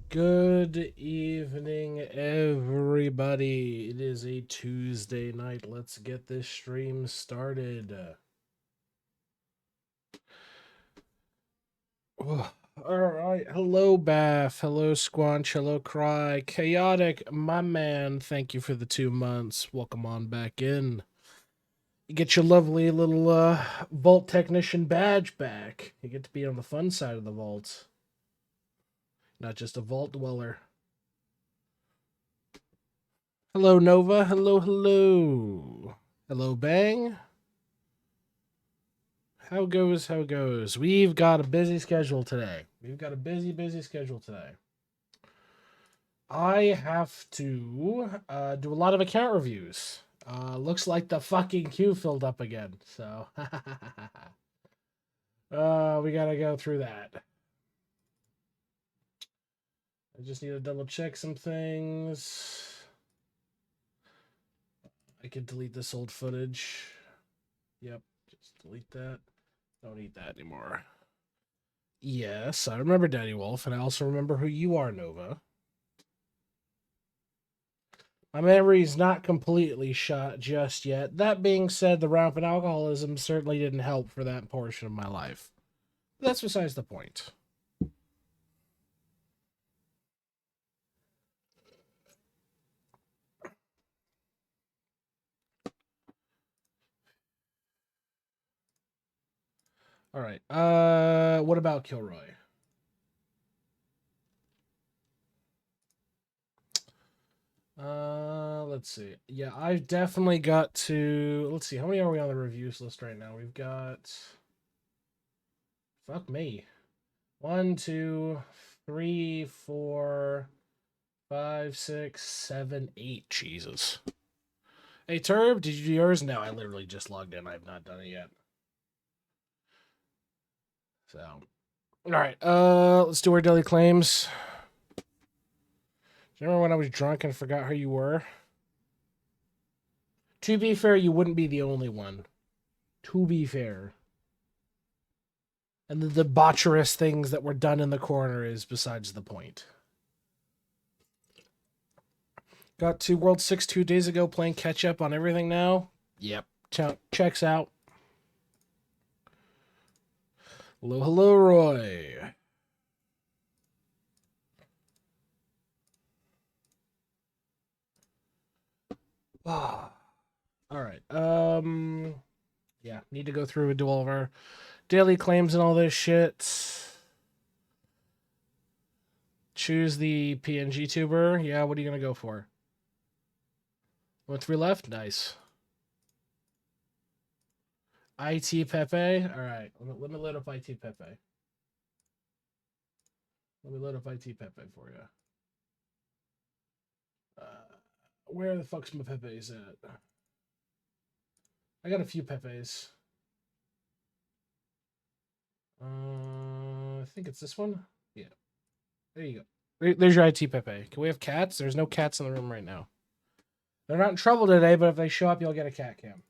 Good evening, everybody. It is a Tuesday night. Let's get this stream started. All right. Hello, Bath. Hello, Squanch. Hello, Cry. Chaotic, my man. Thank you for the 2 months. Welcome on back in. You get your lovely little vault technician badge back. You get to be on the fun side of the vault, not just a vault dweller. Hello, Nova. Hello, hello. Hello, Bang. How goes, how goes? We've got a busy schedule today. We've got a busy schedule today. I have to do a lot of account reviews. Looks like the fucking queue filled up again. So, we gotta go through that. I just need to double check some things. I can delete this old footage. Yep, just delete that. Don't need that anymore. Yes, I remember Daddy Wolf, and I also remember who you are, Nova. My memory's not completely shot just yet. That being said, the rampant alcoholism certainly didn't help for that portion of my life. But that's besides the point. All right. What about Kilroy? Let's see. Yeah, I've definitely got to. Let's see. How many are we on the reviews list right now? We've got. Fuck me. 1, 2, 3, 4, 5, 6, 7, 8. Jesus. Hey, Turb, did you do yours? No, I literally just logged in. I have not done it yet. So, all right. Let's do our daily claims. Do you remember when I was drunk and forgot who you were? To be fair, you wouldn't be the only one. To be fair. And the debaucherous things that were done in the corner is besides the point. Got to World 6 2 days ago, playing catch up on everything now. Yep. Checks out. Hello, hello, Roy. Ah. All right. Yeah, need to go through and do all of our daily claims and all this shit. Choose the PNG tuber. Yeah, what are you gonna go for? 3 left? Nice. IT Pepe. All right. Let me load up IT Pepe. Let me load up IT Pepe for you. Where the fuck's my Pepe's at? I got a few Pepes. I think it's this one. Yeah. There you go. There's your IT Pepe. Can we have cats? There's no cats in the room right now. They're not in trouble today, but if they show up, you'll get a cat cam.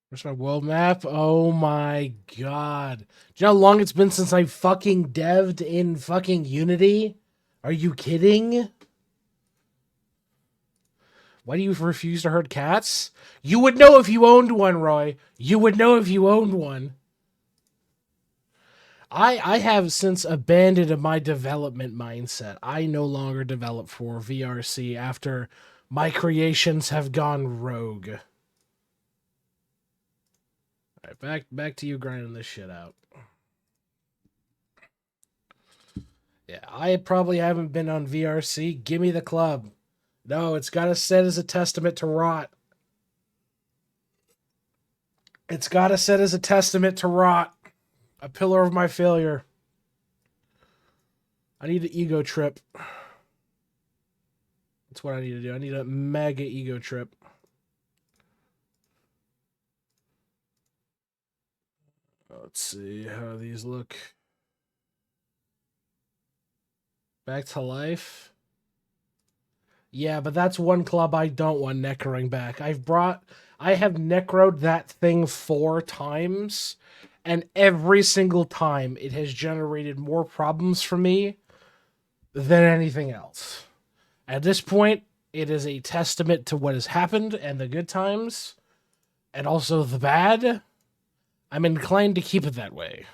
Where's my world map? Oh my god. Do you know how long it's been since I fucking dev'd in fucking Unity? Are you kidding? Why do you refuse to herd cats? You would know if you owned one, Roy. You would know if you owned one. I have since abandoned my development mindset. I no longer develop for VRC after my creations have gone rogue. All right, back to you grinding this shit out. Yeah, I probably haven't been on VRC. Give me the club. No, it's got to set as a testament to rot. It's got to set as a testament to rot. A pillar of my failure. I need an ego trip. That's what I need to do. I need a mega ego trip. Let's see how these look. Back to life. Yeah, but that's one club I don't want necroing back. I have necroed that thing 4 times, and every single time it has generated more problems for me than anything else. At this point, it is a testament to what has happened and the good times, and also the bad. I'm inclined to keep it that way.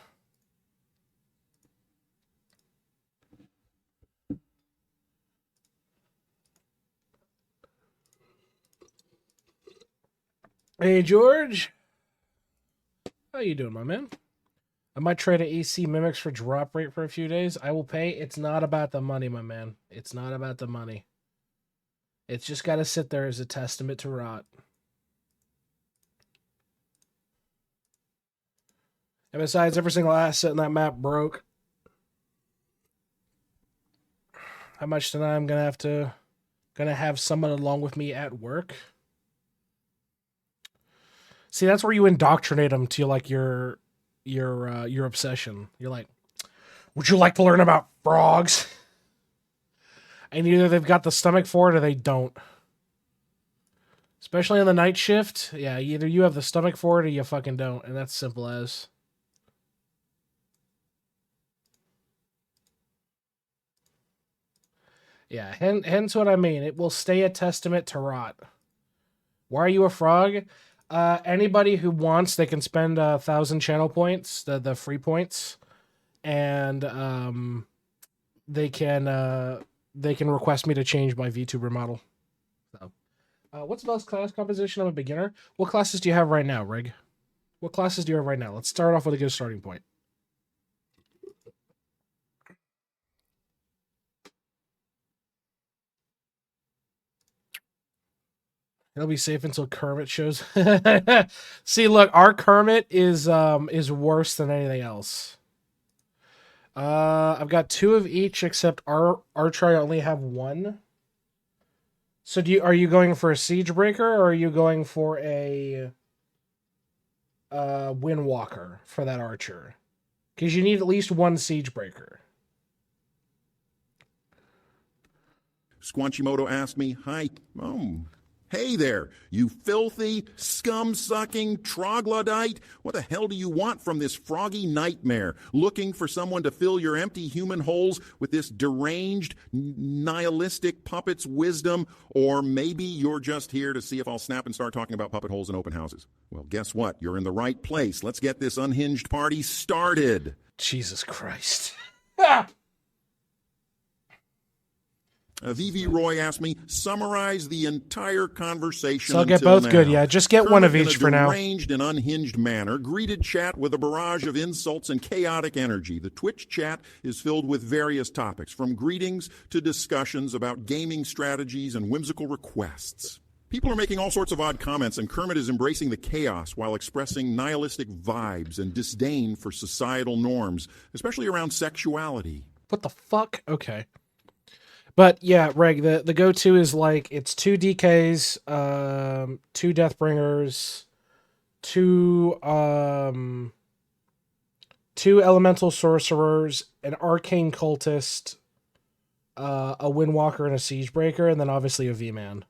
Hey, George. How you doing, my man? I might trade an AC Mimics for drop rate for a few days. I will pay. It's not about the money, my man. It's not about the money. It's just got to sit there as a testament to rot. And besides, every single asset in that map broke. How much tonight I'm gonna have someone along with me at work? See, that's where you indoctrinate them to like your obsession. You're like, would you like to learn about frogs? And either they've got the stomach for it or they don't. Especially on the night shift. Yeah, either you have the stomach for it or you fucking don't. And that's simple as. Yeah, hence what I mean. It will stay a testament to rot. Why are you a frog? Anybody who wants, they can spend 1,000 channel points, the free points, and they can request me to change my VTuber model. So, what's the best class composition of a beginner? What classes do you have right now, Rig? What classes do you have right now? Let's start off with a good starting point. It'll be safe until Kermit shows. See, look, our Kermit is worse than anything else. I've got 2 of each, except Archer I only have 1. So are you going for a Siege Breaker or are you going for a Windwalker for that Archer? Because you need at least 1 Siege Breaker. Squanchimoto asked me, hi, hey there, you filthy, scum-sucking troglodyte. What the hell do you want from this froggy nightmare? Looking for someone to fill your empty human holes with this deranged, nihilistic puppet's wisdom? Or maybe you're just here to see if I'll snap and start talking about puppet holes in open houses. Well, guess what? You're in the right place. Let's get this unhinged party started. Jesus Christ. VV Roy asked me, summarize the entire conversation. So I'll get both now. good, yeah. Just get Kermit, one of each for now. In a deranged and unhinged manner, greeted chat with a barrage of insults and chaotic energy. The Twitch chat is filled with various topics, from greetings to discussions about gaming strategies and whimsical requests. People are making all sorts of odd comments, and Kermit is embracing the chaos while expressing nihilistic vibes and disdain for societal norms, especially around sexuality. What the fuck? Okay. But yeah, Reg, the go-to is like it's 2 DKs, 2 Deathbringers, 2 Elemental Sorcerers, an Arcane Cultist, a Windwalker, and a Siegebreaker, and then obviously a V-Man.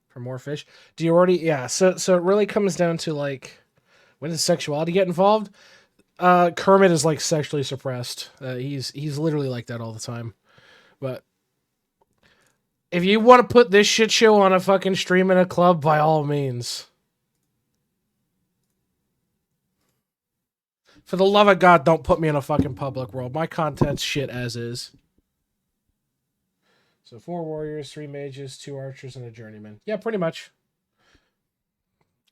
For more fish. Do you already? Yeah. So it really comes down to like, when does sexuality get involved? Kermit is like sexually suppressed. He's literally like that all the time. But if you want to put this shit show on a fucking stream in a club, by all means. For the love of God, don't put me in a fucking public world. My content's shit as is. So 4 warriors, 3 mages, 2 archers, and a journeyman. Yeah, pretty much.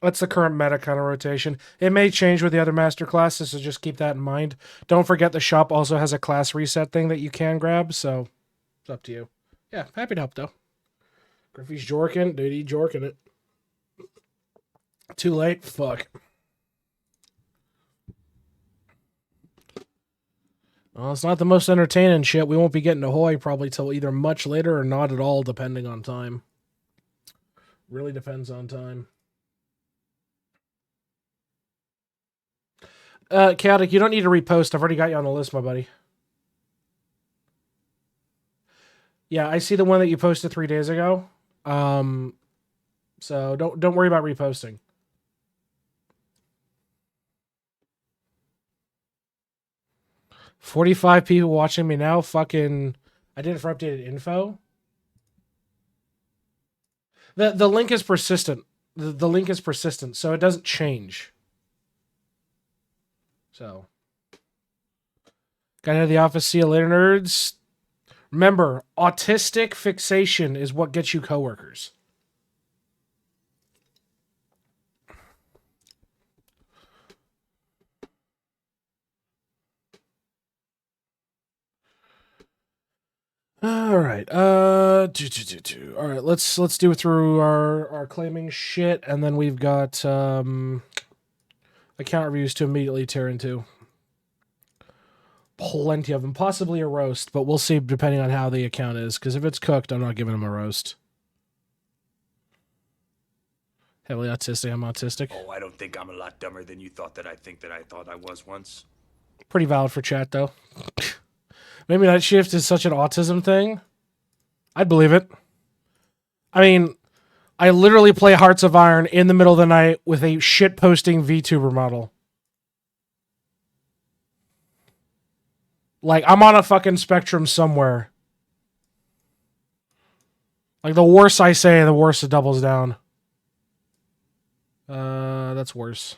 That's the current meta kind of rotation. It may change with the other master classes, so just keep that in mind. Don't forget the shop also has a class reset thing that you can grab, so it's up to you. Yeah, happy to help, though. Griffey's jorking. Dude, he jorking it. Too late? Fuck. Well, it's not the most entertaining shit. We won't be getting to Hoy probably till either much later or not at all, depending on time. Really depends on time. Chaotic, you don't need to repost. I've already got you on the list, my buddy. Yeah, I see the one that you posted 3 days ago. So don't worry about reposting. $45 people watching me now. Fucking, I did it for updated info. The link is persistent. The link is persistent, so it doesn't change. So, got out of the office. See you later, nerds. Remember, autistic fixation is what gets you coworkers. All right. All right. Let's do it through our claiming shit, and then we've got account reviews to immediately tear into. Plenty of them, possibly a roast, but we'll see depending on how the account is. Because if it's cooked, I'm not giving them a roast. Heavily autistic. I'm autistic. Oh, I don't think I'm a lot dumber than you thought that I thought I was once. Pretty valid for chat, though. Maybe night shift is such an autism thing. I'd believe it. I mean, I literally play Hearts of Iron in the middle of the night with a shit-posting VTuber model. Like, I'm on a fucking spectrum somewhere. Like, the worse I say, the worse it doubles down. That's worse.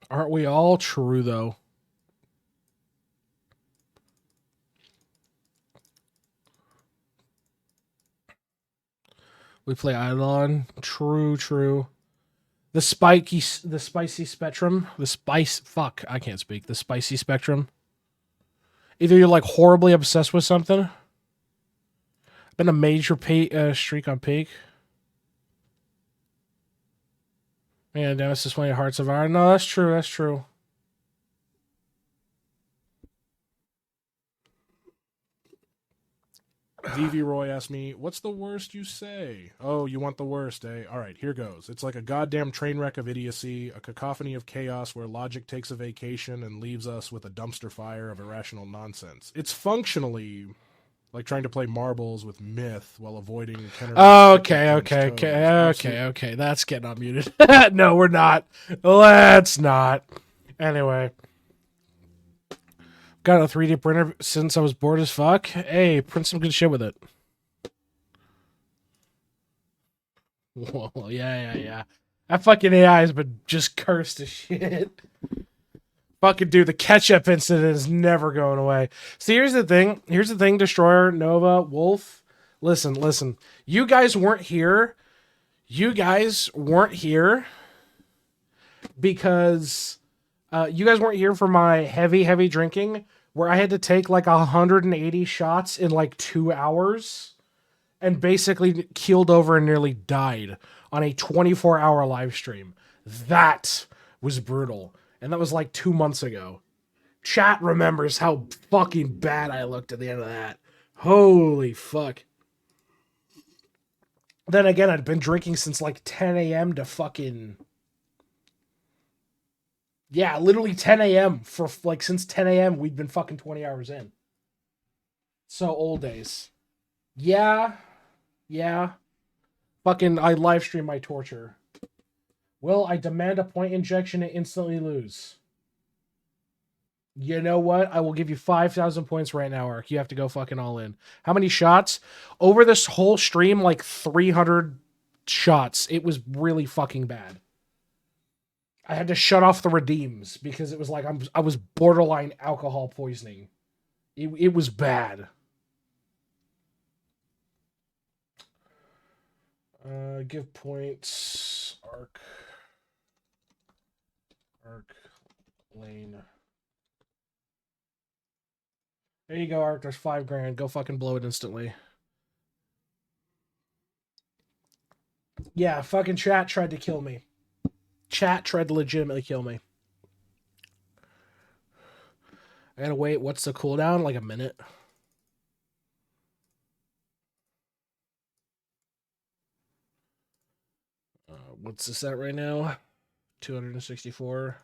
Aren't we all true, though? We play Idleon. True. The spicy spectrum. Fuck, I can't speak. The spicy spectrum. Either you're like horribly obsessed with something. Been a major streak on peak. Man, Dennis is playing Hearts of Iron. No, that's true. VV Roy asked me, what's the worst you say? Oh, you want the worst, eh? All right, here goes. It's like a goddamn train wreck of idiocy, a cacophony of chaos where logic takes a vacation and leaves us with a dumpster fire of irrational nonsense. It's functionally like trying to play marbles with myth while avoiding Okay. That's getting unmuted. No, we're not. Let's not. Anyway. Got a 3D printer since I was bored as fuck. Hey, print some good shit with it. Whoa, yeah. That fucking AI has been just cursed as shit. Fucking dude, the ketchup incident is never going away. See, here's the thing, Destroyer, Nova, Wolf. Listen. You guys weren't here because you guys weren't here for my heavy drinking where I had to take like 180 shots in like 2 hours and basically keeled over and nearly died on a 24-hour live stream. That was brutal. And that was like 2 months ago. Chat remembers how fucking bad I looked at the end of that. Holy fuck. Then again, I'd been drinking since like 10 a.m. to fucking... Yeah, literally 10 a.m. for like since 10 a.m. we'd been fucking 20 hours in. So old days. Yeah. Fucking I live stream my torture. Will I demand a point injection and instantly lose? You know what? I will give you 5,000 points right now, Ark. You have to go fucking all in. How many shots? Over this whole stream, like 300 shots. It was really fucking bad. I had to shut off the redeems because it was like I was borderline alcohol poisoning. It was bad. Give points. Arc lane. There you go, Arc. There's $5,000. Go fucking blow it instantly. Yeah, fucking chat tried to kill me. Chat tried to legitimately kill me. I gotta wait. What's the cooldown? Like a minute. What's this at right now? 264.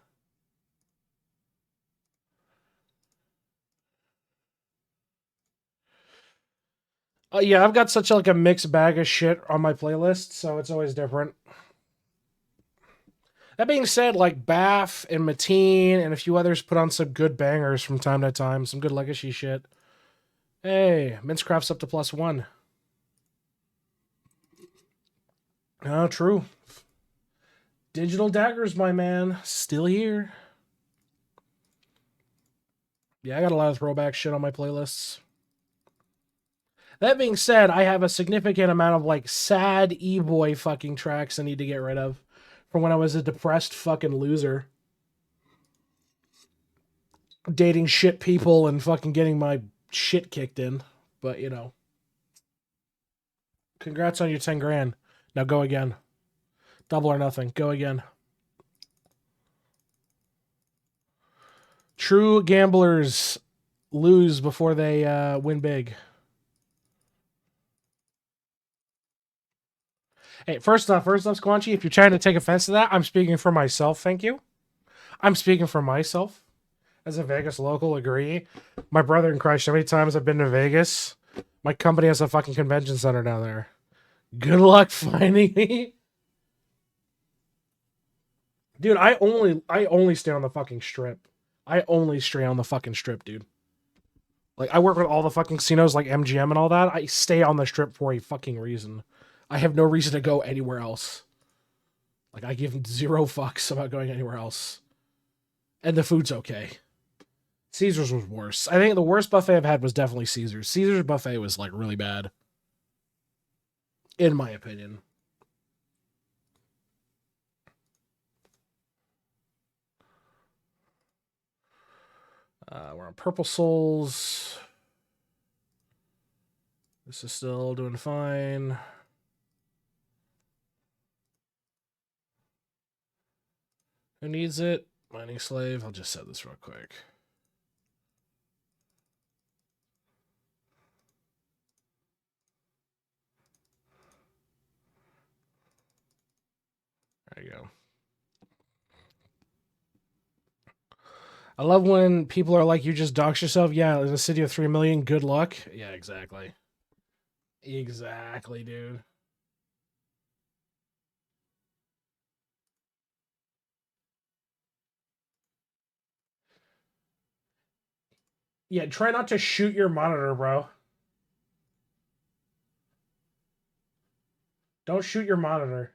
Yeah, I've got such like a mixed bag of shit on my playlist, so it's always different. That being said, like Baff and Mateen and a few others put on some good bangers from time to time, some good legacy shit. Hey, Mincecraft's up to +1. Oh, true. Digital Daggers, my man, still here. Yeah, I got a lot of throwback shit on my playlists. That being said, I have a significant amount of like sad e-boy fucking tracks I need to get rid of from when I was a depressed fucking loser. Dating shit people and fucking getting my shit kicked in. But, you know. Congrats on your 10 grand. Now go again. Double or nothing. Go again. True gamblers lose before they win big. Hey, first off, Squanchy, if you're trying to take offense to that, I'm speaking for myself, thank you. I'm speaking for myself. As a Vegas local, agree. My brother in Christ, how many times I've been to Vegas? My company has a fucking convention center down there. Good luck finding me. Dude, I only stay on the fucking strip. I only stay on the fucking strip, dude. Like, I work with all the fucking casinos like MGM and all that. I stay on the strip for a fucking reason. I have no reason to go anywhere else. Like, I give zero fucks about going anywhere else. And the food's okay. Caesar's was worse. I think the worst buffet I've had was definitely Caesar's. Caesar's buffet was, like, really bad. In my opinion. We're on Purple Souls. This is still doing fine. Who needs it? Mining Slave. I'll just set this real quick. There you go. I love when people are like, you just dox yourself. Yeah, in a city of 3 million, good luck. Yeah, exactly. Exactly, dude. Yeah, try not to shoot your monitor, bro. Don't shoot your monitor.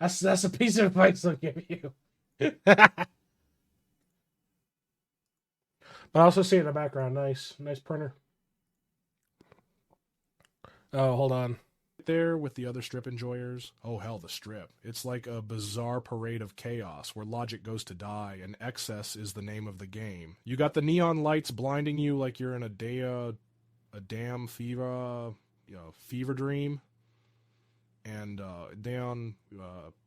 That's a piece of advice I'll give you. But I also see it in the background. Nice printer. Oh, hold on. There with the other strip enjoyers. Oh hell, the strip. It's like a bizarre parade of chaos where logic goes to die and excess is the name of the game. You got the neon lights blinding you like you're in a damn fever, fever dream. And then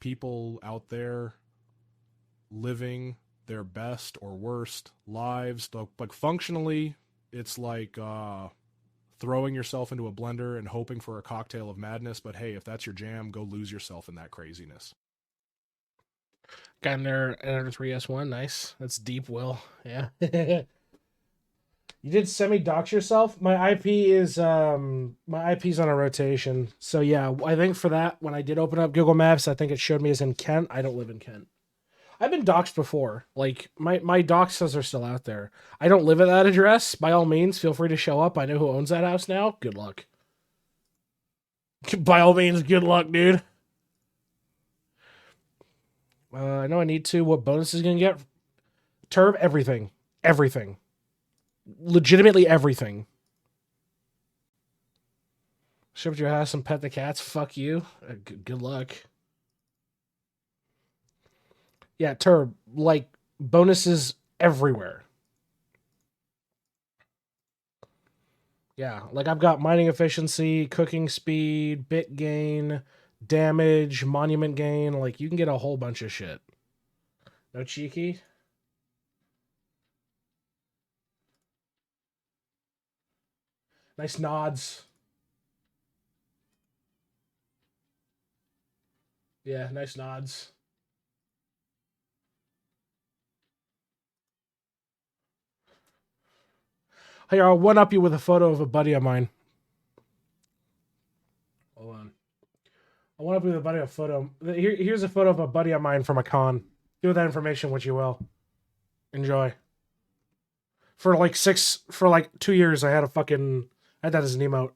people out there living their best or worst lives. Like functionally, it's like throwing yourself into a blender and hoping for a cocktail of madness. But hey, if that's your jam, go lose yourself in that craziness. Got another 3S1. Nice. That's deep, Will. Yeah. You did semi-dox yourself? My IP's on a rotation. So yeah, I think for that, when I did open up Google Maps, I think it showed me as in Kent. I don't live in Kent. I've been doxxed before. Like, my doxes are still out there. I don't live at that address. By all means, feel free to show up. I know who owns that house now. Good luck. By all means, good luck, dude. I know I need to. What bonus is going to get? Turb, everything. Everything. Legitimately everything. Ship your house and pet the cats. Fuck you. Good luck. Yeah, Turb, like, bonuses everywhere. Yeah, like I've got mining efficiency, cooking speed, bit gain, damage, monument gain. Like, you can get a whole bunch of shit. No cheeky? Nice nods. Yeah, nice nods. Here, I'll one up you with a photo of a buddy of mine. Hold on. I want to be with a buddy a photo. Here's a photo of a buddy of mine from a con. Do with that information what you will. Enjoy. For like 2 years, I had that as an emote.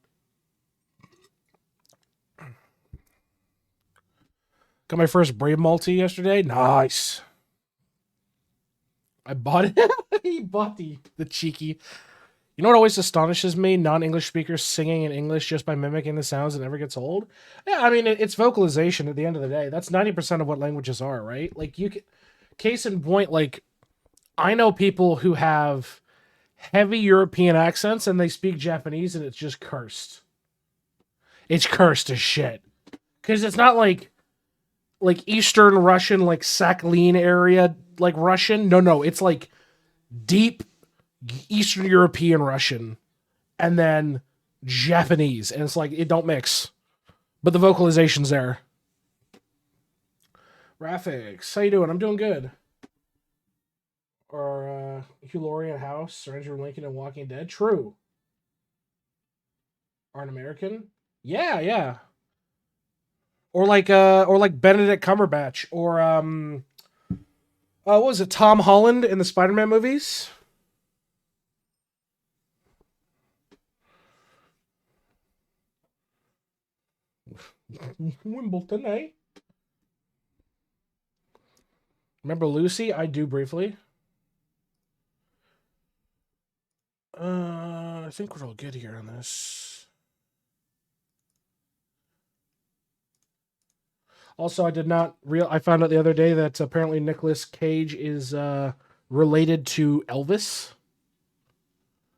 Got my first Brave Multi yesterday. Nice. I bought it. He bought the cheeky. You know what always astonishes me? Non-English speakers singing in English just by mimicking the sounds that never gets old. Yeah, I mean it's vocalization at the end of the day. That's 90% of what languages are, right? Like you can, case in point, like I know people who have heavy European accents and they speak Japanese and it's just cursed. It's cursed as shit. Because it's not like Eastern Russian, like Sakhalin area, like Russian. No, it's like deep Eastern European Russian and then Japanese. And it's like, it don't mix. But the vocalization's there. Graphics, how you doing? I'm doing good. Or Hugh Laurie in House, or Andrew Lincoln in Walking Dead. True. Are an American? Yeah. Or like Benedict Cumberbatch, or what was it? Tom Holland in the Spider-Man movies. Wimbledon, eh? Remember Lucy? I do briefly. I think we're all good here on this. Also, I found out the other day that apparently Nicolas Cage is related to Elvis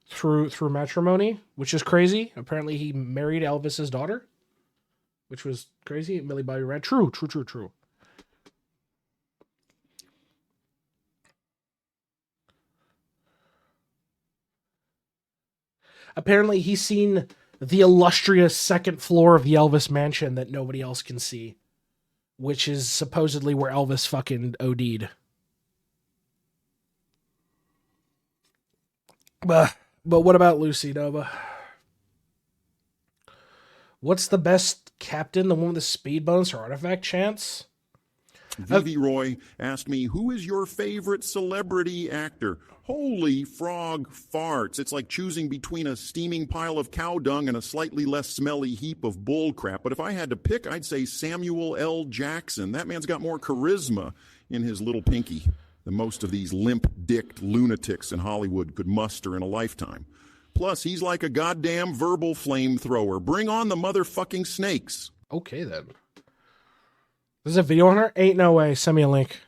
through matrimony, which is crazy. Apparently, he married Elvis's daughter, which was crazy. Millie Bobby Brown. True. Apparently, he's seen the illustrious second floor of the Elvis mansion that nobody else can see, which is supposedly where Elvis fucking OD'd. But what about Lucy Nova? What's the best captain? The one with the speed bonus or artifact chance? Vivi Roy asked me, who is your favorite celebrity actor? Holy frog farts. It's like choosing between a steaming pile of cow dung and a slightly less smelly heap of bull crap. But if I had to pick, I'd say Samuel L. Jackson. That man's got more charisma in his little pinky than most of these limp-dicked lunatics in Hollywood could muster in a lifetime. Plus, he's like a goddamn verbal flamethrower. Bring on the motherfucking snakes. Okay, then. There's a video on her? Ain't no way. Send me a link.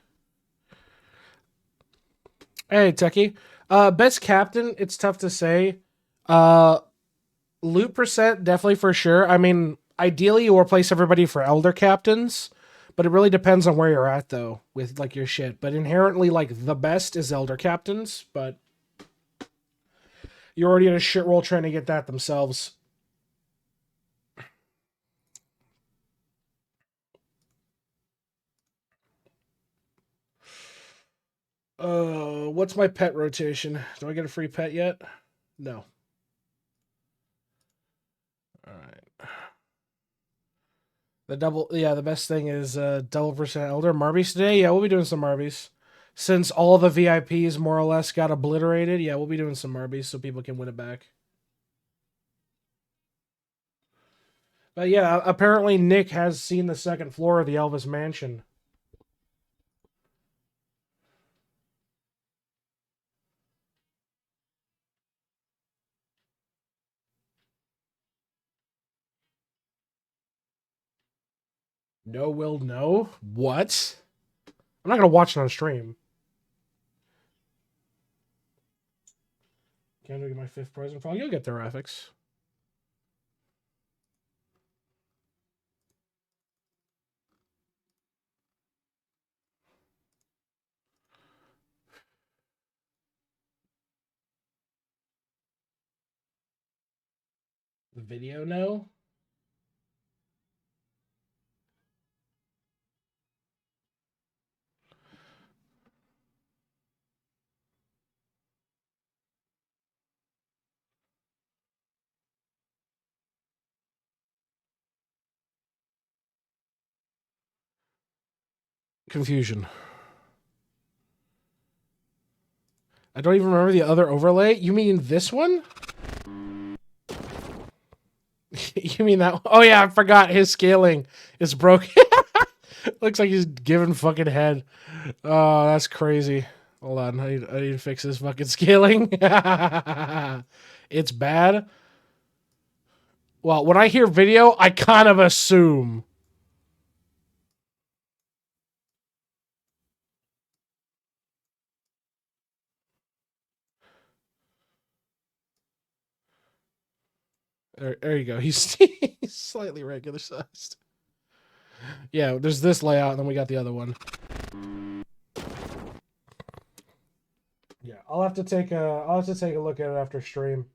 Hey, Techie. Best captain, it's tough to say. Loot percent, definitely for sure. I mean, ideally you replace everybody for elder captains, but it really depends on where you're at, though, with, like, your shit. But inherently, like, the best is elder captains, but you're already in a shit roll trying to get that themselves. What's my pet rotation? Do I get a free pet yet? No. All right. The best thing is double percent elder Marbies today. Yeah, we'll be doing some Marbies. Since all the VIPs more or less got obliterated, yeah, we'll be doing some Marbies so people can win it back. But yeah, apparently Nick has seen the second floor of the Elvis mansion. No will no? What? I'm not gonna watch it on stream. Can't get my 5th present frog. You'll get the graphics. The video no? confusion. I don't even remember the other overlay. You mean this one? You mean that one? Oh yeah, I forgot his scaling is broken. Looks like he's giving fucking head. Oh, that's crazy. Hold on, I need to fix this fucking scaling. It's bad. Well, when I hear video, I kind of assume. There you go. He's slightly regular sized. Yeah, there's this layout, and then we got the other one. Yeah, I'll have to take a look at it after stream.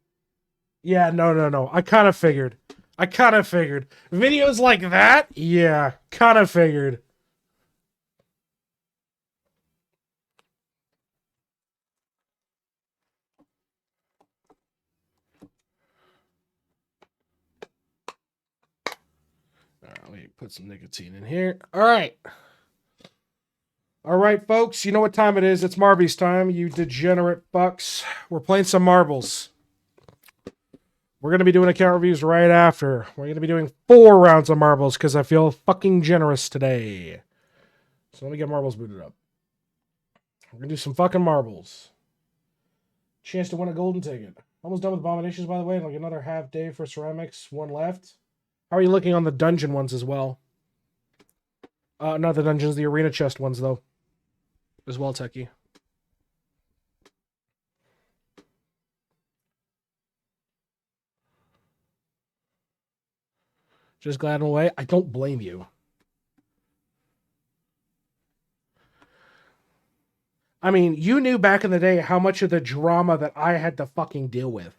Yeah, no. I kind of figured. Videos like that? Yeah, kind of figured. All right, let me put some nicotine in here. All right, folks. You know what time it is? It's Marby's time. You degenerate fucks. We're playing some marbles. We're going to be doing account reviews right after. We're going to be doing 4 rounds of marbles because I feel fucking generous today. So let me get marbles booted up. We're going to do some fucking marbles. Chance to win a golden ticket. Almost done with abominations, by the way. Like another half day for ceramics. 1 left. How are you looking on the dungeon ones as well? Not the dungeons, the arena chest ones, though. As well, Techie. Just glad I'm away. I don't blame you. I mean, you knew back in the day how much of the drama that I had to fucking deal with.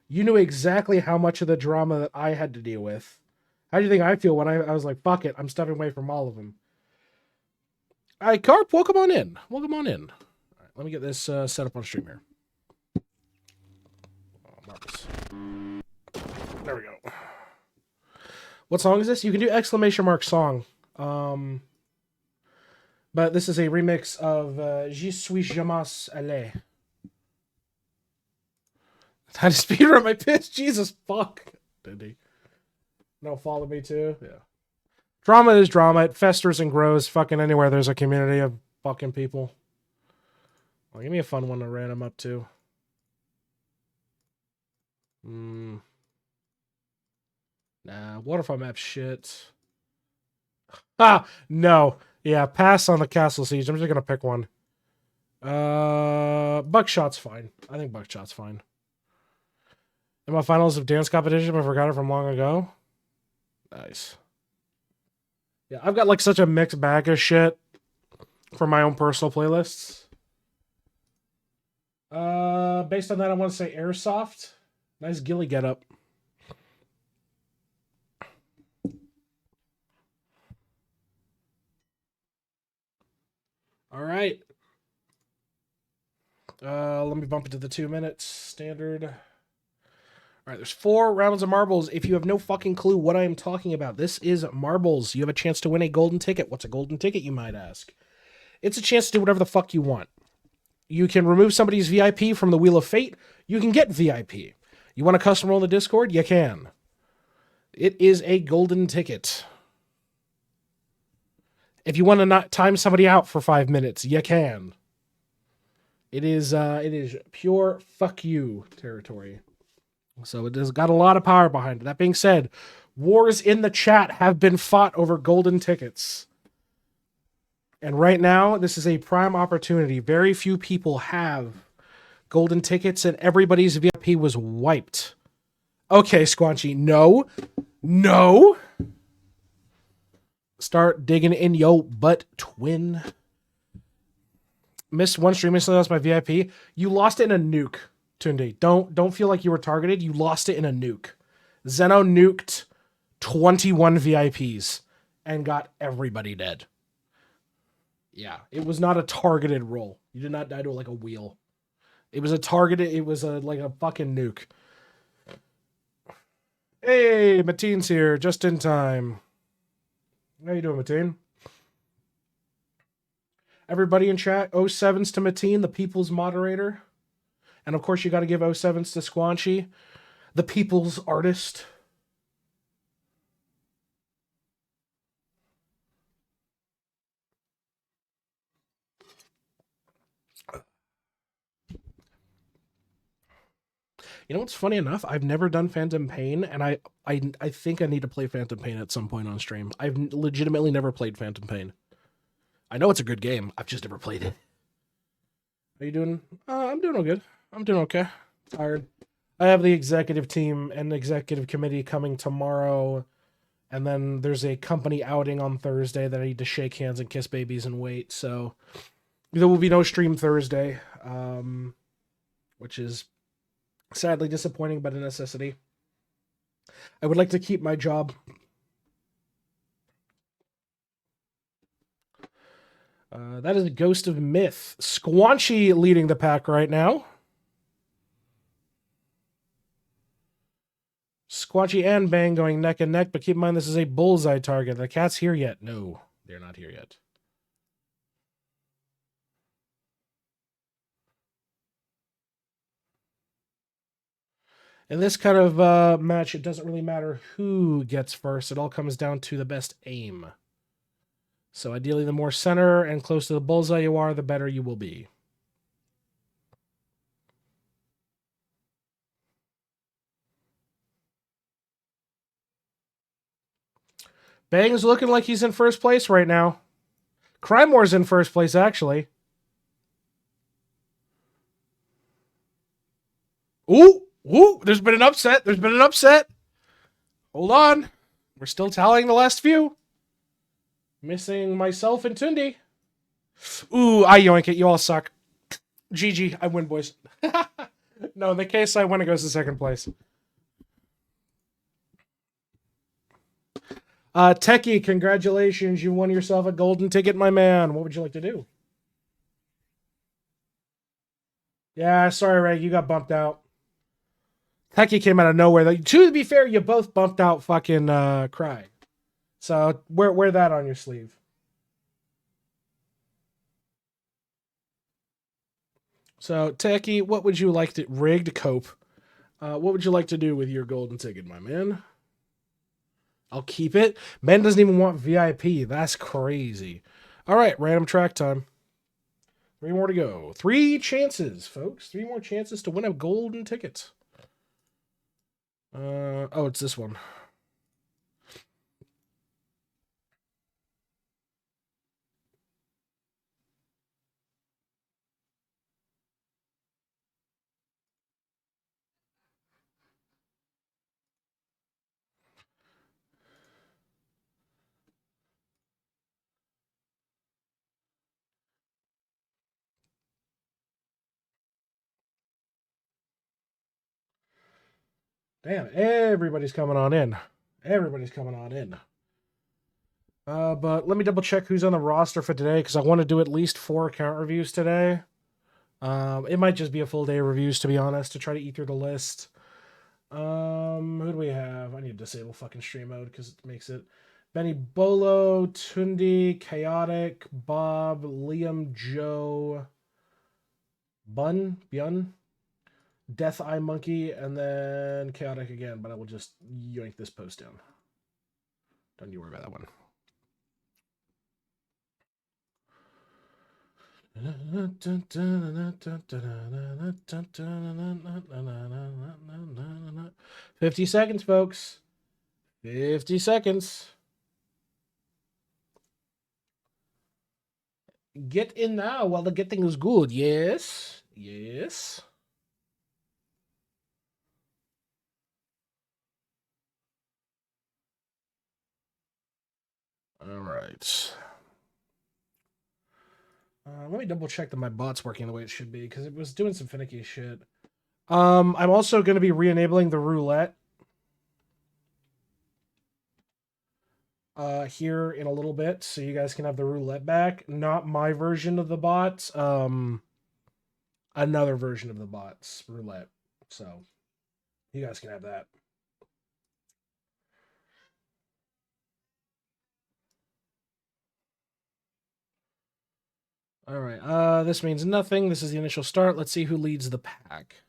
You knew exactly how much of the drama that I had to deal with. How do you think I feel when I was like, fuck it, I'm stepping away from all of them? All right, Carp, welcome on in. All right, let me get this set up on stream here. Oh, marbles. There we go. What song is this? You can do exclamation mark song. But this is a remix of Je suis jamais allé. How to speedrun my pitch? Jesus fuck. Did he? No, follow me too? Yeah. Drama is drama. It festers and grows fucking anywhere there's a community of fucking people. Well, give me a fun one to random up to. Nah, waterfall map shit. Ah, no. Yeah, pass on the castle siege. I'm just gonna pick one. Buckshot's fine. I think Buckshot's fine. In my finals of dance competition, I forgot it from long ago. Nice. Yeah, I've got like such a mixed bag of shit for my own personal playlists. Based on that, I want to say Airsoft. Nice ghillie getup. All right. Let me bump it to the 2 minutes standard. All right, there's 4 rounds of marbles. If you have no fucking clue what I am talking about, this is marbles. You have a chance to win a golden ticket. What's a golden ticket, you might ask? It's a chance to do whatever the fuck you want. You can remove somebody's VIP from the Wheel of Fate. You can get VIP. You want a custom roll in the Discord? You can. It is a golden ticket. If you want to not time somebody out for 5 minutes, you can. It is pure fuck you territory. So it has got a lot of power behind it. That being said, wars in the chat have been fought over golden tickets. And right now, this is a prime opportunity. Very few people have golden tickets, and everybody's VIP was wiped. Okay, Squanchy, no. Start digging in yo butt, twin. Missed one stream, lost my VIP. You lost it in a nuke, Tunde. Don't feel like you were targeted. You lost it in a nuke. Zeno nuked 21 VIPs and got everybody dead. Yeah, it was not a targeted roll. You did not die to like a wheel. It was a targeted, it was like a fucking nuke. Hey, Mateen's here, just in time. How you doing, Mateen? Everybody in chat, 07s to Mateen, the people's moderator. And of course, you got to give 07s to Squanchy, the people's artist. You know what's funny enough? I've never done Phantom Pain, and I think I need to play Phantom Pain at some point on stream. I've legitimately never played Phantom Pain. I know it's a good game. I've just never played it. How you doing? I'm doing all good. I'm doing okay. Tired. I have the executive team and executive committee coming tomorrow, and then there's a company outing on Thursday that I need to shake hands and kiss babies and wait. So there will be no stream Thursday, which is sadly disappointing, but a necessity. I would like to keep my job. That is Ghost of Myth. Squanchy leading the pack right now. Squanchy and Bang going neck and neck, but keep in mind this is a bullseye target. The cat's here yet? No, they're not here yet. In this kind of match, it doesn't really matter who gets first. It all comes down to the best aim. So ideally, the more center and close to the bullseye you are, the better you will be. Bang's looking like he's in first place right now. Crymore's in first place, actually. Ooh, there's been an upset. Hold on. We're still tallying the last few. Missing myself and Tundi. Ooh, I yoink it. You all suck. GG. I win, boys. No, in the case I win, it goes to second place. Techie, congratulations. You won yourself a golden ticket, my man. What would you like to do? Yeah, sorry, Ray. You got bumped out. Techie came out of nowhere. To be fair, you both bumped out fucking Cry. So wear that on your sleeve. So, Techie, what would you like to... Rigged Cope. What would you like to do with your golden ticket, my man? I'll keep it. Ben doesn't even want VIP. That's crazy. All right, random track time. 3 more to go. 3 chances, folks. 3 more chances to win a golden ticket. Oh, it's this one. Damn, everybody's coming on in. But let me double check who's on the roster for today, because I want to do at least 4 account reviews today. It might just be a full day of reviews, to be honest, to try to eat through the list. Who do we have? I need to disable fucking stream mode because it makes it. Benny Bolo, Tundi, Chaotic, Bob, Liam, Joe, Byun, Death Eye Monkey, and then Chaotic again, but I will just yoink this post down. Don't you worry about that one. 50 seconds, folks. 50 seconds. Get in now while the getting is good. Yes. Yes. All right. Let me double check that my bot's working the way it should be, because it was doing some finicky shit. I'm also going to be re-enabling the roulette here in a little bit, so you guys can have the roulette back. Not my version of the bot, another version of the bot's roulette. So you guys can have that. All right. This means nothing. This is the initial start. Let's see who leads the pack.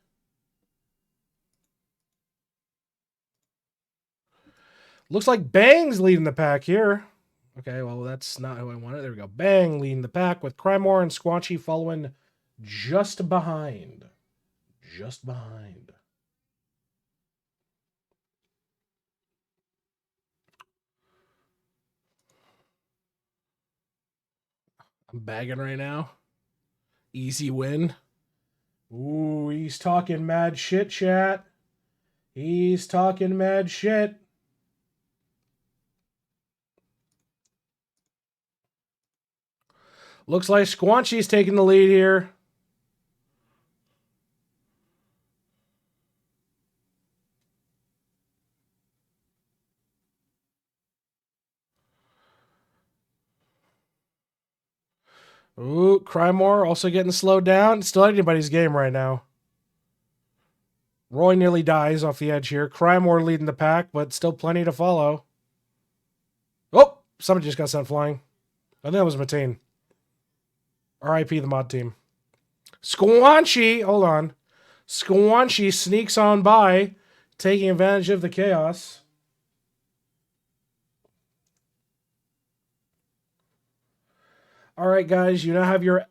Looks like Bang's leading the pack here. Okay, well, that's not who I wanted. There we go. Bang leading the pack with Crymore and Squanchy following just behind. Just behind. I'm bagging right now. Easy win. Ooh, he's talking mad shit, chat. He's talking mad shit. Looks like Squanchy's taking the lead here. Ooh, Crymore also getting slowed down. Still anybody's game right now. Roy nearly dies off the edge here. Crymore leading the pack, but still plenty to follow. Oh, somebody just got sent flying. I think that was Mateen. R.I.P. the mod team. Squanchy, hold on. Squanchy sneaks on by, taking advantage of the chaos. All right, guys, you now have your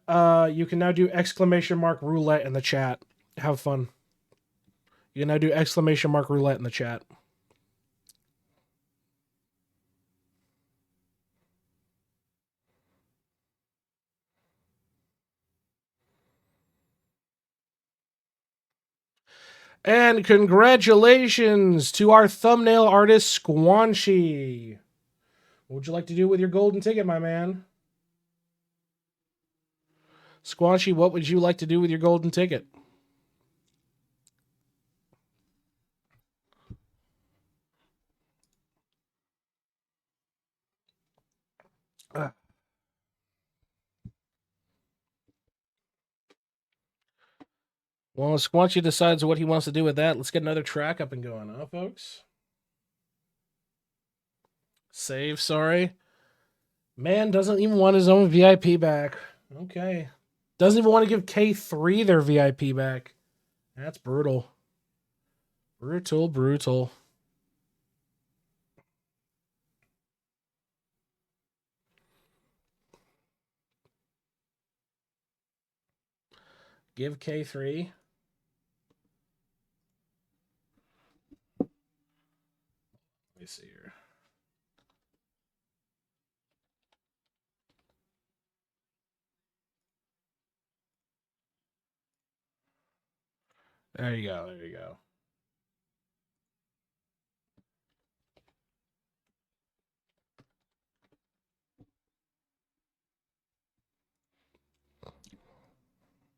you can now do exclamation mark roulette in the chat. Have fun. You can now do exclamation mark roulette in the chat. And congratulations to our thumbnail artist, Squanchy. What would you like to do with your golden ticket, my man? Squanchy, what would you like to do with your golden ticket? Well, Squanchy decides what he wants to do with that. Let's get another track up and going, huh, folks? Save, sorry. Man doesn't even want his own VIP back. Okay. Doesn't even want to give K3 their VIP back. That's brutal. Brutal, brutal. Give K3. Let me see here. There you go. There you go.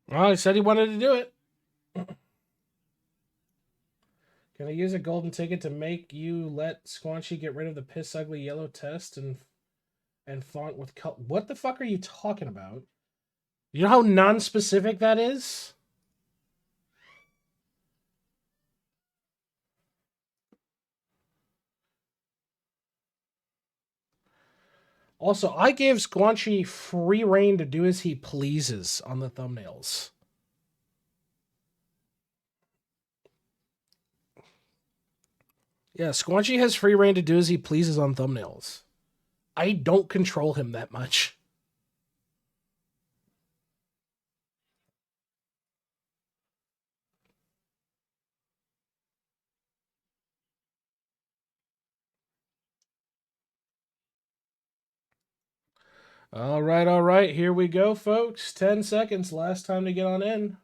Well, he said he wanted to do it. Can I use a golden ticket to make you let Squanchy get rid of the piss ugly yellow test and font with color? What the fuck are you talking about? You know how non-specific that is? Also, I gave Squanchy free reign to do as he pleases on the thumbnails. Yeah, Squanchy has free reign to do as he pleases on thumbnails. I don't control him that much. All right. Here we go, folks. 10 seconds. Last time to get on in.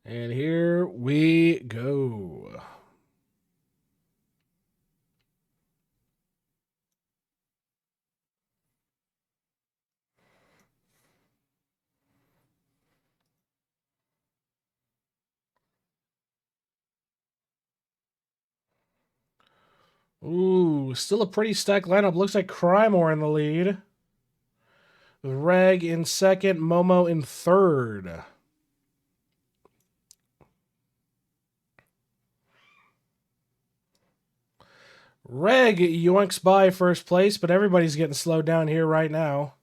And here we go. Ooh, still a pretty stacked lineup. Looks like Crymore in the lead. Reg in second, Momo in third. Reg yoinks by first place, but everybody's getting slowed down here right now.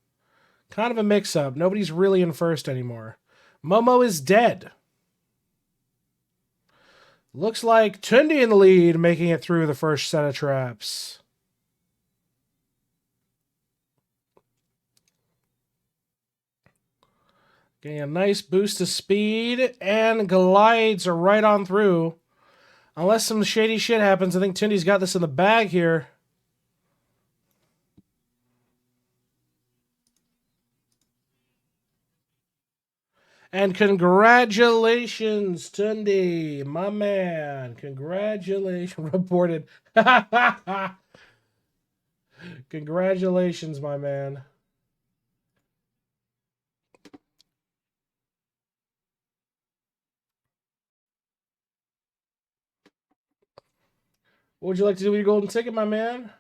Kind of a mix-up. Nobody's really in first anymore. Momo is dead. Looks like Tundi in the lead, making it through the first set of traps. Getting a nice boost of speed and glides right on through. Unless some shady shit happens, I think Tundi's got this in the bag here. And congratulations, Tundi, my man. Congratulations. Reported. Congratulations, my man. What would you like to do with your golden ticket, my man?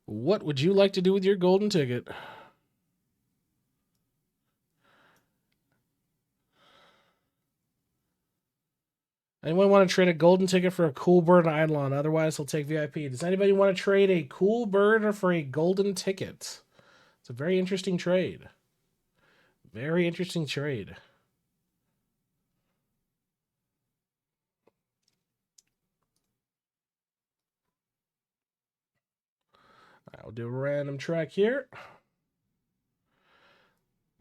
What would you like to do with your golden ticket? Anyone want to trade a golden ticket for a cool bird and Idleon? Otherwise, he'll take VIP. Does anybody want to trade a cool bird or for a golden ticket? It's a very interesting trade. Very interesting trade. I'll do a random track here.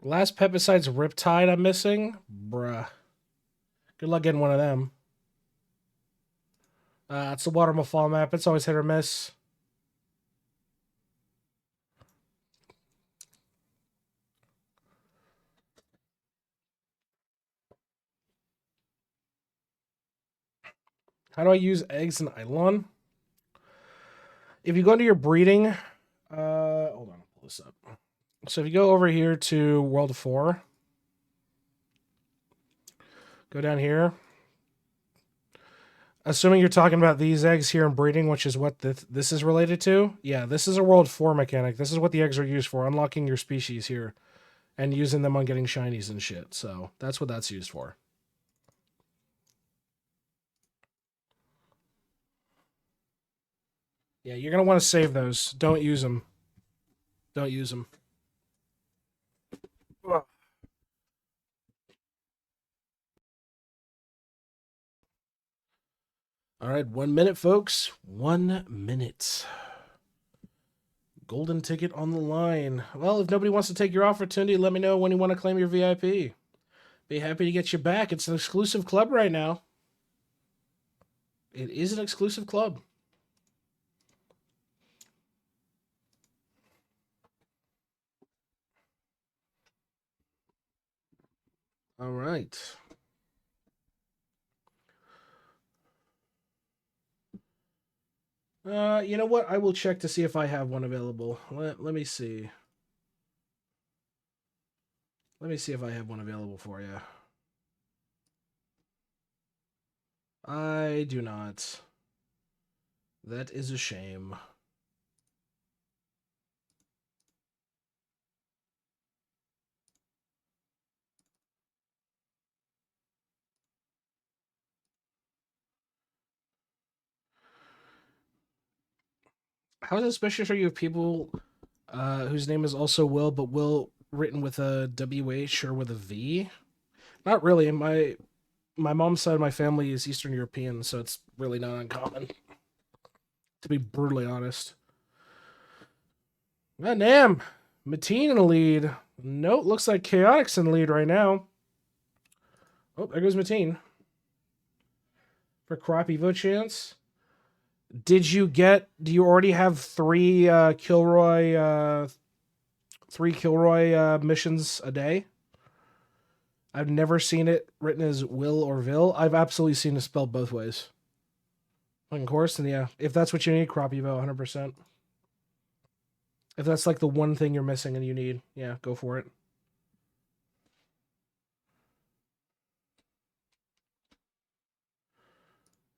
Last pet besides Riptide I'm missing? Bruh. Good luck getting one of them. It's the Watermill Fall map. It's always hit or miss. How do I use eggs in Idleon? If you go into your breeding, hold on, I'll pull this up. So if you go over here to World of 4, go down here. Assuming you're talking about these eggs here in breeding, which is what this is related to. Yeah, this is a World 4 mechanic. This is what the eggs are used for, unlocking your species here and using them on getting shinies and shit. So that's what that's used for. Yeah, you're going to want to save those. Don't use them. Don't use them. Ugh. All right, 1 minute, folks. 1 minute. Golden ticket on the line. Well, if nobody wants to take your opportunity, let me know when you want to claim your VIP. Be happy to get you back. It's an exclusive club right now. It is an exclusive club. All right. You know what? I will check to see if I have one available. Let me see. Let me see if I have one available for you. I do not. That is a shame. How suspicious are you of people whose name is also Will, but Will written with a WH or with a V? Not really. My mom's side of my family is Eastern European, so it's really not uncommon. To be brutally honest. God damn. Mateen in the lead. No, looks like Chaotic's in the lead right now. Oh, there goes Mateen. For crappy vote chance. Do you already have three Kilroy missions a day? I've never seen it written as Will or Vil. I've absolutely seen it spelled both ways. Of course, and yeah, if that's what you need, crop evo 100%. If that's like the one thing you're missing and you need, yeah, go for it.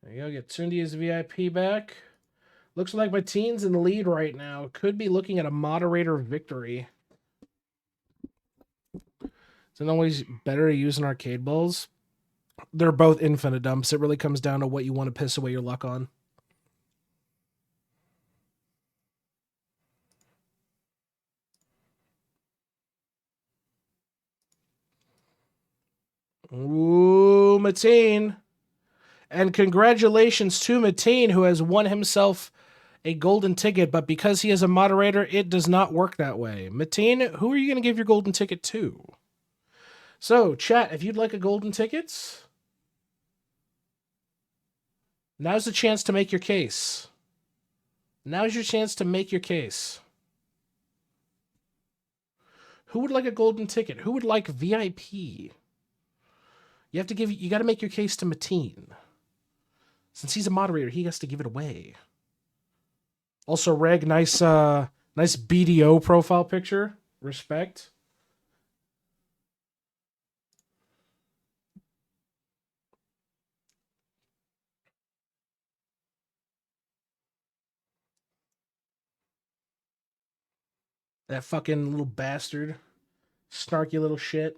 There you go. Get Tundi as VIP back. Looks like my teen's in the lead right now. Could be looking at a moderator victory. It's always better to use an arcade balls. They're both infinite dumps. It really comes down to what you want to piss away your luck on. Ooh, Mateen. And congratulations to Mateen, who has won himself a golden ticket, but because he is a moderator, it does not work that way. Mateen, who are you going to give your golden ticket to? So, chat, if you'd like a golden ticket, now's the chance to make your case. Now's your chance to make your case. Who would like a golden ticket? Who would like VIP? You got to make your case to Mateen. Since he's a moderator, he has to give it away. Also, Reg, nice BDO profile picture. Respect. That fucking little bastard. Snarky little shit.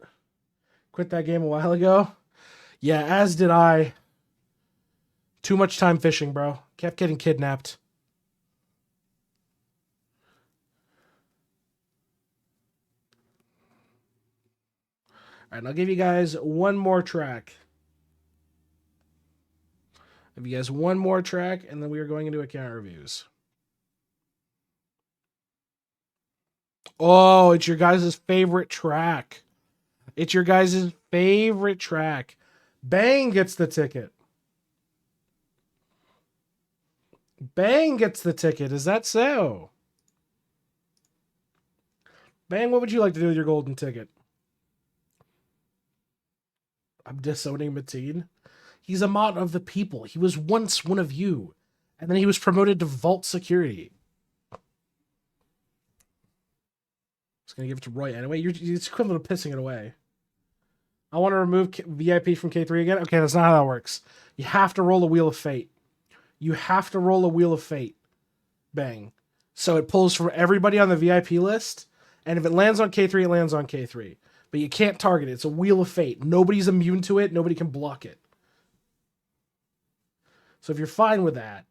Quit that game a while ago. Yeah, as did I. Too much time fishing, bro. Kept getting kidnapped. Alright, I'll give you guys one more track. I'll give you guys one more track, and then we are going into account reviews. Oh, it's your guys' favorite track. It's your guys' favorite track. Bang gets the ticket. Bang gets the ticket. Is that so? Bang, what would you like to do with your golden ticket? I'm disowning Mateen. He's a mod of the people. He was once one of you. And then he was promoted to Vault Security. I'm just going to give it to Roy anyway. It's equivalent of pissing it away. I want to remove VIP from K3 again. Okay, that's not how that works. You have to roll a Wheel of Fate. You have to roll a Wheel of Fate. Bang. So it pulls from everybody on the VIP list. And if it lands on K3, it lands on K3. But you can't target it. It's a Wheel of Fate. Nobody's immune to it. Nobody can block it. So if you're fine with that.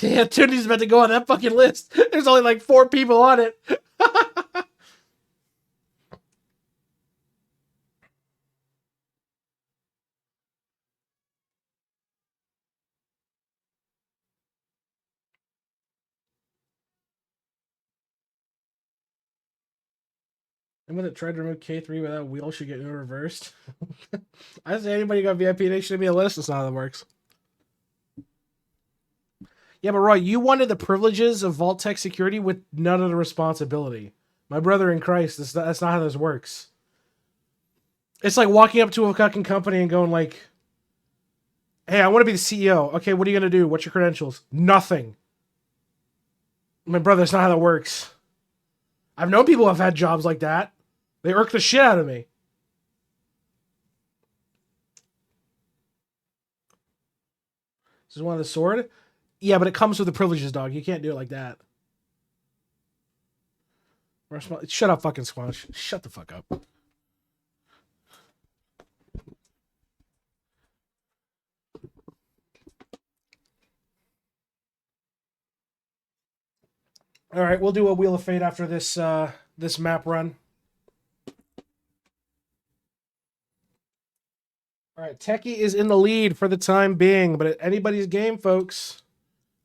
Yeah, Toonie's about to go on that fucking list. There's only like 4 people on it. Anyone that tried to remove K3 without wheel should get reversed. I say anybody got VIP, they should be a list. That's not how that works. Yeah, but Roy, you wanted the privileges of Vault Tech security with none of the responsibility. My brother in Christ, that's not how this works. It's like walking up to a fucking company and going like, hey, I want to be the CEO. Okay, what are you going to do? What's your credentials? Nothing. My brother, that's not how that works. I've known people who have had jobs like that. They irk the shit out of me. This is one of the sword? Yeah, but it comes with the privileges, dog. You can't do it like that. Shut up, fucking Squash. Shut the fuck up. All right, we'll do a Wheel of Fate after this this map run. All right, Techie is in the lead for the time being, but at anybody's game, folks.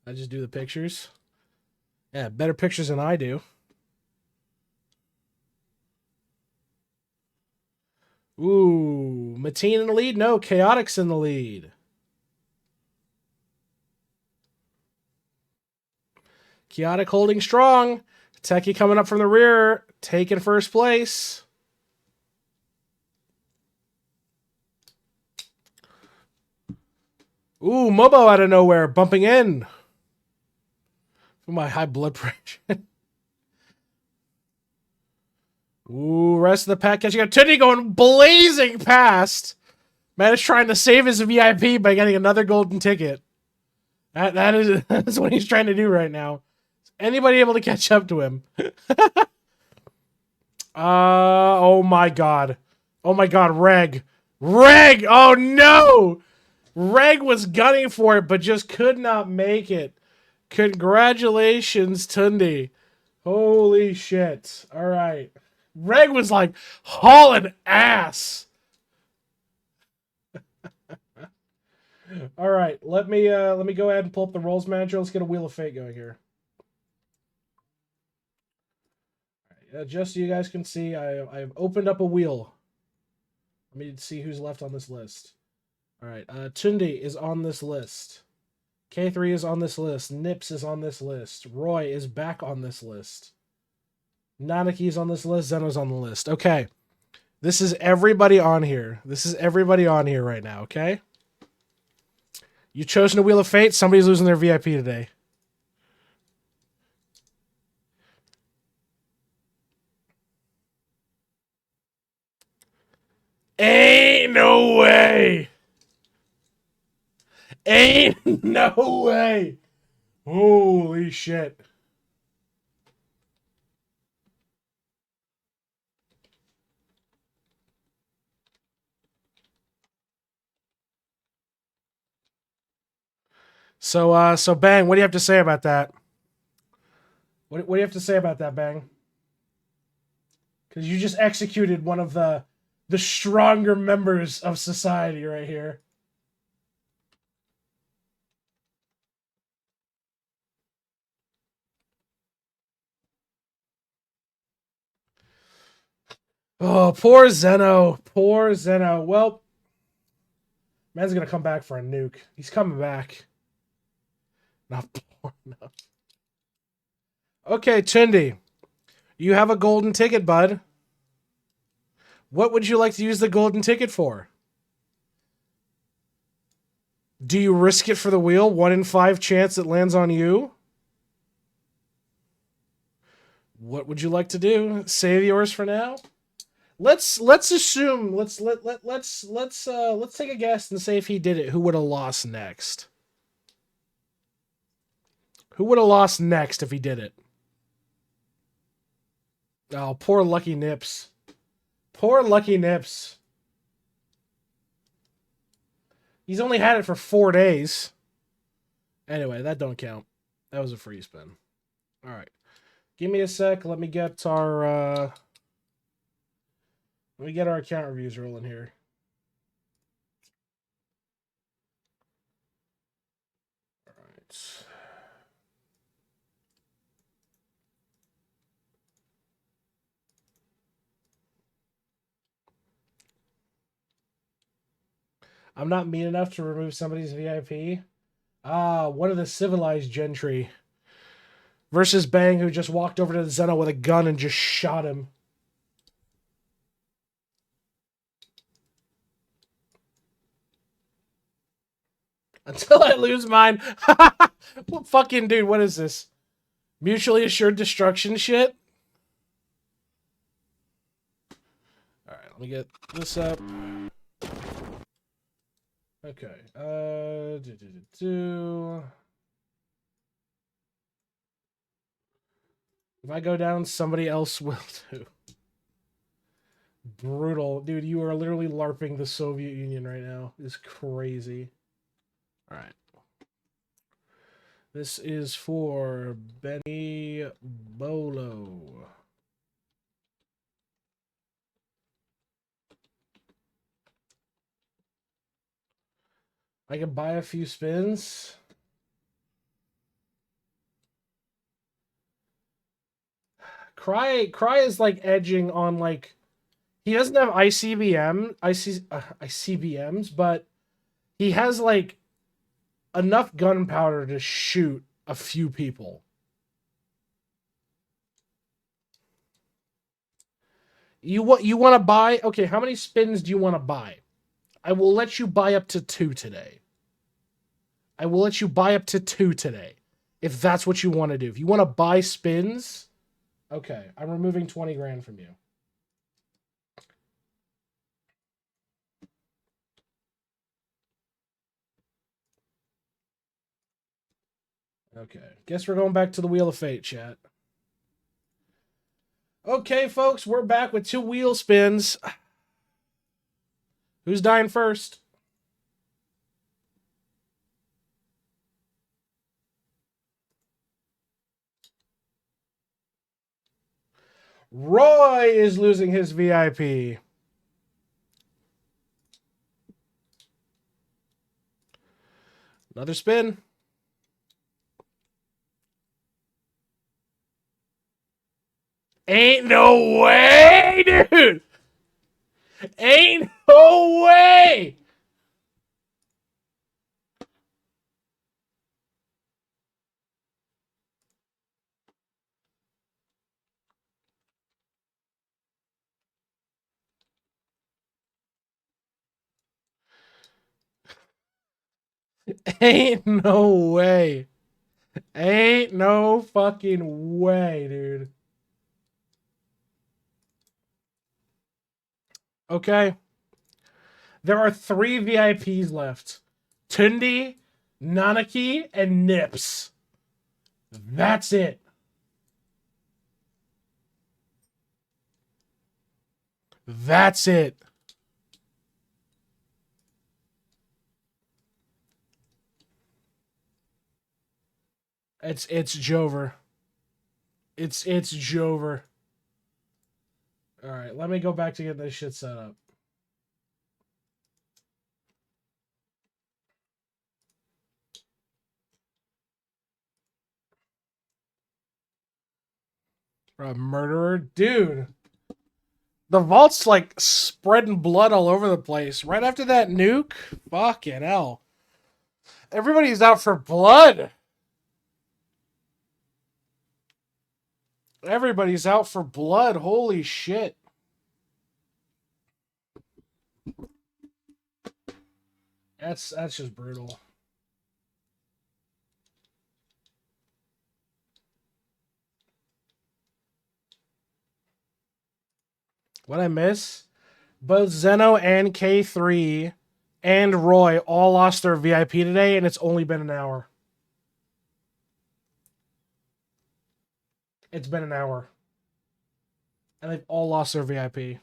I just do the pictures. Yeah, better pictures than I do. Ooh, Mateen in the lead? No, Chaotic's in the lead. Chaotic holding strong. Techie coming up from the rear, taking first place. Ooh, Mobo out of nowhere, bumping in. For my high blood pressure. Ooh, rest of the pack catching up. Titty going blazing past. Man is trying to save his VIP by getting another golden ticket. That's what he's trying to do right now. Is anybody able to catch up to him? Oh my god. Oh my god, Reg. Reg! Oh no! Reg was gunning for it, but just could not make it. Congratulations, Tundi. Holy shit. Alright. Reg was like hauling ass. Alright, let me go ahead and pull up the rolls manager. Let's get a Wheel of Fate going here. Just so you guys can see, I've opened up a wheel. Let me see who's left on this list. Alright, Tundi is on this list. K3 is on this list. Nips is on this list. Roy is back on this list. Nanaki is on this list. Zeno's on the list. Okay. This is everybody on here. This is everybody on here right now, okay? You chosen a Wheel of Fate. Somebody's losing their VIP today. Ain't no way. Ain't no way. Holy shit. So Bang, what do you have to say about that? What do you have to say about that, Bang? Because you just executed one of the stronger members of society right here. Oh, poor Zeno. Poor Zeno. Well, man's gonna come back for a nuke. He's coming back. Not poor enough. Okay, Tundi. You have a golden ticket, bud. What would you like to use the golden ticket for? Do you risk it for the wheel? 1 in 5 chance it lands on you? What would you like to do? Save yours for now? Let's assume let's take a guess and say if he did it, who would have lost next? Who would have lost next if he did it? Oh, poor Lucky Nips. Poor Lucky Nips. He's only had it for 4 days. Anyway, that don't count. That was a free spin. All right. Give me a sec. Let me get our account reviews rolling here. All right. I'm not mean enough to remove somebody's VIP. One of the civilized gentry. Versus Bang, who just walked over to the Zeno with a gun and just shot him. Until I lose mine. Well, fucking dude, what is this? Mutually assured destruction shit? Alright, let me get this up. Okay. If I go down, somebody else will too. Brutal. Dude, you are literally LARPing the Soviet Union right now. It's crazy. Alright. This is for Benny Bolo. I can buy a few spins. Cry is like edging on like he doesn't have ICBMs, but he has like enough gunpowder to shoot a few people. You want to buy? Okay, how many spins do you want to buy? I will let you buy up to 2 today. I will let you buy up to 2 today. If that's what you want to do. If you want to buy spins, okay, I'm removing 20 grand from you. Okay, guess we're going back to the Wheel of Fate, chat. Okay, folks, we're back with 2 wheel spins. Who's dying first? Roy is losing his VIP. Another spin. Ain't no way, dude. Ain't no way. Ain't no way. Ain't no fucking way, dude. Okay. There are 3 VIPs left. Tundi, Nanaki, and Nips. That's it. That's it. It's Jover. It's Jover. All right, let me go back to get this shit set up. A murderer, dude. The vault's like spreading blood all over the place. Right after that nuke, fucking hell. Everybody's out for blood. Everybody's out for blood. Holy shit. That's just brutal. What I miss? Both Zeno and K3 and Roy all lost their VIP today, and it's only been an hour. It's been an hour. And they've all lost their VIP.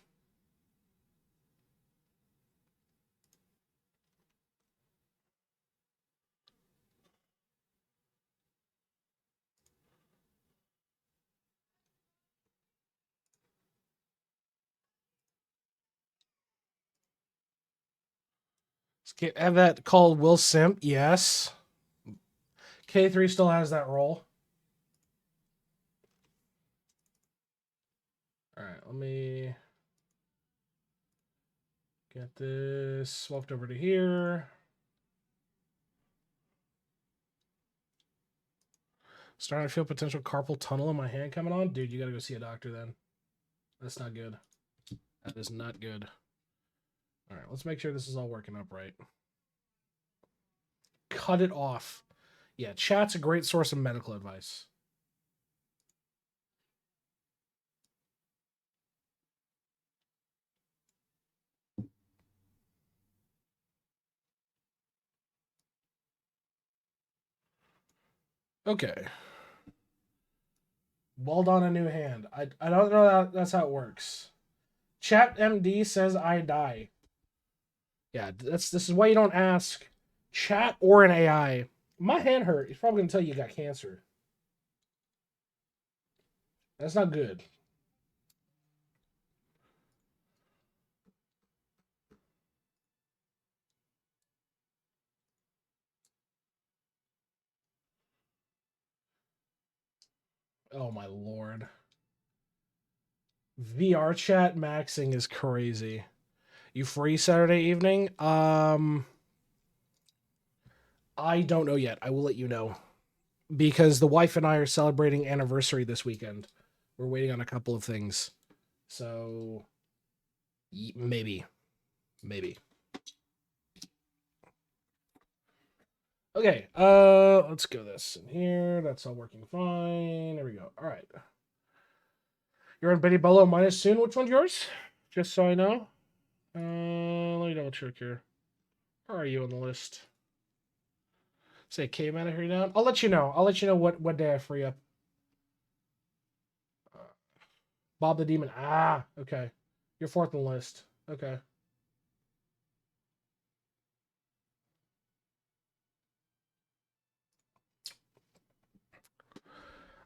Have that called Will Simp? Yes. K3 still has that role. Alright, let me get this swapped over to here. Starting to feel potential carpal tunnel in my hand coming on. Dude, you gotta go see a doctor then. That's not good. That is not good. Alright, let's make sure this is all working up right. Cut it off. Yeah, chat's a great source of medical advice. Okay. Weld on a new hand. I don't know that's how it works. Chat MD says I die. Yeah, this is why you don't ask chat or an AI. My hand hurt. He's probably gonna tell you got cancer. That's not good. Oh my lord. VR chat maxing is crazy. You free Saturday evening? I don't know yet. I will let you know. Because the wife and I are celebrating anniversary this weekend. We're waiting on a couple of things. So maybe. Maybe. Okay, let's go this in here. That's all working fine. There we go. All right. You're on Betty Bello minus soon. Which one's yours? Just so I know. Let me double check here. Where are you on the list? Say K-Man, I hear you down. I'll let you know. I'll let you know what day I free up. Bob the Demon. Ah, okay. You're fourth on the list. Okay.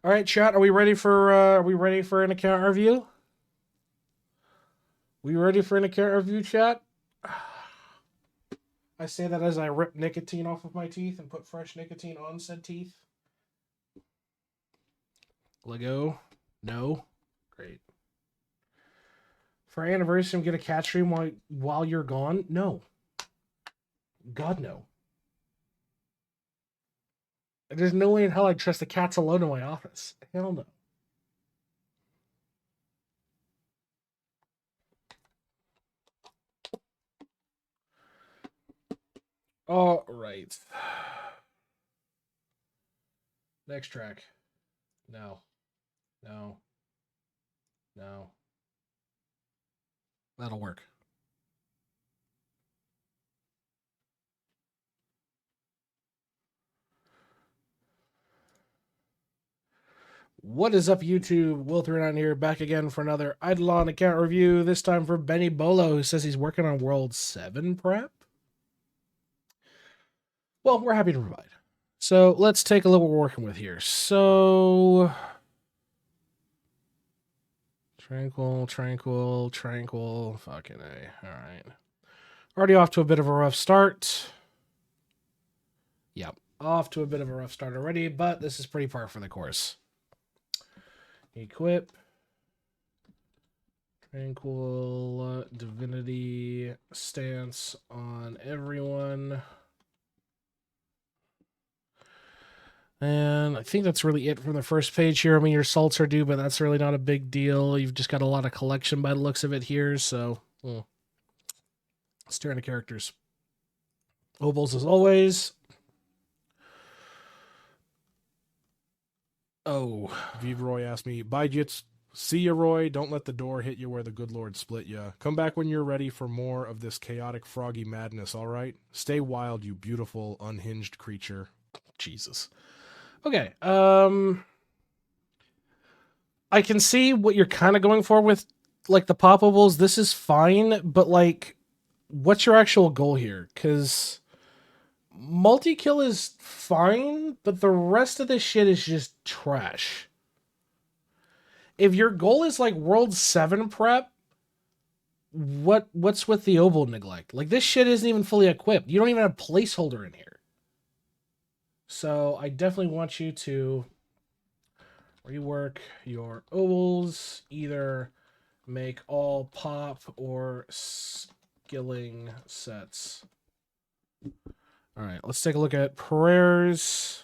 All right, chat. Are we ready for an account review? We ready for an account review, chat? I say that as I rip nicotine off of my teeth and put fresh nicotine on said teeth. Lego? No. Great. For our anniversary, get a cat stream while you're gone? No. God, no. There's no way in hell I'd trust the cats alone in my office. Hell no. All right. Next track. No. No. No. That'll work. What is up, YouTube? Will39 here, back again for another Idleon account review, this time for Benny Bolo, who says he's working on World 7 prep. Well, we're happy to provide. So let's take a look what we're working with here. So tranquil, fucking A. All right. Already off to a bit of a rough start. Yep, off to a bit of a rough start already, but this is pretty par for the course. Equip. Tranquil divinity stance on everyone. And I think that's really it from the first page here. I mean, your salts are due, but that's really not a big deal. You've just got a lot of collection by the looks of it here, so... Let's turn to characters. Ovals as always. Oh, Vive Roy asked me, bye Jits. See ya, Roy. Don't let the door hit you where the good Lord split ya. Come back when you're ready for more of this chaotic froggy madness, all right? Stay wild, you beautiful, unhinged creature. Jesus. Okay, I can see what you're kind of going for with, like, the poppables. This is fine, but, like, what's your actual goal here? Because multi-kill is fine, but the rest of this shit is just trash. If your goal is, like, World 7 prep, what's with the oval neglect? Like, this shit isn't even fully equipped. You don't even have a placeholder in here. So I definitely want you to rework your ovals, either make all pop or skilling sets. All right, let's take a look at prayers.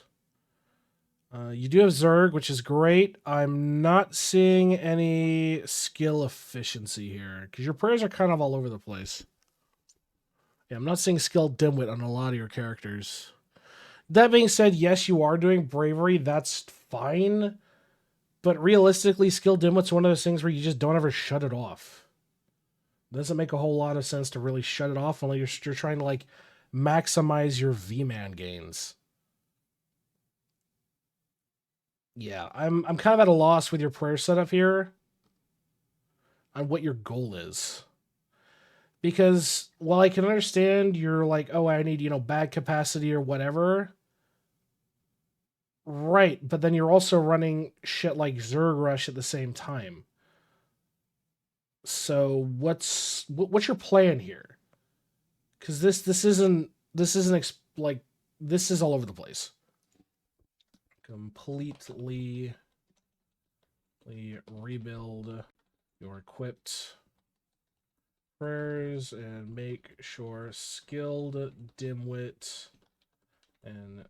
You do have Zerg, which is great. I'm not seeing any skill efficiency here because your prayers are kind of all over the place. Yeah, I'm not seeing skill dimwit on a lot of your characters. That being said, yes, you are doing bravery. That's fine. But realistically, skill dimwit's one of those things where you just don't ever shut it off. It doesn't make a whole lot of sense to really shut it off unless you're trying to, like, maximize your V-Man gains. Yeah, I'm kind of at a loss with your prayer setup here on what your goal is. Because while I can understand you're like, oh, I need, bag capacity or whatever. Right, but then you're also running shit like Zerg Rush at the same time. So what's your plan here? Because this isn't like, this is all over the place. Completely rebuild your equipped prayers and make sure skilled dimwit and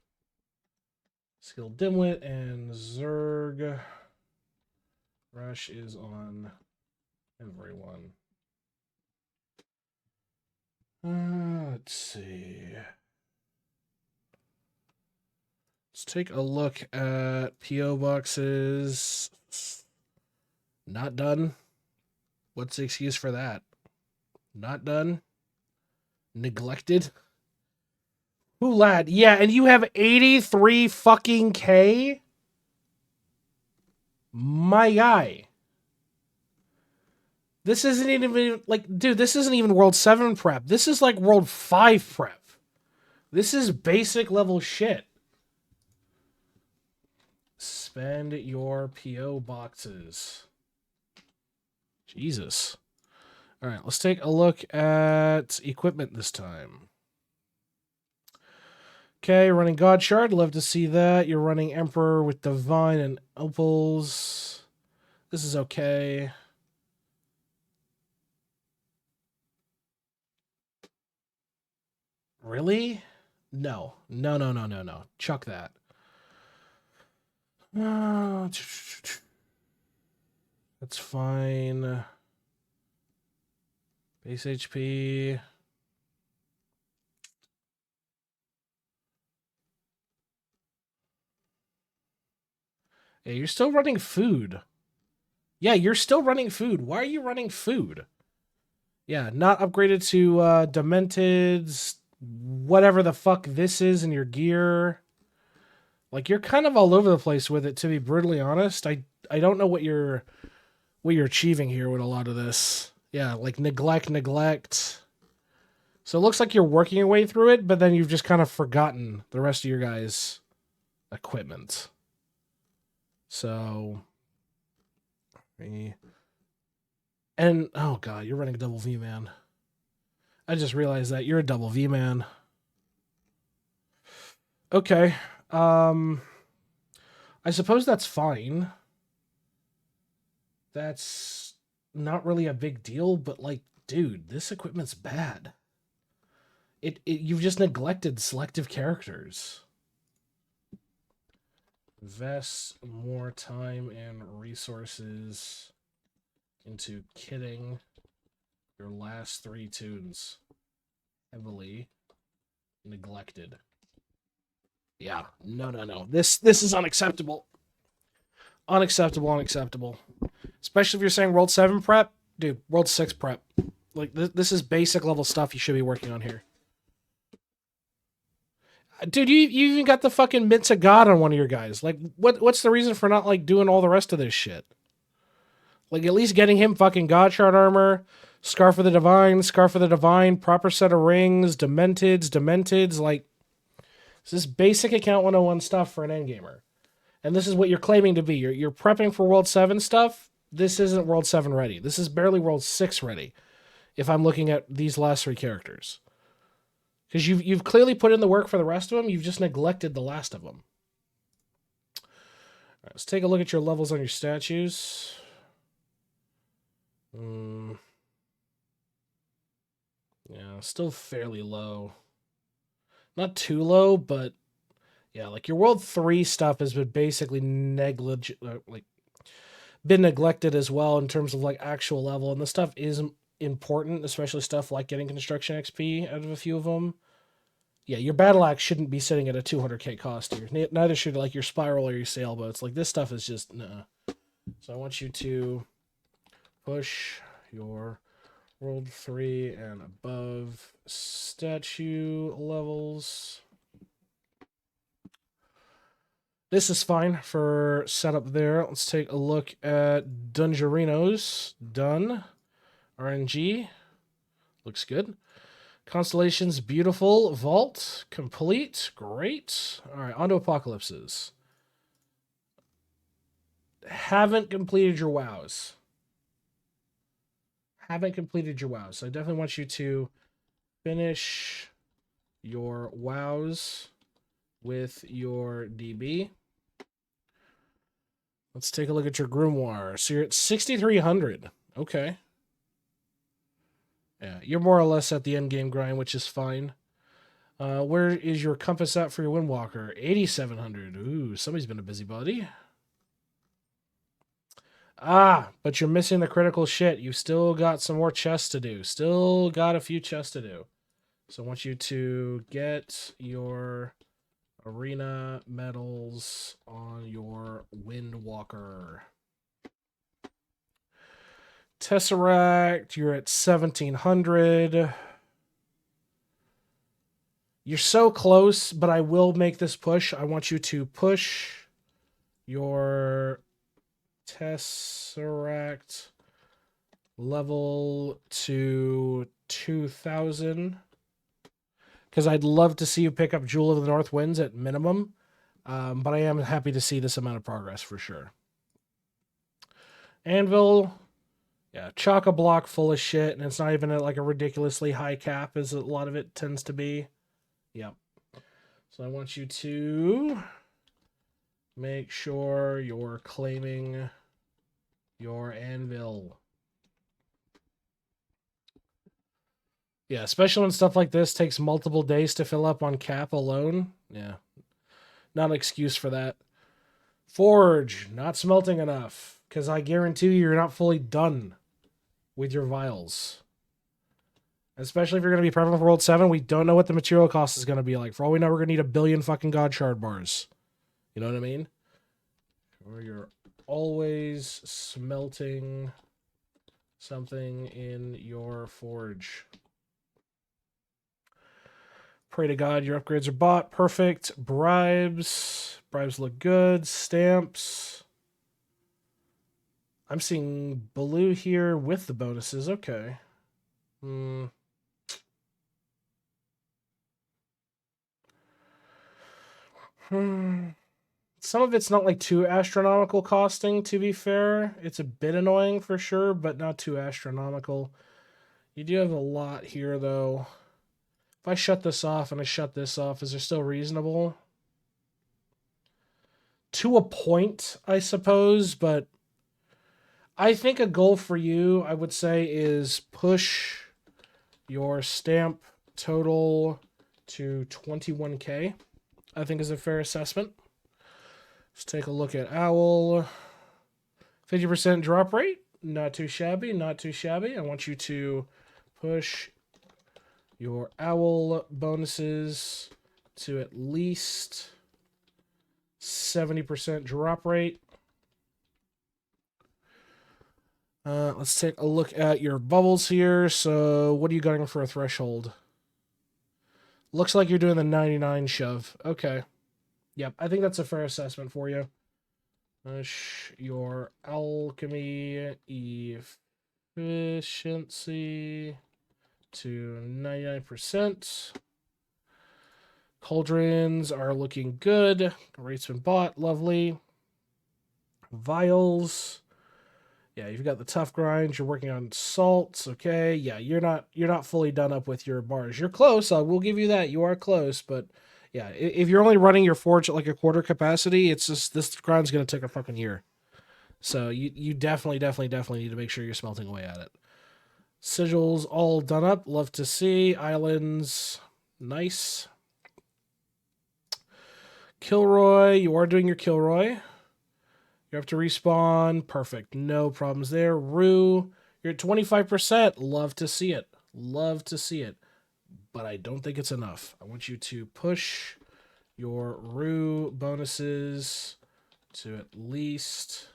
Zerg Rush is on everyone. Let's see. Let's take a look at P.O. boxes. Not done. What's the excuse for that? Not done. Neglected. Ooh, lad. Yeah, and you have 83 fucking K? My guy. This isn't even, like, dude, this isn't even World 7 prep. This is like World 5 prep. This is basic level shit. Spend your PO boxes. Jesus. All right, let's take a look at equipment this time. Okay, running God Shard. Love to see that. You're running Emperor with Divine and Opals. This is okay. Really? No. No. Chuck that. That's fine. Base HP. Yeah, you're still running food. Yeah, you're still running food. Why are you running food? Yeah, not upgraded to Dementeds, whatever the fuck this is in your gear. Like, you're kind of all over the place with it, to be brutally honest. I don't know what you're achieving here with a lot of this. Yeah, like neglect. So it looks like you're working your way through it, but then you've just kind of forgotten the rest of your guys' equipment. So, and oh god, you're running a double V man. I just realized that you're a double V man. Okay. I suppose that's fine. That's not really a big deal, but like, dude, this equipment's bad. You've just neglected selective characters. Invest more time and resources into kitting your last 3 tunes. Heavily neglected. Yeah, no. This is unacceptable. Unacceptable. Especially if you're saying World 7 prep. Dude, World 6 prep. Like, this is basic level stuff you should be working on here. Dude, you even got the fucking Mints of God on one of your guys. Like, what's the reason for not, like, doing all the rest of this shit? Like, at least getting him fucking God Shard armor, Scarf of the Divine, proper set of rings, Dementeds, like, this is basic account 101 stuff for an endgamer. And this is what you're claiming to be. You're prepping for World 7 stuff. This isn't World 7 ready. This is barely World 6 ready, if I'm looking at these last 3 characters. Because you've clearly put in the work for the rest of them. You've just neglected the last of them. All right, let's take a look at your levels on your statues. Yeah, still fairly low. Not too low, but yeah, like your World 3 stuff has been basically been neglected as well in terms of like actual level. And the stuff is important, especially stuff like getting construction XP out of a few of them. Yeah, your battle axe shouldn't be sitting at a 200k cost here. Neither should like your spiral or your sailboats. Like this stuff is just nah. So I want you to push your World 3 and above statue levels. This is fine for setup there. Let's take a look at Dungerinos. Done. RNG. Looks good. Constellations, beautiful. Vault, complete. Great. All right, on to Apocalypses. Haven't completed your wows. So I definitely want you to finish your wows with your DB. Let's take a look at your grimoire. So you're at 6,300. Okay. Yeah, you're more or less at the end game grind, which is fine. Where is your compass at for your Windwalker? 8,700. Ooh, somebody's been a busybody. Ah, but you're missing the critical shit. You've still got some more chests to do. Still got a few chests to do. So I want you to get your arena medals on your Windwalker. Tesseract, you're at 1,700. You're so close, but I will make this push. I want you to push your Tesseract level to 2,000. Because I'd love to see you pick up Jewel of the North Winds at minimum. But I am happy to see this amount of progress for sure. Anvil, yeah, chock-a-block full of shit, and it's not even at like a ridiculously high cap as a lot of it tends to be. Yep. So I want you to make sure you're claiming your anvil. Yeah, especially when stuff like this takes multiple days to fill up on cap alone. Yeah, not an excuse for that. Forge, not smelting enough, because I guarantee you're not fully done with your vials. Especially if you're going to be prepping for World 7, we don't know what the material cost is going to be like. For all we know, we're going to need 1 billion fucking God Shard bars. You know what I mean? Or you're always smelting something in your forge. Pray to God your upgrades are bought. Perfect. Bribes. Bribes look good. Stamps. I'm seeing blue here with the bonuses. Okay. Some of it's not like too astronomical costing, to be fair. It's a bit annoying for sure, but not too astronomical. You do have a lot here, though. If I shut this off and I shut this off, is it still reasonable? To a point, I suppose, but I think a goal for you, I would say, is push your stamp total to 21k, I think is a fair assessment. Let's take a look at Owl. 50% drop rate. Not too shabby, not too shabby. I want you to push your Owl bonuses to at least 70% drop rate. Let's take a look at your bubbles here. So what are you going for a threshold? Looks like you're doing the 99 shove. Okay. Yep, I think that's a fair assessment for you. Push your alchemy efficiency to 99%. Cauldrons are looking good. Rate's been bought. Lovely. Vials. Yeah, you've got the tough grinds. You're working on salts. Okay. Yeah, you're not fully done up with your bars. You're close. I will give you that. You are close, but yeah, if you're only running your forge at like a quarter capacity, it's just this grind's gonna take a fucking year. So you definitely need to make sure you're smelting away at it. Sigils all done up. Love to see. Islands, nice. Kilroy, you are doing your Kilroy. You have to respawn. Perfect. No problems there. Rue, you're at 25%. Love to see it. Love to see it. But I don't think it's enough. I want you to push your Rue bonuses to at least,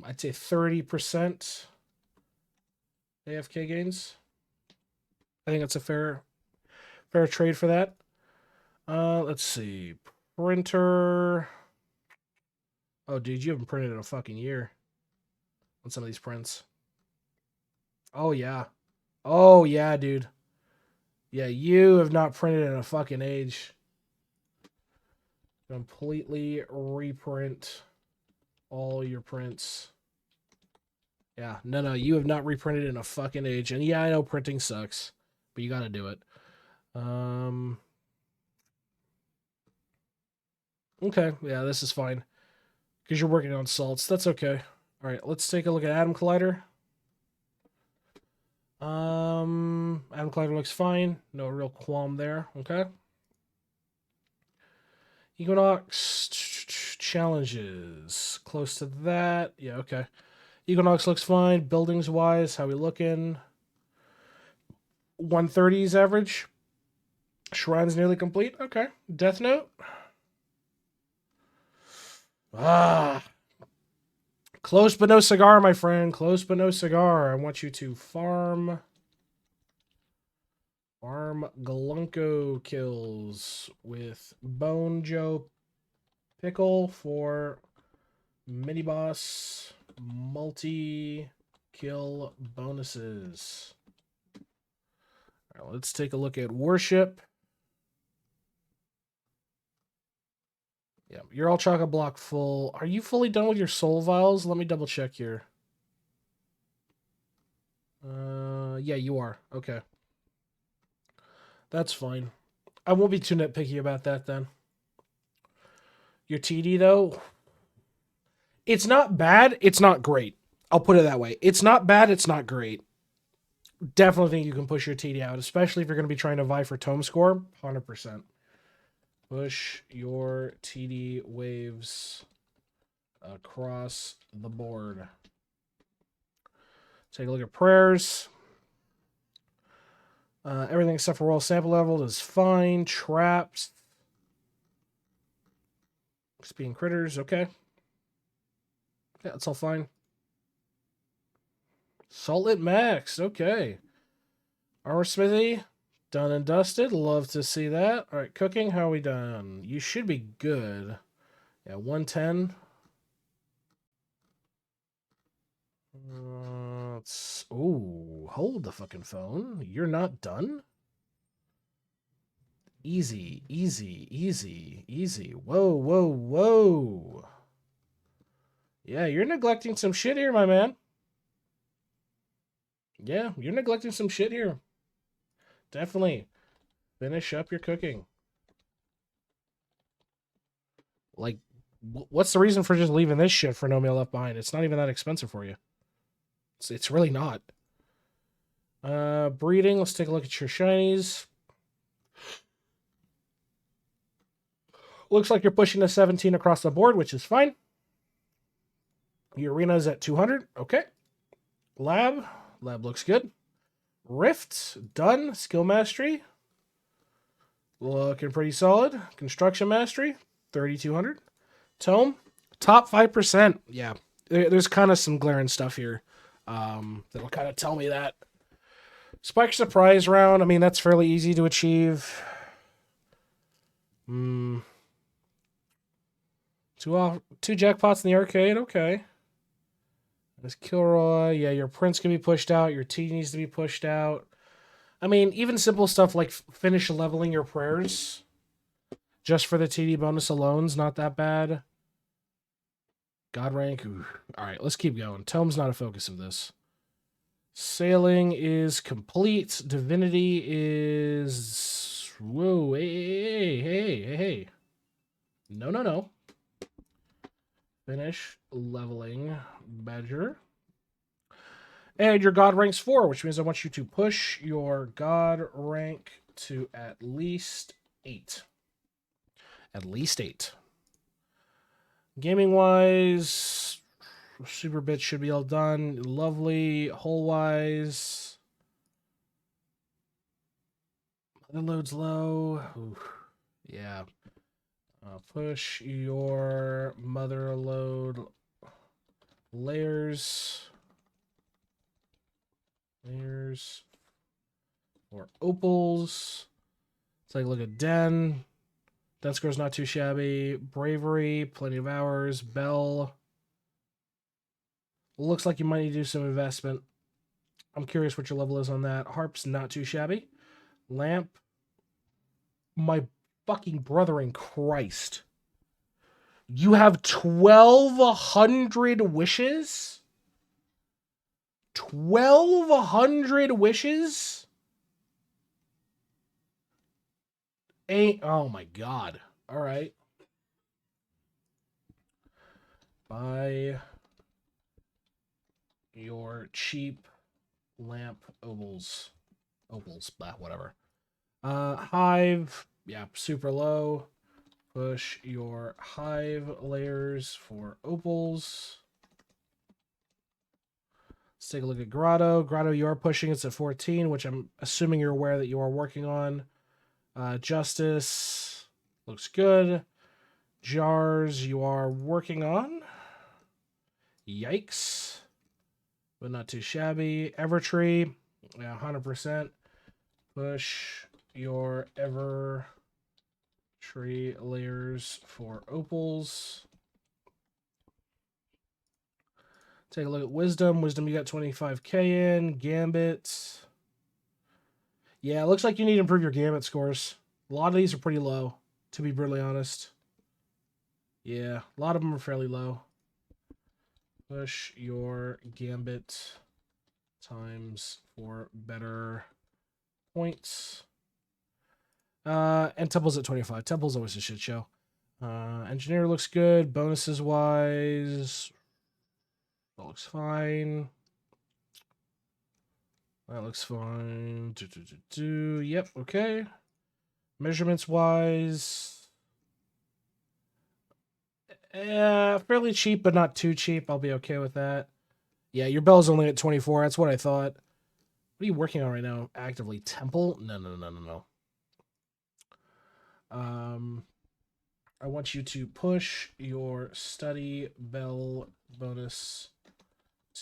I'd say 30% AFK gains. I think that's a fair trade for that. Let's see. Printer. Oh, dude, you haven't printed in a fucking year on some of these prints. Oh, yeah. Oh, yeah, dude. Yeah, you have not printed in a fucking age. Completely reprint all your prints. Yeah, no, you have not reprinted in a fucking age. And yeah, I know printing sucks, but you gotta do it. Okay, yeah, this is fine. Because you're working on salts. That's okay. All right, let's take a look at Atom Collider. Atom Collider looks fine. No real qualm there. Okay. Equinox challenges. Close to that. Yeah, okay. Equinox looks fine. Buildings wise, how we looking? 130s average. Shrine's nearly complete. Okay. Death Note. Close but no cigar, my friend. Close but no cigar. I want you to farm Glunko kills with Bone Joe Pickle for mini boss multi-kill bonuses. All right, let's take a look at Worship. Yeah, you're all chock-a-block full. Are you fully done with your soul vials? Let me double check here. Yeah, you are. Okay. That's fine. I won't be too nitpicky about that then. Your TD, though, it's not bad. It's not great. I'll put it that way. It's not bad. It's not great. Definitely think you can push your TD out, especially if you're going to be trying to vie for tome score. 100%. Push your TD waves across the board. Take a look at prayers. Everything except for roll sample level is fine. Traps. Speeding critters, okay. Yeah, that's all fine. Salted max, okay. Armor smithy, done and dusted. Love to see that. All right, cooking, how are we done? You should be good. Yeah, 110. Ooh, hold the fucking phone. You're not done? Easy, easy, easy, easy. Whoa, whoa, whoa. Yeah, you're neglecting some shit here, my man. Yeah, you're neglecting some shit here. Definitely. Finish up your cooking. Like, what's the reason for just leaving this shit for no meal left behind? It's not even that expensive for you. It's really not. Breeding. Let's take a look at your shinies. Looks like you're pushing a 17 across the board, which is fine. Your arena is at 200. Okay. Lab. Lab looks good. Rift. Done. Skill mastery. Looking pretty solid. Construction mastery. 3,200. Tome. Top 5%. Yeah. There's kind of some glaring stuff here that'll kind of tell me that. Spike surprise round. I mean, that's fairly easy to achieve. Two jackpots in the arcade. Okay. There's Kilroy. Yeah, your prince can be pushed out. Your T needs to be pushed out. I mean, even simple stuff like finish leveling your prayers just for the TD bonus alone is not that bad. God rank. Ooh. All right, let's keep going. Tome's not a focus of this. Sailing is complete. Divinity is... Whoa, hey. No. Finish leveling Badger. And your God rank's 4, which means I want you to push your God rank to at least 8. At least 8. Gaming-wise, Super Bits should be all done. Lovely. Hole-wise, the load's low. Ooh, yeah. Push your mother load layers or opals. Let's take a look at Den. Den score's not too shabby. Bravery, plenty of hours. Bell. Looks like you might need to do some investment. I'm curious what your level is on that. Harp's not too shabby. Lamp. My fucking brother in Christ. You have 1,200 wishes? 1,200 wishes? Oh my god. Alright. Buy your cheap lamp opals. Opals, blah, whatever. Hive, yeah, super low. Push your hive layers for opals. Let's take a look at Grotto. Grotto, you are pushing. It's at 14, which I'm assuming you're aware that you are working on. Justice looks good. Jars, you are working on. Yikes. But not too shabby. Evertree, yeah, 100%. Push your Evertree layers for opals. Take a look at Wisdom. Wisdom, you got 25k in. Gambit. Yeah, it looks like you need to improve your Gambit scores. A lot of these are pretty low, to be brutally honest. Yeah, a lot of them are fairly low. Push your gambit times for better points. And Temple's at 25. Temple's always a shit show. Engineer looks good. Bonuses wise, that looks fine. That looks fine. Yep, okay. Measurements wise, fairly cheap, but not too cheap. I'll be okay with that. Yeah, your bell's only at 24. That's what I thought. What are you working on right now? Actively, Temple? No. I want you to push your study bell bonus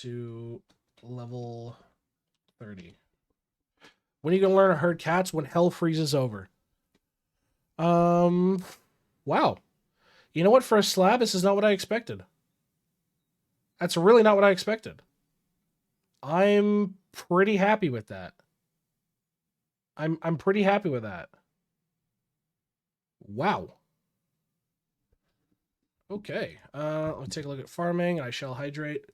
to level 30. When are you gonna learn to herd cats? When hell freezes over. Wow. You know what? For a slab, this is not what I expected. That's really not what I expected. I'm pretty happy with that. I'm pretty happy with that. Wow. Okay. Let's take a look at farming. I shall hydrate.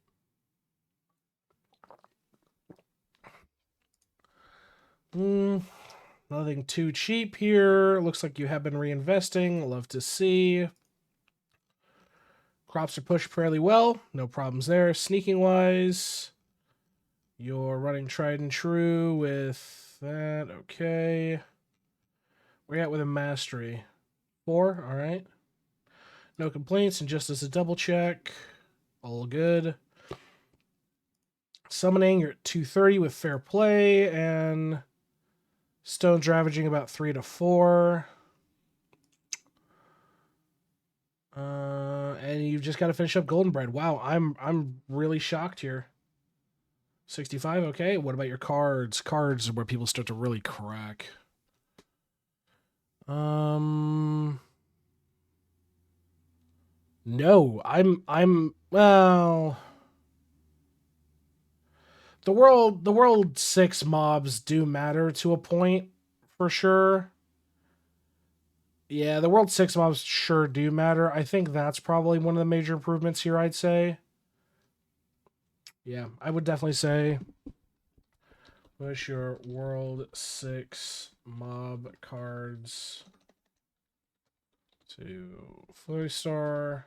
Nothing too cheap here. Looks like you have been reinvesting. Love to see. Crops are pushed fairly well. No problems there. Sneaking wise, you're running tried and true with that. Okay. Where you at with a mastery? 4. All right. No complaints. And just as a double check, all good. Summoning, you're at 230 with fair play, and stone's ravaging about 3 to 4. And you've just got to finish up Golden Bread. Wow, I'm really shocked here. 65, okay. What about your cards? Cards are where people start to really crack. No, I'm well. The world 6 mobs do matter to a point, for sure. Yeah, the world 6 mobs sure do matter. I think that's probably one of the major improvements here, I'd say. Yeah, I would definitely say push your world 6 mob cards to 4-star.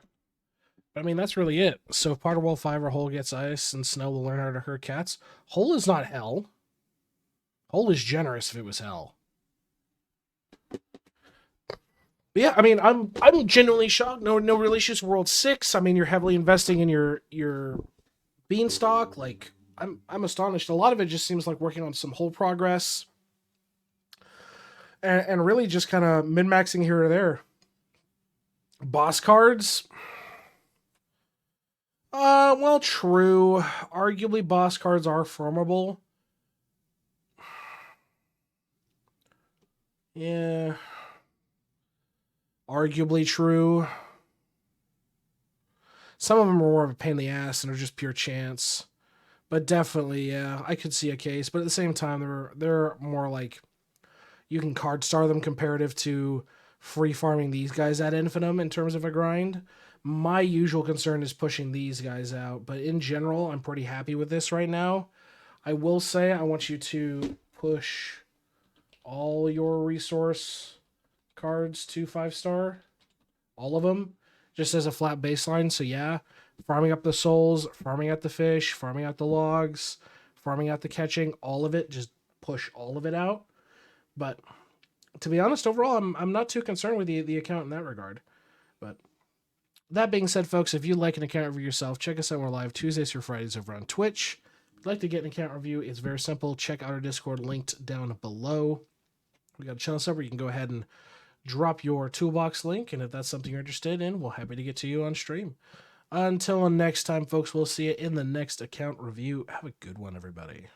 I mean, that's really it. So if part of World 5 or Hole gets ice and Snow will learn how to herd cats, Hole is not hell. Hole is generous if it was hell. But yeah, I mean, I'm genuinely shocked. No real issues. World 6. I mean, you're heavily investing in your beanstalk. Like, I'm astonished. A lot of it just seems like working on some whole progress, and really just kind of min maxing here or there. Boss cards. Well, true. Arguably, boss cards are formable. Yeah. Arguably true. Some of them are more of a pain in the ass and are just pure chance. But definitely, yeah, I could see a case. But at the same time, they're more like you can card star them comparative to free farming these guys ad infinitum in terms of a grind. My usual concern is pushing these guys out, but in general, I'm pretty happy with this right now. I will say I want you to push all your resource cards to 5-star, all of them, just as a flat baseline. So yeah, farming up the souls, farming out the fish, farming out the logs, farming out the catching, all of it, just push all of it out. But to be honest, overall, I'm not too concerned with the account in that regard. But that being said, folks, if you'd like an account review yourself, check us out. We're live Tuesdays through Fridays over on Twitch. If you'd like to get an account review, it's very simple. Check out our Discord linked down below. We got a channel sub where you can go ahead and drop your toolbox link, and if that's something you're interested in, we're happy to get to you on stream. Until next time, folks, we'll see you in the next account review. Have a good one, everybody.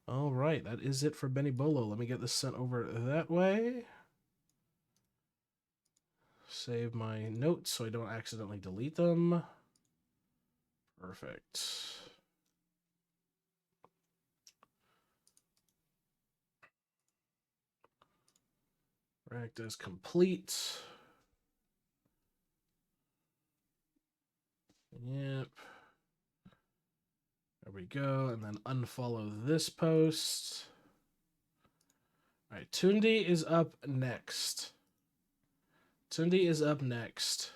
All right, that is it for Benny Bolo. Let me get this sent over that way. Save my notes so I don't accidentally delete them. Perfect. Practice complete. Yep. There we go. And then unfollow this post. All right. Tundi is up next. Tundi is up next.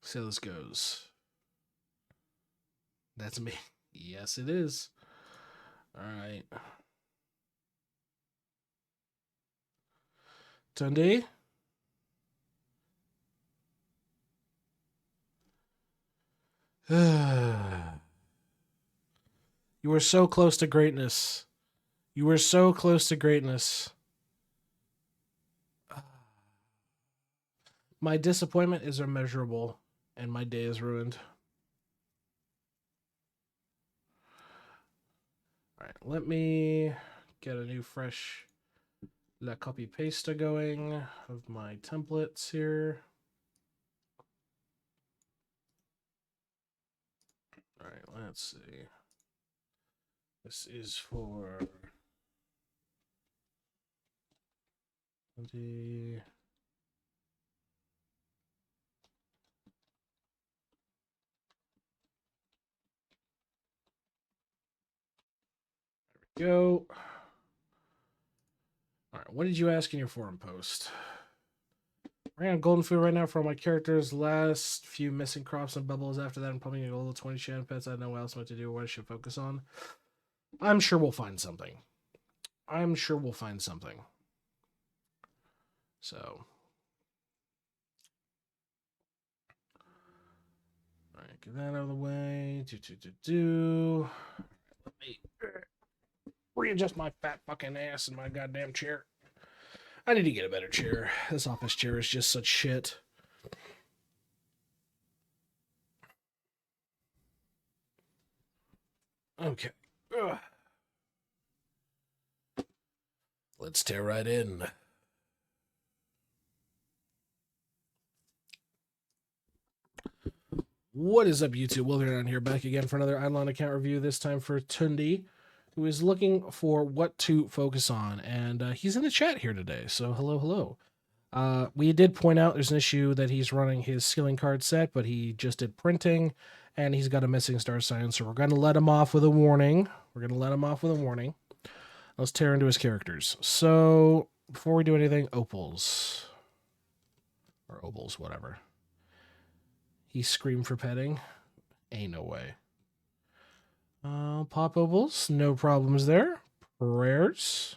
See how this goes. That's me. Yes, it is. All right. Tundi? You were so close to greatness. You were so close to greatness. My disappointment is immeasurable, and my day is ruined. All right, let me get a new fresh La copy paste going of my templates here. All right, let's see. This is for 20. There we go. All right, what did you ask in your forum post? Ran on golden food right now for all my characters. Last few missing crops and bubbles. After that, I'm probably gonna go a little 20 shannon pets. I don't know what else to do or what I should focus on. I'm sure we'll find something. So, all right, get that out of the way. Let me readjust my fat fucking ass in my goddamn chair. I need to get a better chair. This office chair is just such shit. Okay. Ugh. Let's tear right in. What is up, YouTube? Wilder here, back again for another Idleon account review, this time for Tundi, who is looking for what to focus on. And he's in the chat here today, so hello. We did point out there's an issue that he's running his skilling card set, but he just did printing, and he's got a missing star sign, so we're going to let him off with a warning. Let's tear into his characters. So, before we do anything, opals. Or opals, whatever. He screamed for petting. Ain't no way. Pop opals, no problems there. Prayers.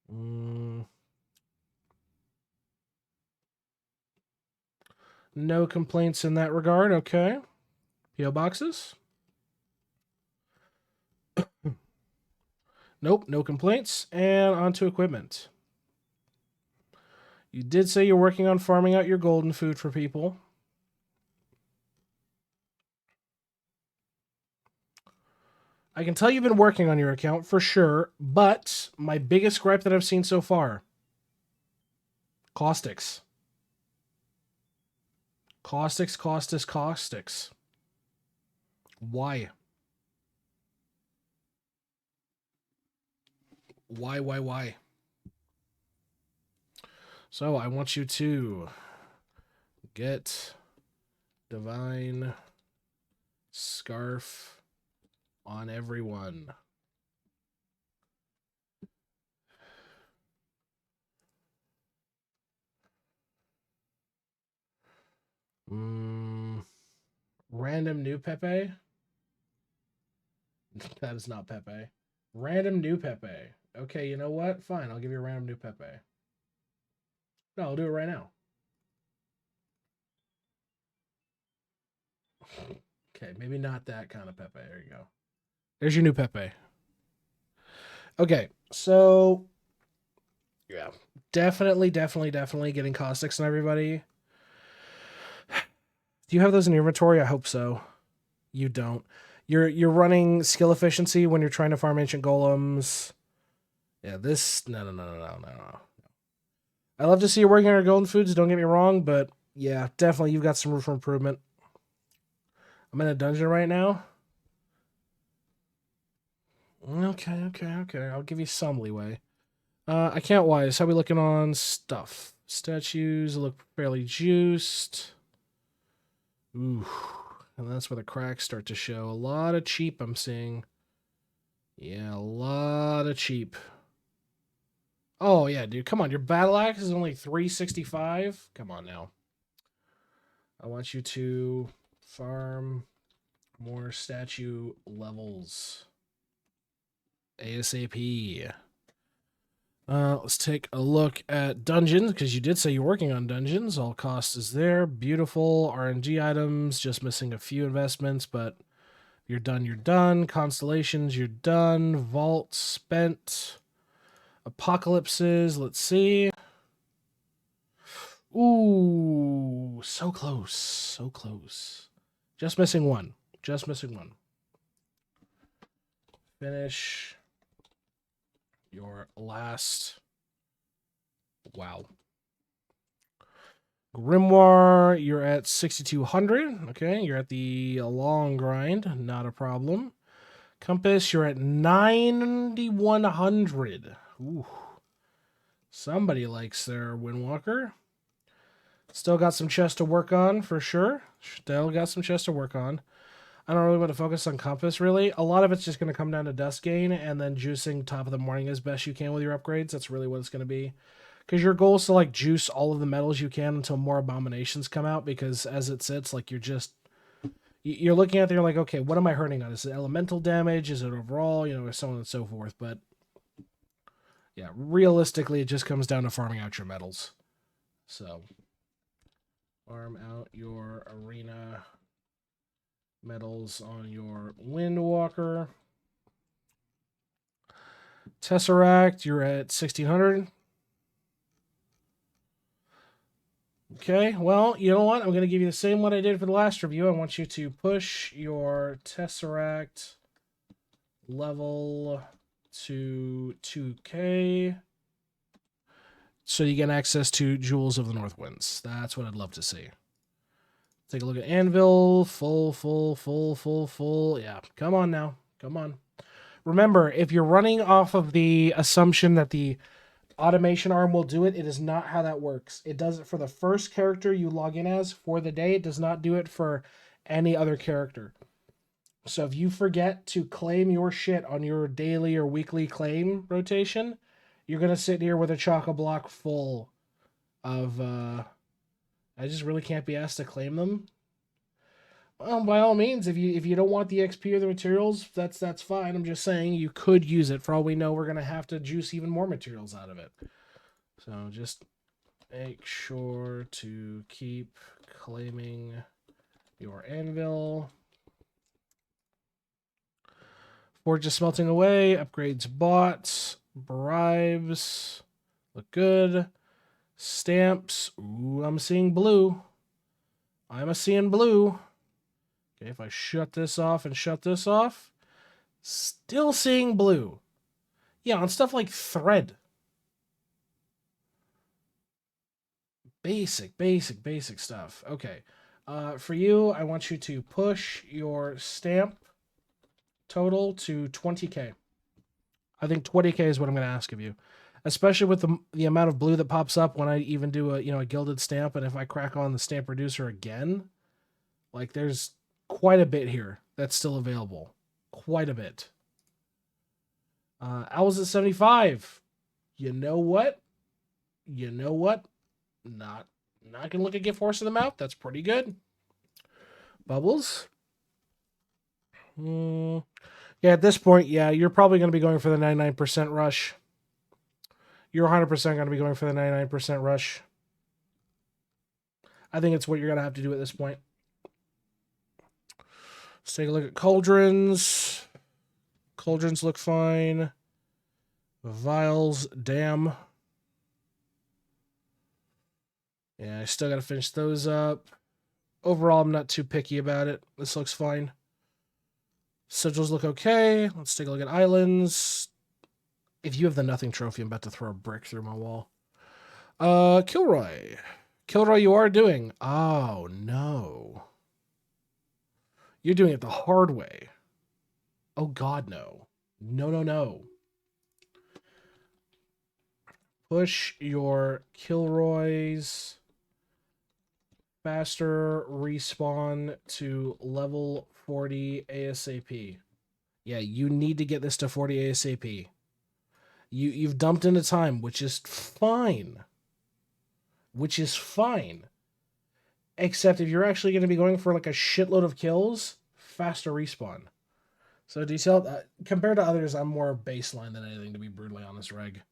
No complaints in that regard, okay. P.O. boxes. Nope, no complaints. And on to equipment. You did say you're working on farming out your golden food for people. I can tell you've been working on your account for sure, but my biggest gripe that I've seen so far, caustics. Caustics. Why? Why? So I want you to get divine scarf on everyone. Random new Pepe? That is not Pepe. Random new Pepe. Okay, you know what? Fine, I'll give you a random new Pepe. No, I'll do it right now. Okay, maybe not that kind of Pepe. There you go. There's your new Pepe. Okay, so yeah, definitely getting caustics on everybody. Do you have those in your inventory? I hope so. You don't. You're running skill efficiency when you're trying to farm ancient golems. Yeah, this no. I love to see you working on your golden foods, don't get me wrong, but yeah, definitely you've got some room for improvement. I'm in a dungeon right now. Okay. I'll give you some leeway. Account wise, how we looking on stuff? Statues look fairly juiced. Ooh, and that's where the cracks start to show. A lot of cheap I'm seeing. Yeah, a lot of cheap. Oh yeah, dude, come on. Your battle axe is only 365. Come on now. I want you to farm more statue levels. ASAP. Let's take a look at dungeons, because you did say you're working on dungeons. All cost is there. Beautiful RNG items, just missing a few investments, but you're done, you're done. Constellations, you're done. Vault spent. Apocalypses, let's see. Ooh, so close, so close. Just missing one. Just missing one. Finish your last. Wow. Grimoire, you're at 6,200. Okay, you're at the long grind. Not a problem. Compass, you're at 9,100. Ooh. Somebody likes their Windwalker. Still got some chests to work on, for sure. Still got some chests to work on. I don't really want to focus on Compass, really. A lot of it's just going to come down to dust gain and then juicing top of the morning as best you can with your upgrades. That's really what it's going to be. Because your goal is to, like, juice all of the metals you can until more abominations come out, because as it sits, like, you're looking at there like, okay, what am I hurting on? Is it elemental damage? Is it overall? You know, so on and so forth. But, yeah, realistically, it just comes down to farming out your metals. So, farm out your arena metals on your Windwalker. Tesseract, you're at 1,600. Okay, well, you know what? I'm going to give you the same one I did for the last review. I want you to push your Tesseract level to 2K so you get access to Jewels of the North Winds. That's what I'd love to see. Take a look at Anvil. Full. Yeah, come on now. Come on. Remember, if you're running off of the assumption that the automation arm will do it, it is not how that works. It does it for the first character you log in as for the day. It does not do it for any other character. So if you forget to claim your shit on your daily or weekly claim rotation, you're going to sit here with a chock-a-block full of... I just really can't be asked to claim them. Well, by all means, if you don't want the XP or the materials, that's fine. I'm just saying you could use it. For all we know, we're going to have to juice even more materials out of it. So just make sure to keep claiming your anvil. Forge is smelting away. Upgrades bought. Bribes. Look good. Stamps. Ooh, I'm seeing blue. I'm a seeing blue. Okay, if I shut this off and shut this off, still seeing blue. Yeah, on stuff like thread. Basic stuff. Okay. For you, I want you to push your stamp total to 20k. I think 20k is what I'm going to ask of you, especially with the amount of blue that pops up when I even do a gilded stamp, and if I crack on the stamp reducer again, like there's quite a bit here that's still available. Quite a bit. Owls at 75. You know what? Not gonna look at Gift Horse in the mouth. That's pretty good. Bubbles. Yeah, at this point, yeah, you're probably going to be going for the 99% rush. You're 100% going to be going for the 99% rush. I think it's what you're going to have to do at this point. Let's take a look at cauldrons. Cauldrons look fine. Vials, damn. Yeah, I still got to finish those up. Overall, I'm not too picky about it. This looks fine. Sigils look okay. Let's take a look at islands. If you have the nothing trophy, I'm about to throw a brick through my wall. Kilroy. Kilroy, you are doing. Oh, no. You're doing it the hard way. Oh, God, no. No. Push your Kilroy's faster respawn to level 40 ASAP. Yeah, you need to get this to 40 ASAP. You've dumped into time, which is fine. Which is fine. Except if you're actually going to be going for like a shitload of kills, faster respawn. So detailed, compared to others, I'm more baseline than anything, to be brutally honest, Reg.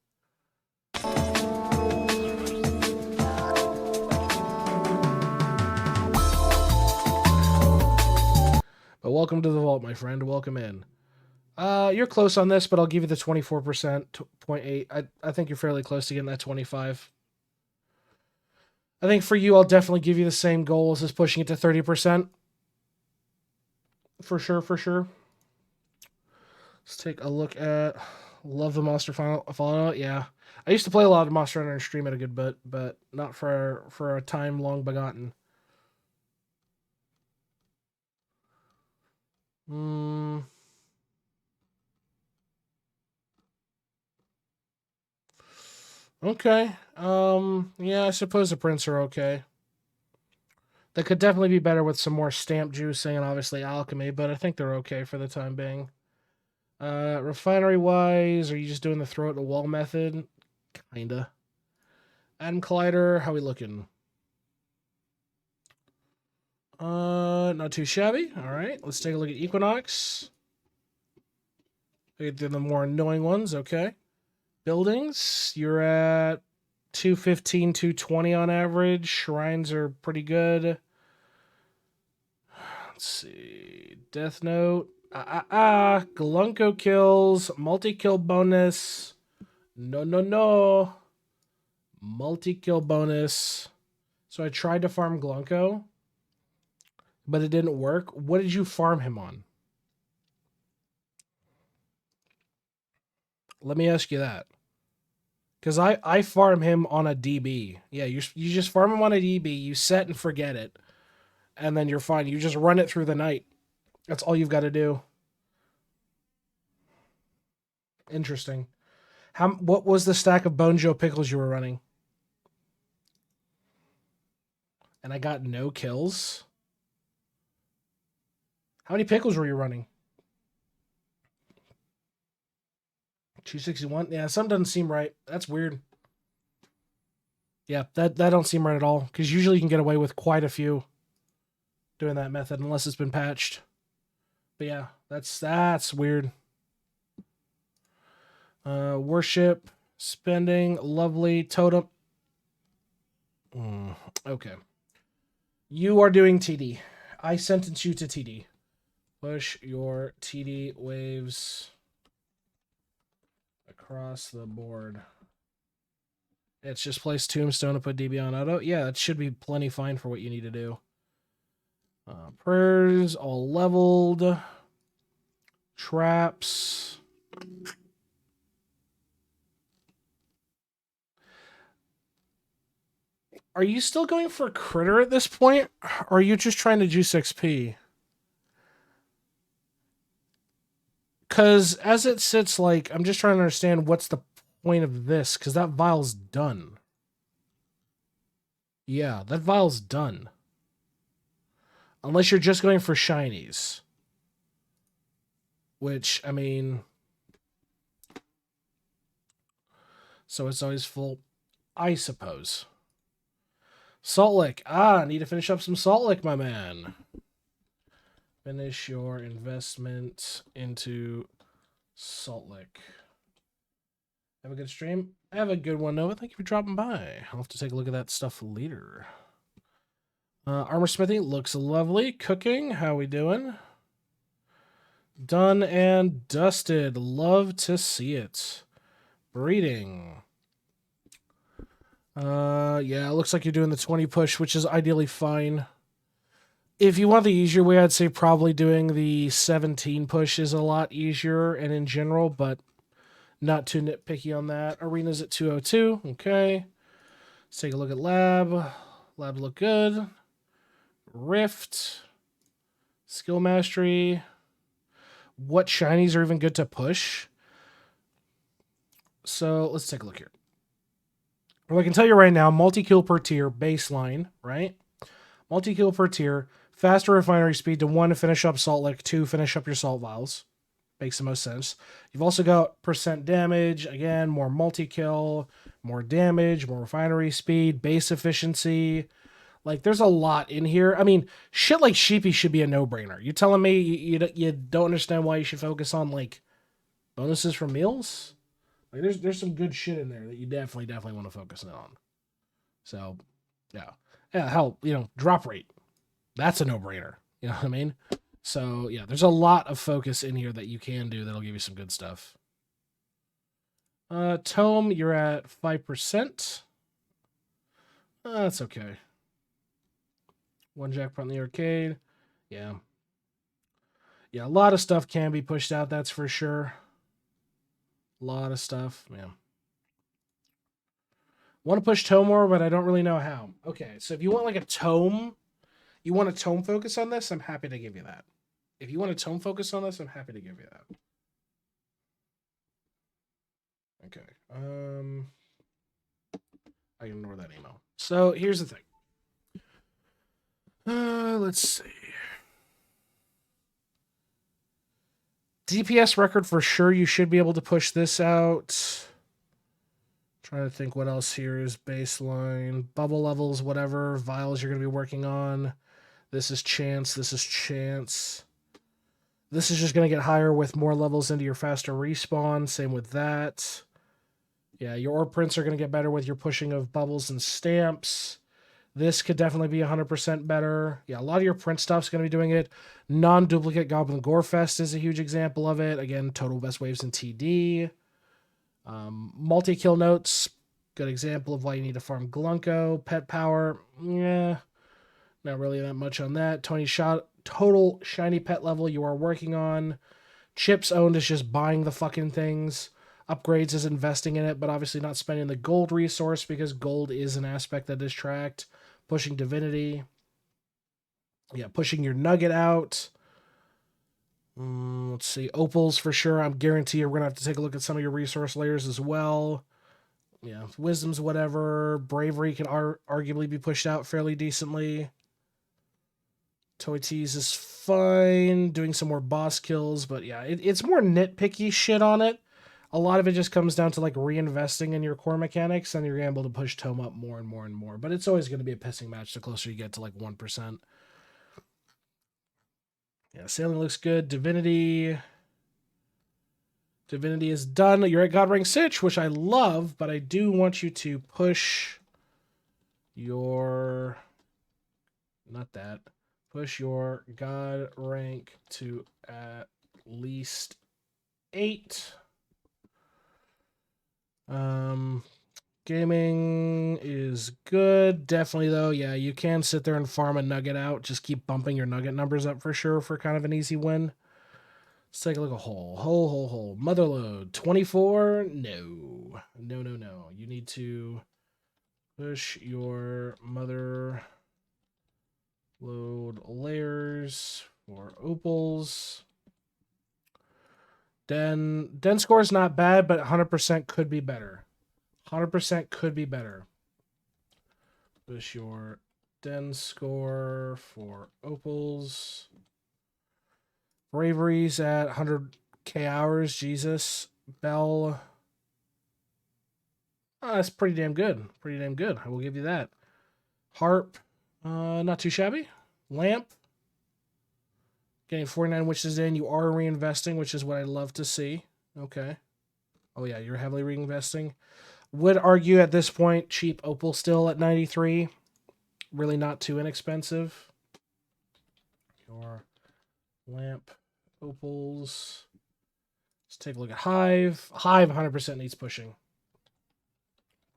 But welcome to the vault, my friend. Welcome in. You're close on this, but I'll give you the 24%, 0.8. I think you're fairly close to getting that 25. I think for you, I'll definitely give you the same goals as pushing it to 30%. For sure, for sure. Let's take a look at Love the Monster Fallout. Yeah. I used to play a lot of Monster Hunter and stream it a good bit, but not for a time long begotten. Okay. Yeah, I suppose the prints are okay. They could definitely be better with some more stamp juicing and obviously alchemy, but I think they're okay for the time being. Refinery wise, are you just doing the throw at the wall method? Kinda. Atom Collider, how we looking? Not too shabby. All right, let's take a look at Equinox. They're the more annoying ones. Okay. Buildings, you're at 215, 220 on average. Shrines are pretty good. Let's see. Death Note. Galunko kills. Multi-kill bonus. No. Multi-kill bonus. So I tried to farm Galunko, but it didn't work. What did you farm him on? Let me ask you that. Because I farm him on a DB. Yeah, you just farm him on a DB. You set and forget it. And then you're fine. You just run it through the night. That's all you've got to do. Interesting. What was the stack of Bone Joe pickles you were running? And I got no kills. How many pickles were you running? 261. Yeah, something doesn't seem right. That's weird. Yeah, that don't seem right at all. Because usually you can get away with quite a few doing that method unless it's been patched. But yeah, that's weird. Worship, spending, lovely, totem. Okay. You are doing TD. I sentence you to TD. Push your TD waves across the board. It's just place Tombstone and put DB on auto. Yeah, it should be plenty fine for what you need to do. Prayers all leveled. Traps. Are you still going for critter at this point? Or are you just trying to juice XP? Because as it sits, like, I'm just trying to understand what's the point of this. Because that vial's done. Yeah, that vial's done. Unless you're just going for shinies. Which, I mean... So it's always full. I suppose. Salt Lick. I need to finish up some Salt Lick, my man. Finish your investment into Salt Lick. Have a good stream. Have a good one, Nova. Thank you for dropping by. I'll have to take a look at that stuff later. Armor smithing looks lovely. Cooking, how we doing? Done and dusted. Love to see it. Breeding. Yeah, it looks like you're doing the 20 push, which is ideally fine. If you want the easier way, I'd say probably doing the 17 push is a lot easier and in general, but not too nitpicky on that. Arena's at 202. Okay. Let's take a look at lab. Lab look good. Rift. Skill mastery. What shinies are even good to push? So let's take a look here. Well, I can tell you right now, multi-kill per tier, baseline, right? Multi-kill per tier, faster refinery speed to 1 to finish up salt lick, 2 finish up your salt vials. Makes the most sense. You've also got percent damage, again, more multi-kill, more damage, more refinery speed, base efficiency. Like, there's a lot in here. I mean, shit like Sheepy should be a no-brainer. You telling me you don't understand why you should focus on, like, bonuses for meals? Like, there's some good shit in there that you definitely want to focus on. So, yeah. Yeah, hell, drop rate. That's a no-brainer. You know what I mean? So, yeah, there's a lot of focus in here that you can do that'll give you some good stuff. Tome, you're at 5%. That's okay. 1 jackpot in the arcade. Yeah. Yeah, a lot of stuff can be pushed out, that's for sure. A lot of stuff, yeah. Want to push tome more, but I don't really know how. Okay, so if you want like a tome, you want a tome focus on this, I'm happy to give you that. If you want a tome focus on this, I'm happy to give you that. Okay. I can ignore that email. So here's the thing. Let's see. DPS record for sure. You should be able to push this out. Trying to think what else here is baseline. Bubble levels, whatever. Vials you're going to be working on. This is chance. This is chance. This is just going to get higher with more levels into your faster respawn. Same with that. Yeah, your orb prints are going to get better with your pushing of bubbles and stamps. This could definitely be 100% better. Yeah, a lot of your print stuff's going to be doing it. Non-duplicate Goblin Gorefest is a huge example of it. Again, total best waves in TD. Multi-kill notes, good example of why you need to farm Glunko. Pet power, yeah, not really that much on that. Total shiny pet level you are working on. Chips owned is just buying the fucking things. Upgrades is investing in it, but obviously not spending the gold resource because gold is an aspect that is tracked. Pushing divinity. Yeah, pushing your nugget out. Let's see. Opals for sure. I'm guarantee we're going to have to take a look at some of your resource layers as well. Yeah, wisdom's whatever. Bravery can arguably be pushed out fairly decently. Toy Tease is fine. Doing some more boss kills, but yeah, it's more nitpicky shit on it. A lot of it just comes down to like reinvesting in your core mechanics, and you're able to push Tome up more and more and more. But it's always going to be a pissing match the closer you get to like 1%. Yeah, sailing looks good. Divinity is done. You're at God Rank 6, which I love, but I do want you to push your... Not that. Push your God rank to at least 8. Gaming is good. Definitely, though. Yeah, you can sit there and farm a nugget out. Just keep bumping your nugget numbers up for sure for kind of an easy win. Let's take a look at Hole. Motherload. 24? No. No. You need to push your mother load layers for opals. Den score is not bad, but 100% could be better. 100% could be better. Push your Den score for opals. Bravery's at 100k hours. Jesus. Bell. Oh, that's pretty damn good. I will give you that. Harp. Not too shabby. Lamp. Getting 49 witches in. You are reinvesting, which is what I love to see. Okay. Oh, yeah, you're heavily reinvesting. Would argue at this point, cheap opal still at 93. Really not too inexpensive. Your lamp opals. Let's take a look at Hive. Hive 100% needs pushing.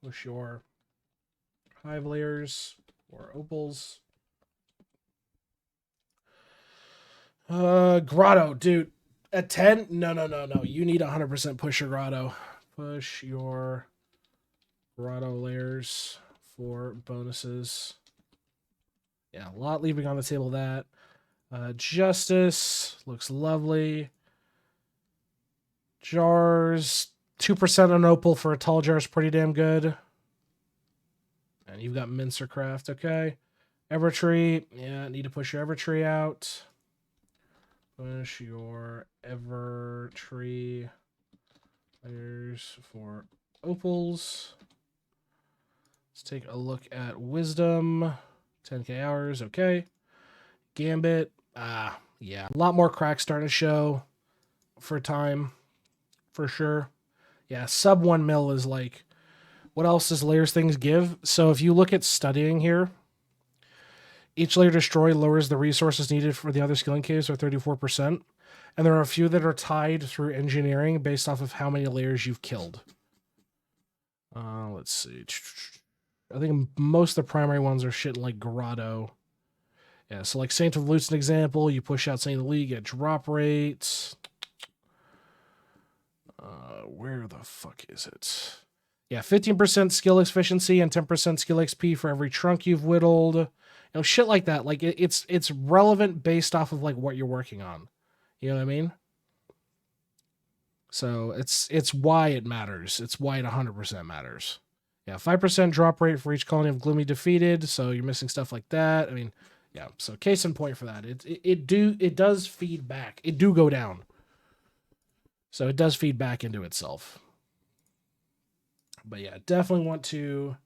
Push your Hive layers or opals. Grotto, dude. At 10? No. You need 100% push your Grotto. Push your Grotto layers for bonuses. Yeah, a lot leaving on the table that. Justice looks lovely. Jars, 2% on opal for a tall jar is pretty damn good. And you've got Mincercraft, okay. Evertree, yeah, need to push your Evertree out. Push your Evertree players for opals. Let's take a look at Wisdom. 10k hours, okay. Gambit, yeah. A lot more cracks starting to show for time, for sure. Yeah, sub 1 mil is like, what else does layers things give? So if you look at studying here, each layer destroyed lowers the resources needed for the other skilling caves by 34%. And there are a few that are tied through engineering based off of how many layers you've killed. Let's see. I think most of the primary ones are shit like Grotto. Yeah, so like Saint of Loot's an example. You push out Saint of the League, get drop rates. Where the fuck is it? Yeah, 15% skill efficiency and 10% skill XP for every trunk you've whittled. You know, shit like that. Like it's relevant based off of like what you're working on. You know what I mean? So it's why it matters. It's why it 100% matters. Yeah, 5% drop rate for each colony of gloomy defeated. So you're missing stuff like that. I mean, yeah. So case in point for that, it does feed back. It do go down. So it does feed back into itself. But yeah, definitely want to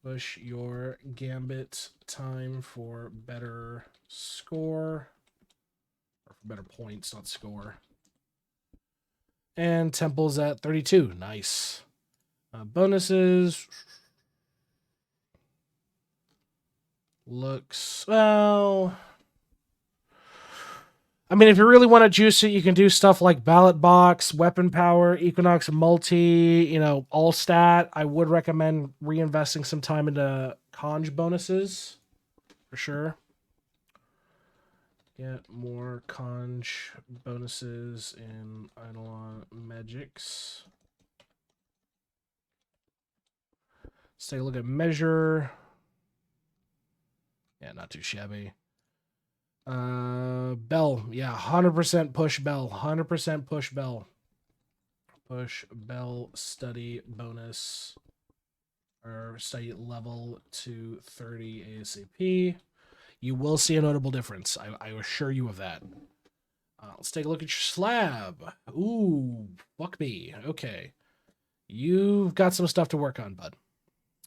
push your Gambit time for better score. Or for better points, not score. And Temple's at 32. Nice. Bonuses. Looks, well, I mean, if you really want to juice it, you can do stuff like Ballot Box, Weapon Power, Equinox Multi, you know, All Stat. I would recommend reinvesting some time into Conj bonuses, for sure. Get more Conj bonuses in Idleon Magics. Let's take a look at Measure. Yeah, not too shabby. Bell, yeah, 100% push Bell, 100% push Bell. Push Bell study bonus or study level to 30 ASAP. You will see a notable difference. I assure you of that. Let's take a look at your slab. Ooh, fuck me. Okay. You've got some stuff to work on, bud.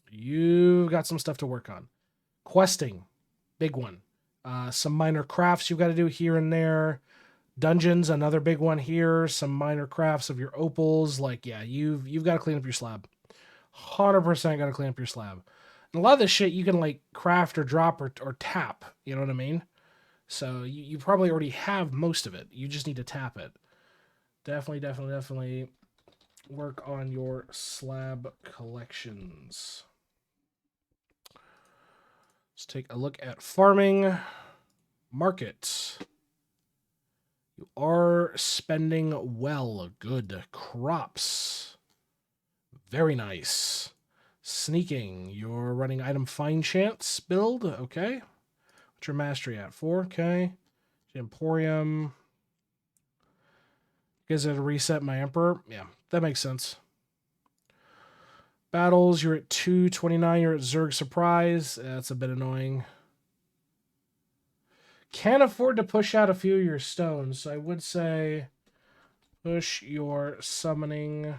You've got some stuff to work on. Questing, big one. Some minor crafts you've got to do here and there. Dungeons, another big one here. Some minor crafts of your opals. Like, yeah, you've got to clean up your slab. 100% got to clean up your slab. And a lot of this shit you can like craft or drop or tap. You know what I mean? So you probably already have most of it. You just need to tap it. Definitely work on your slab collections. Let's take a look at farming. Market. You are spending well. Good. Crops. Very nice. Sneaking. You're running item find chance build. Okay. What's your mastery at? 4. Okay. Emporium. Because it reset my emperor. Yeah, that makes sense. Battles, you're at 229. You're at Zerg Surprise. That's a bit annoying. Can't afford to push out a few of your stones, so I would say push your summoning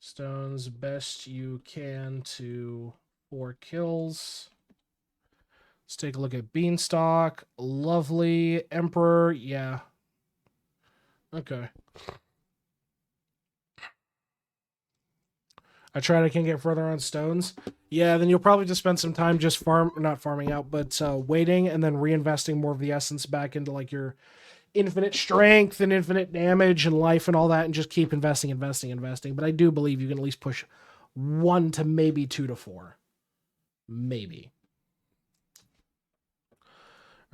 stones best you can to 4 kills. Let's take a look at Beanstalk. Lovely. Emperor, yeah. Okay. I can't get further on stones. Yeah, then you'll probably just spend some time just not farming out, but waiting and then reinvesting more of the essence back into like your infinite strength and infinite damage and life and all that, and just keep investing. But I do believe you can at least push 1 to maybe 2 to 4. Maybe. All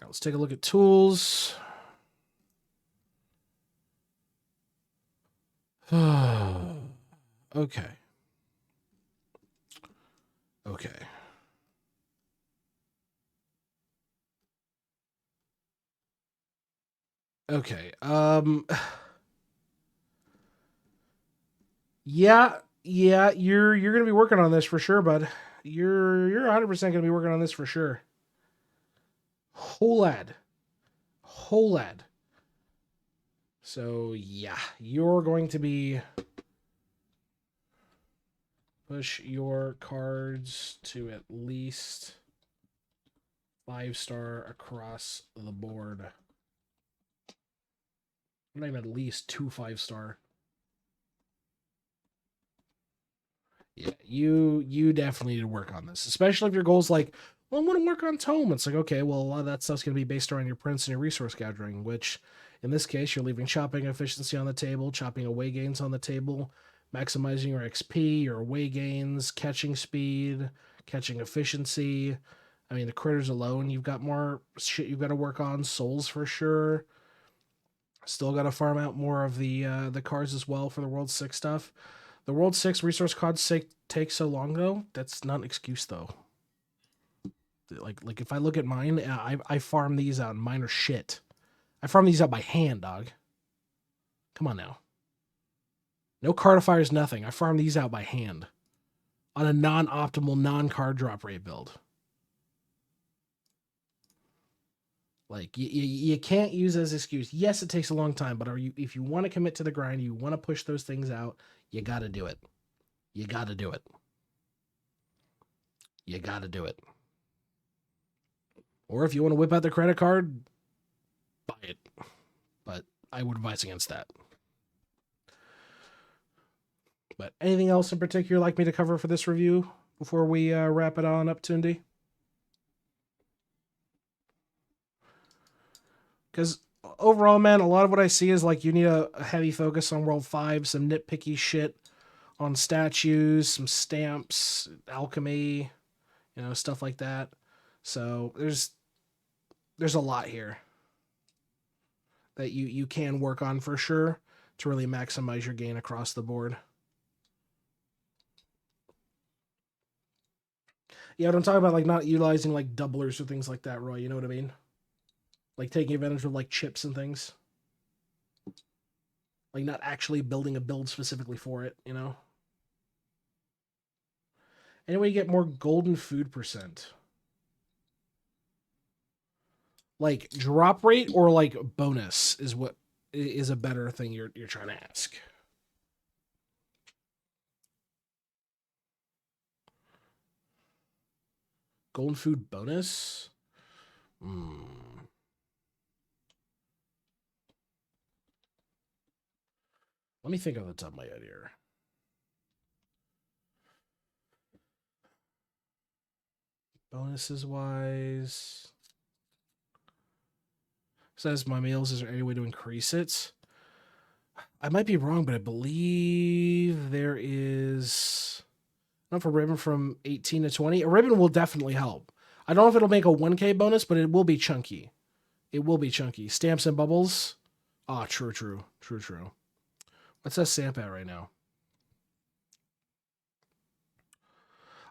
right, let's take a look at tools. Okay. Okay. Okay. Yeah, you're gonna be working on this for sure, bud. you're 100% going to be working on this for sure. Whole lad. So yeah, you're going to be push your cards to at least 5-star across the board. Not even at least 2 5-star. Yeah, you definitely need to work on this, especially if your goal's like, well, I want to work on tome. It's like, okay, well, a lot of that stuff's going to be based around your prints and your resource gathering, which in this case, you're leaving chopping efficiency on the table, chopping away gains on the table, maximizing your XP, your away gains, catching speed, catching efficiency. I mean, the critters alone, you've got more shit you've got to work on. Souls for sure. Still got to farm out more of the cards as well for the World 6 stuff. The World 6 resource cards take so long, though. That's not an excuse, though. Like if I look at mine, I farm these out, and mine are shit. I farm these out by hand, dog. Come on now. No cardifiers, nothing. I farm these out by hand. On a non-optimal, non-card drop rate build. Like, you can't use as excuse. Yes, it takes a long time, but if you want to commit to the grind, you want to push those things out, you got to do it. You got to do it. You got to do it. Or if you want to whip out the credit card, buy it. But I would advise against that. But anything else in particular you'd like me to cover for this review before we wrap it on up, Tundi? Because overall, man, a lot of what I see is like you need a heavy focus on World 5, some nitpicky shit on statues, some stamps, alchemy, stuff like that. So there's a lot here that you can work on for sure to really maximize your gain across the board. Yeah, but I'm talking about like not utilizing like doublers or things like that, Roy. You know what I mean? Like taking advantage of like chips and things. Like not actually building a build specifically for it, Anyway, you get more golden food percent. Like drop rate or like bonus is what is a better thing you're trying to ask. Golden food bonus? Let me think on the top of my head here. Bonuses wise. Says my meals. Is there any way to increase it? I might be wrong, but I believe there is enough for ribbon from 18 to 20. A ribbon will definitely help. I don't know if it'll make a 1K bonus, but it will be chunky. It will be chunky. Stamps and bubbles. Ah, true. What's that stamp at right now?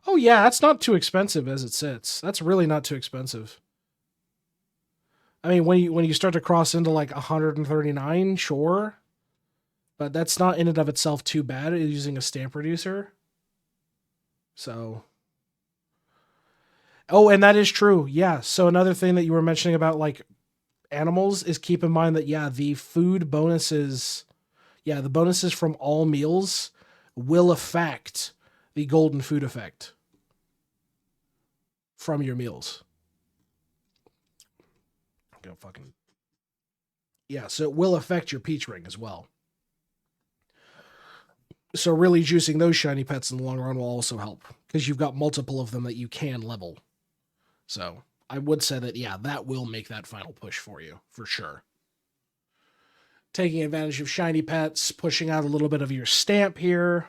Oh yeah, that's not too expensive as it sits. That's really not too expensive. I mean, when you start to cross into like 139, sure. But that's not in and of itself too bad using a stamp reducer. So. Oh, and that is true. Yeah. So another thing that you were mentioning about like animals is keep in mind that, yeah, the food bonuses, the bonuses from all meals will affect the golden food effect from your meals. Go fucking. Yeah, so it will affect your peach ring as well. So really juicing those shiny pets in the long run will also help because you've got multiple of them that you can level. So I would say that, yeah, that will make that final push for you, for sure. Taking advantage of shiny pets, pushing out a little bit of your stamp here.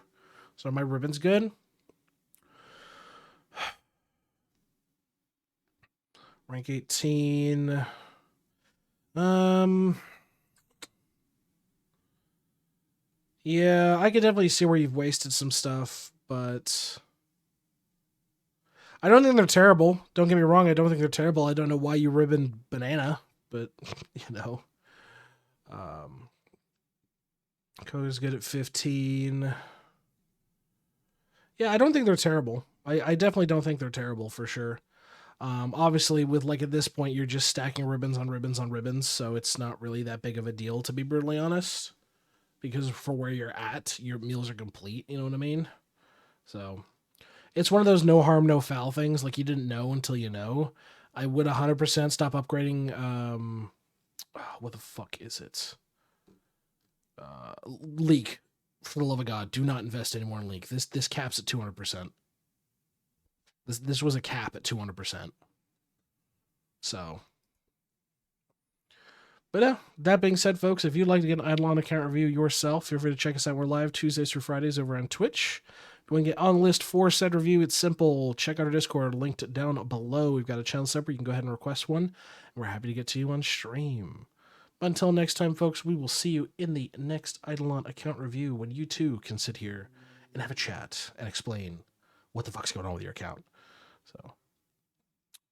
So my ribbon's good. Rank 18. Yeah, I could definitely see where you've wasted some stuff, but I don't think they're terrible. Don't get me wrong, I don't think they're terrible. I don't know why you ribbon banana, but Coda's good at 15. Yeah, I don't think they're terrible. I definitely don't think they're terrible for sure. Obviously, with like at this point, you're just stacking ribbons on ribbons on ribbons, so it's not really that big of a deal, to be brutally honest. Because for where you're at, your meals are complete. You know what I mean? So it's one of those no harm, no foul things. Like you didn't know until you know. I would 100% stop upgrading. What the fuck is it? Leak. For the love of God, do not invest anymore in Leak. This caps at 200%. This was a cap at 200%. So, but yeah, that being said, folks, if you'd like to get an Idleon account review yourself, feel free to check us out. We're live Tuesdays through Fridays over on Twitch. If you want to get on the list for said review, it's simple. Check out our Discord, linked down below. We've got a channel separate. You can go ahead and request one, and we're happy to get to you on stream. But until next time, folks, we will see you in the next Idleon account review when you too can sit here and have a chat and explain what the fuck's going on with your account. So,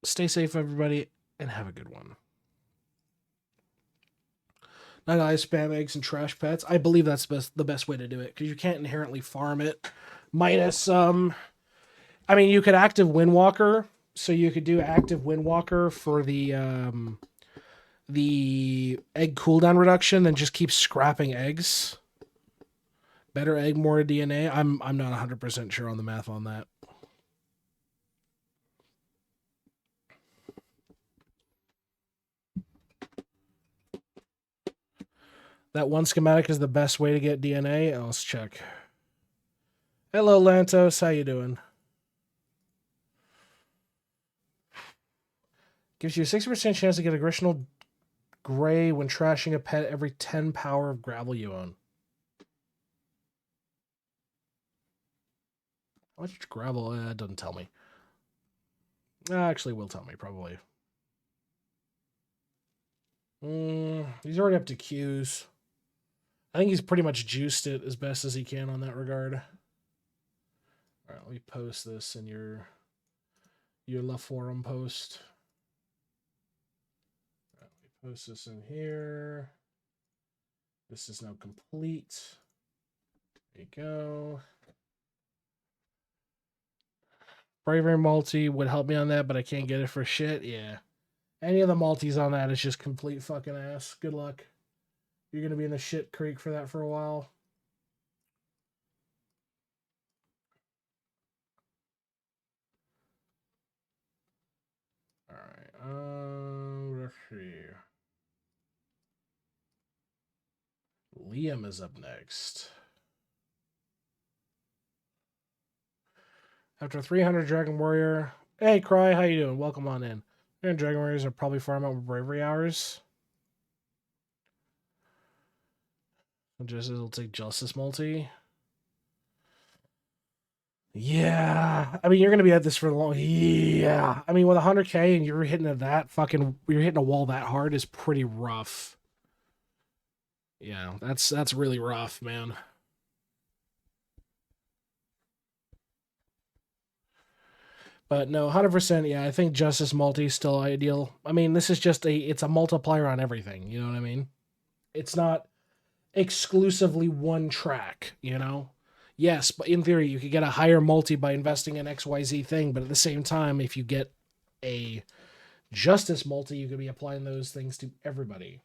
stay safe, everybody, and have a good one. Not I spam eggs and trash pets. I believe that's the best way to do it because you can't inherently farm it. Minus, I mean, you could active Windwalker, so you could do active Windwalker for the egg cooldown reduction, then just keep scrapping eggs. Better egg, more DNA. I'm not 100% sure on the math on that. That one schematic is the best way to get DNA. Let's check. Hello, Lantos. How you doing? Gives you a 60% chance to get a Grishmal Gray when trashing a pet every 10 power of gravel you own. How much gravel? It doesn't tell me. Actually, will tell me, probably. He's already up to Qs. I think he's pretty much juiced it as best as he can on that regard. All right, let me post this in your La Forum post. All right, let me post this in here. This is now complete. There you go. Bravery multi would help me on that, but I can't get it for shit. Yeah. Any of the multis on that is just complete fucking ass. Good luck. You're going to be in the shit creek for that for a while. Alright, let's see. Liam is up next. After 300 Dragon Warrior. Hey, Cry, how you doing? Welcome on in. Dragon Warriors are probably farm out with bravery hours. It'll take Justice multi. Yeah. I mean, you're going to be at this for a long... Yeah. I mean, with 100k and you're hitting you're hitting a wall that hard is pretty rough. Yeah, that's really rough, man. But no, 100%, yeah, I think Justice multi is still ideal. I mean, this is just it's a multiplier on everything, you know what I mean? It's not exclusively one track, you know? Yes, but in theory, you could get a higher multi by investing in XYZ thing, but at the same time, if you get a Justice multi, you could be applying those things to everybody.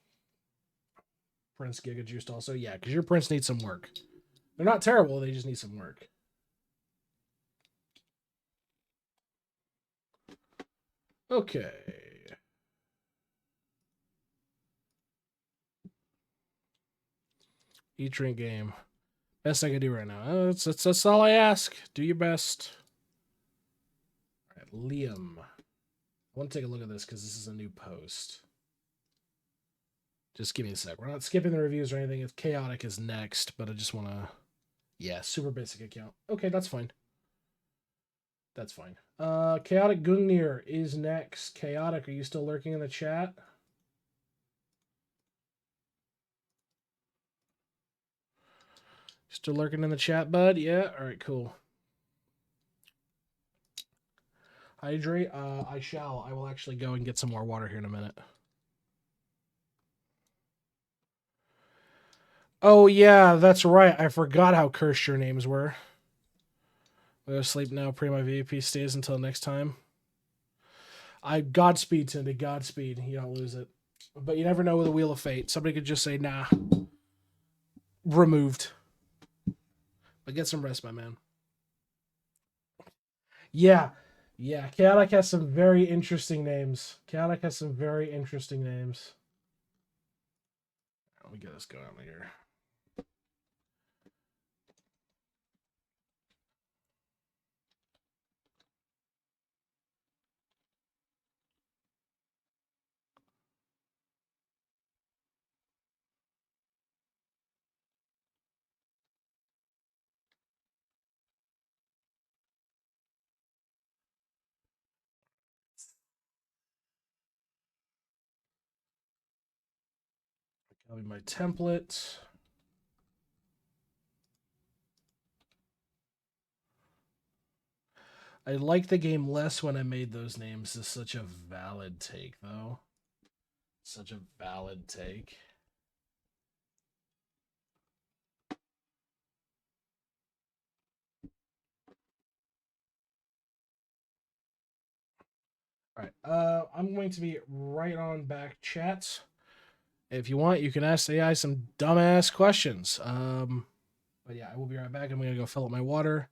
Prince Giga Juiced also, yeah, because your Prince needs some work. They're not terrible, they just need some work. Okay. Eat, drink, game. Best I can do right now. That's all I ask. Do your best. All right, Liam. I want to take a look at this because this is a new post. Just give me a sec. We're not skipping the reviews or anything. It's Chaotic is next, but I just want to... Yeah, super basic account. Okay, that's fine. That's fine. Chaotic Gungnir is next. Chaotic, are you still lurking in the chat? Still lurking in the chat, bud? Yeah? Alright, cool. Hydrate? I shall. I will actually go and get some more water here in a minute. Oh, yeah, that's right. I forgot how cursed your names were. I'll go to sleep now. Pray my VP stays until next time. Godspeed, Cindy. Godspeed. You don't lose it. But you never know with the Wheel of Fate. Somebody could just say, nah. Removed. But get some rest, my man. Yeah. Yeah. Chaotic has some very interesting names. Let me get this going on here. That'll be my template. I liked the game less when I made those names. This is such a valid take, though. Such a valid take. All right. I'm going to be right on back, chat. If you want, you can ask AI some dumbass questions. But yeah, I will be right back. I'm going to go fill up my water,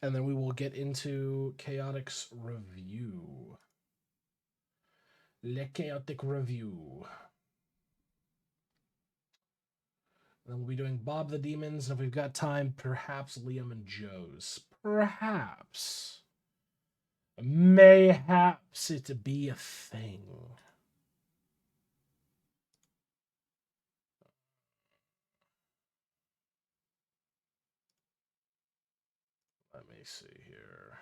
and then we will get into Chaotic's review. Le Chaotic review. Then we'll be doing Bob the Demons, and if we've got time, perhaps Liam and Joe's. Perhaps. Mayhaps it be a thing. Let me see here.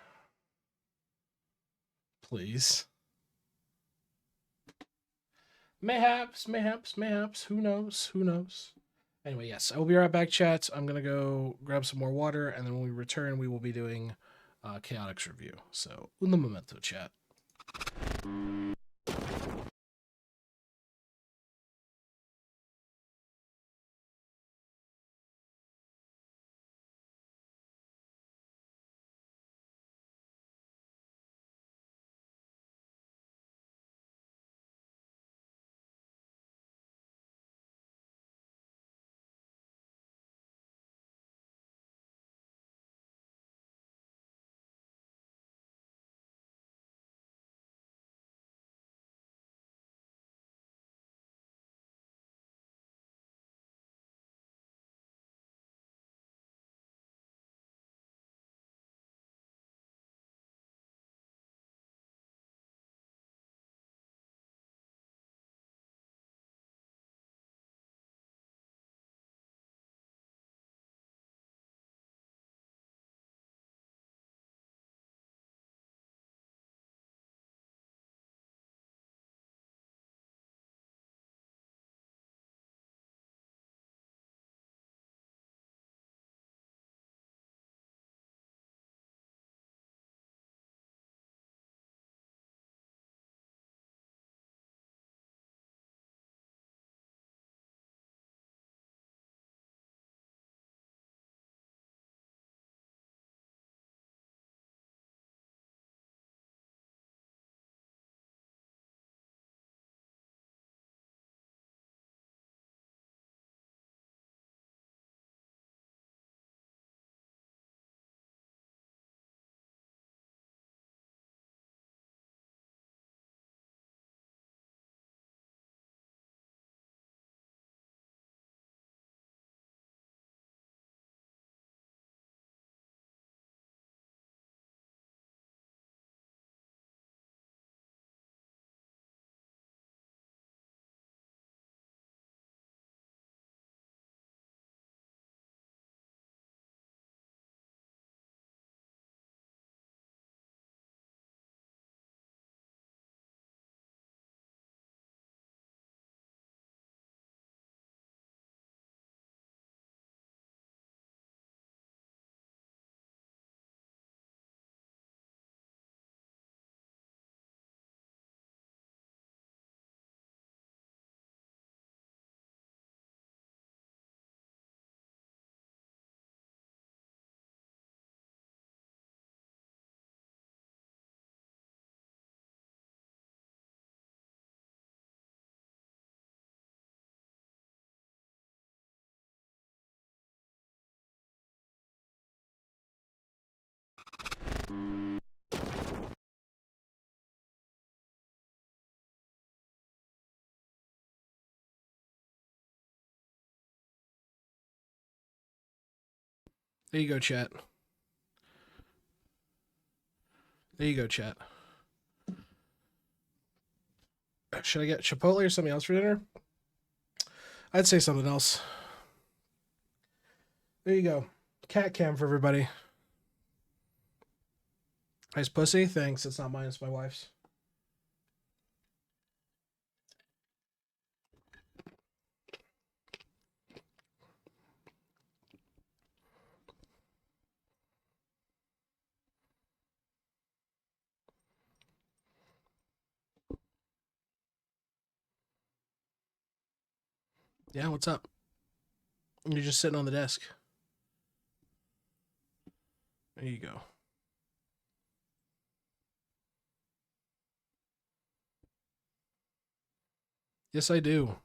Please. Mayhaps. Who knows? Anyway, yes, I will be right back, chat. I'm going to go grab some more water, and then when we return, we will be doing Chaotic's review. So, un momento, chat. There you go, chat. There you go, chat. Should I get Chipotle or something else for dinner? I'd say something else. There you go. Cat cam for everybody. Nice pussy. Thanks. It's not mine. It's my wife's. Yeah, what's up? You're just sitting on the desk. There you go. Yes, I do.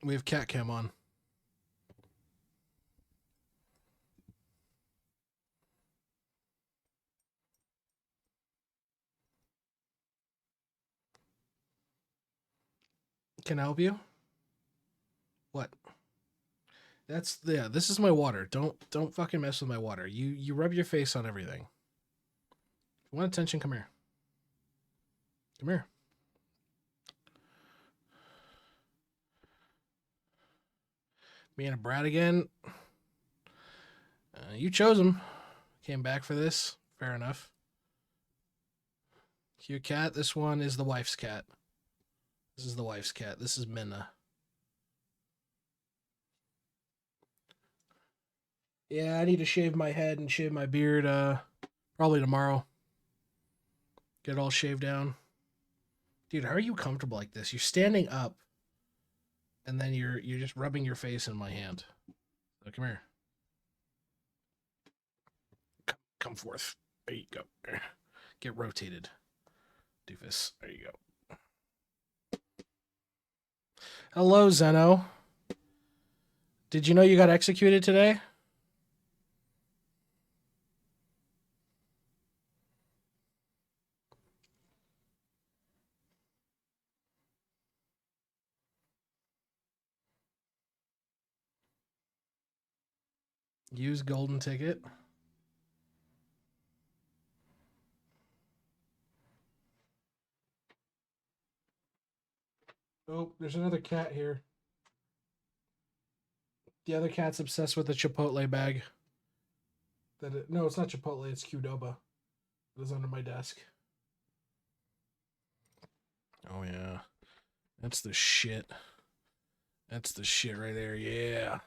We have cat cam on. Can I help you? What? This is my water. Don't fucking mess with my water. You rub your face on everything. If you want attention, come here. Come here. Me and a brat again. You chose him. Came back for this. Fair enough. Cute cat. This one is the wife's cat. This is the wife's cat. This is Minna. Yeah, I need to shave my head and shave my beard probably tomorrow. Get it all shaved down. Dude, how are you comfortable like this? You're standing up and then you're just rubbing your face in my hand. So come here. Come forth. There you go. Get rotated. Doofus. There you go. Hello, Zeno. Did you know you got executed today? Use golden ticket. Oh, there's another cat here. The other cat's obsessed with the Chipotle bag. No, it's not Chipotle. It's Qdoba. It was under my desk. Oh yeah, that's the shit. That's the shit right there. Yeah,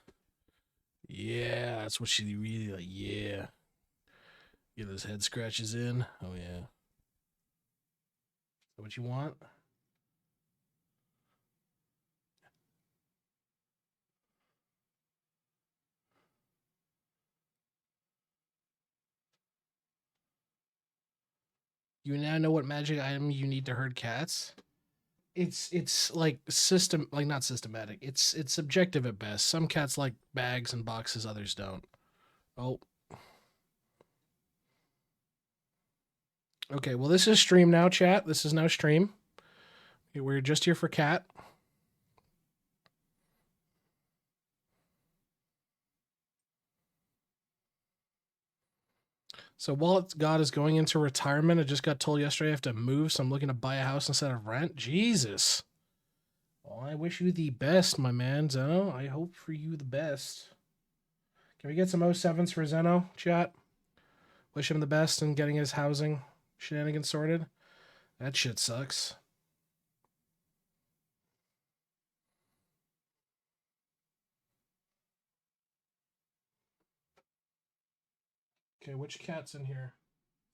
yeah. That's what she really like. Yeah. Get those head scratches in. Oh yeah. Is that what you want? You now know what magic item you need to herd cats. It's like not systematic. It's subjective at best. Some cats like bags and boxes, others don't. Oh. Okay, well this is stream now, chat. This is now stream. We're just here for cat. So while God is going into retirement, I just got told yesterday I have to move, so I'm looking to buy a house instead of rent. Jesus. Well, I wish you the best, my man, Zeno. I hope for you the best. Can we get some 07s for Zeno, chat? Wish him the best in getting his housing shenanigans sorted. That shit sucks. Okay, which cat's in here?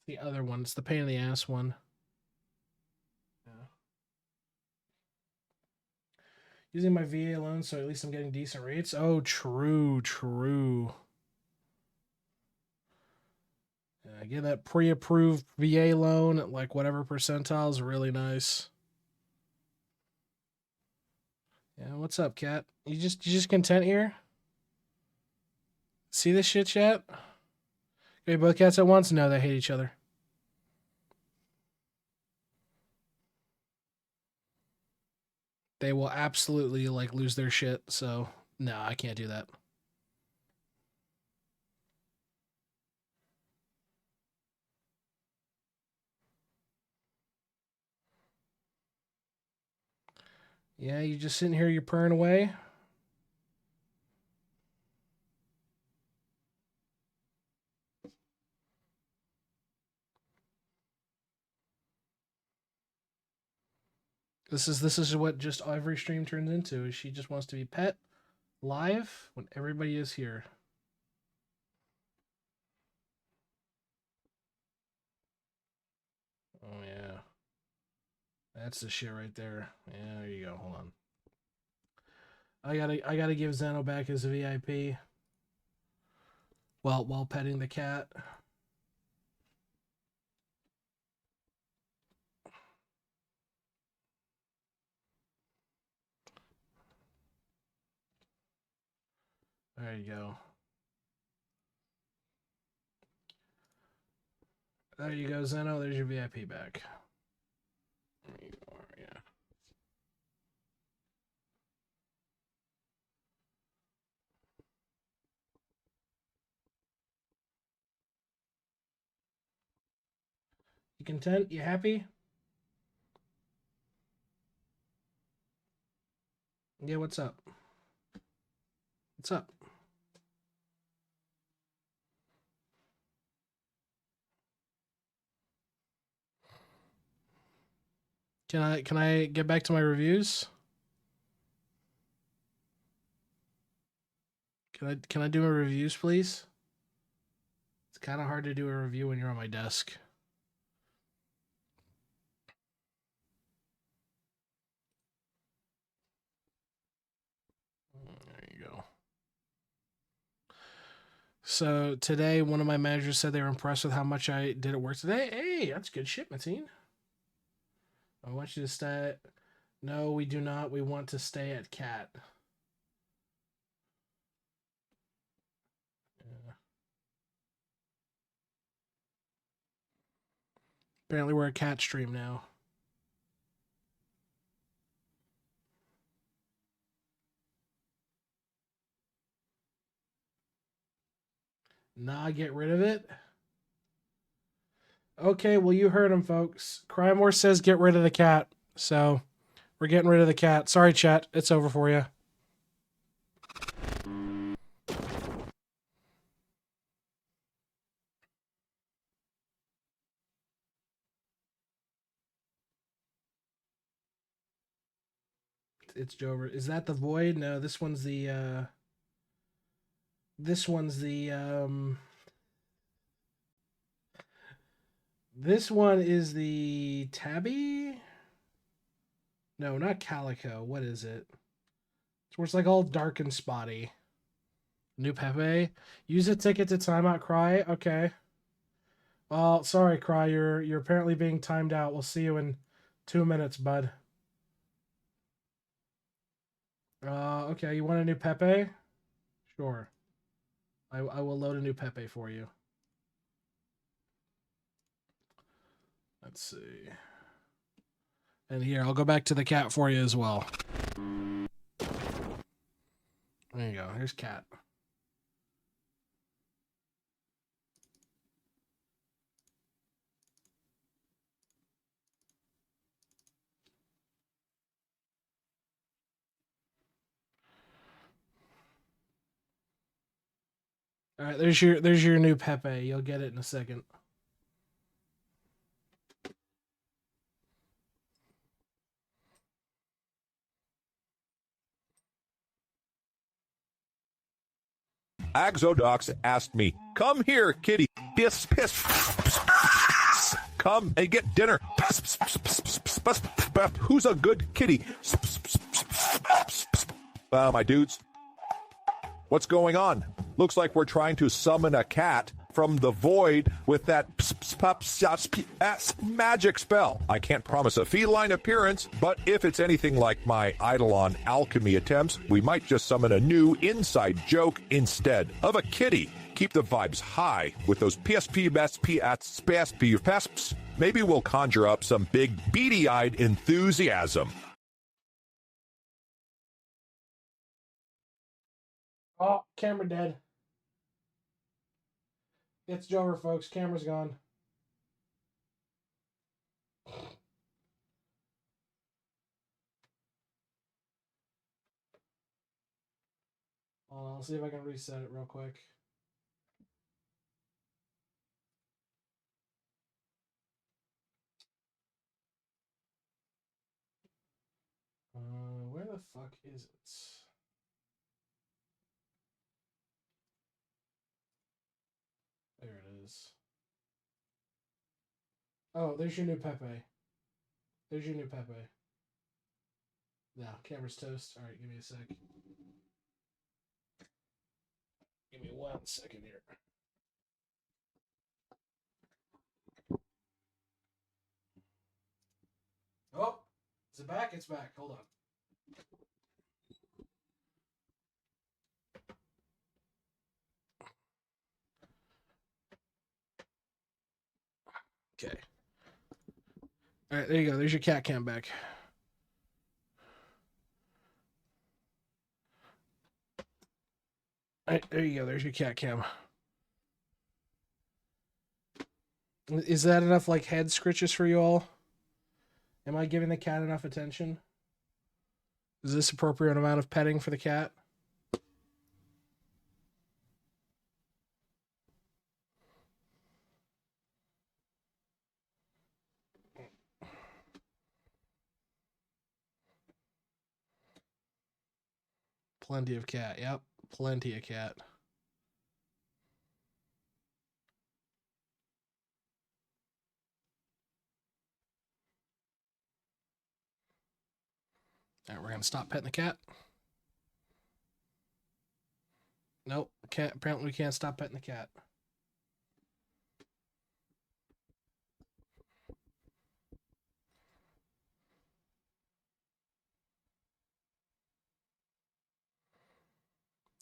The other one. It's the pain in the ass one. Yeah. Using my VA loan, so at least I'm getting decent rates. Oh, true. Yeah, get that pre-approved VA loan at like whatever percentile is really nice. Yeah, what's What's up, cat? You just content here? See this shit, chat? Okay, both cats at once? No, they hate each other. They will absolutely like lose their shit. So no, I can't do that. Yeah, you just sitting here, you're purring away. This is what just every stream turns into. Is she just wants to be pet live when everybody is here. Oh yeah. That's the shit right there. Yeah, there you go. Hold on. I gotta give Zeno back his VIP. While petting the cat. There you go. There you go, Zeno. There's your VIP back. There you are, yeah. You content? You happy? Yeah, what's up? What's up? Can I get back to my reviews? Can I do my reviews, please? It's kind of hard to do a review when you're on my desk. There you go. So today, one of my managers said they were impressed with how much I did at work today. Hey, that's good shit, Mateen. I want you to stay. No, we do not. We want to stay at Cat. Yeah. Apparently, we're a Cat stream now. Nah, get rid of it. Okay, well, you heard him, folks. Crymore says get rid of the cat. So, we're getting rid of the cat. Sorry, chat. It's over for you. It's Jover. Is that the Void? No, this one's the, This one's the, This one is the Tabby? No, not Calico. What is it? It's where it's like all dark and spotty. New Pepe. Use a ticket to timeout Cry. Okay. Well, sorry, Cry. You're apparently being timed out. We'll see you in 2 minutes, bud. Okay. You want a new Pepe? Sure. I will load a new Pepe for you. Let's see. And here, I'll go back to the cat for you as well. There you go. Here's cat. All right, there's your new Pepe. You'll get it in a second. Axodox asked me, "Come here, kitty. Piss, piss. Come and get dinner. Who's a good kitty?" My dudes, what's going on? Looks like we're trying to summon a cat from the void with that magic spell. I can't promise a feline appearance, but if it's anything like my Idleon alchemy attempts, we might just summon a new inside joke instead of a kitty. Keep the vibes high with those PSP best PSP. Maybe we'll conjure up some big beady-eyed enthusiasm. Oh, camera dead. It's over, folks. Camera's gone. I'll see if I can reset it real quick. Where the fuck is it? There it is. Oh, there's your new Pepe. There's your new Pepe. Now, camera's toast. Alright, give me a sec. Give me 1 second here. Oh, is it back? It's back. Hold on. Okay. All right, there you go. There's your cat cam back. All right, there you go. There's your cat cam. Is that enough, like, head scritches for you all? Am I giving the cat enough attention? Is this appropriate amount of petting for the cat? Plenty of cat. Yep, plenty of cat. All right, we're going to stop petting the cat. Nope, can't. Apparently we can't stop petting the cat.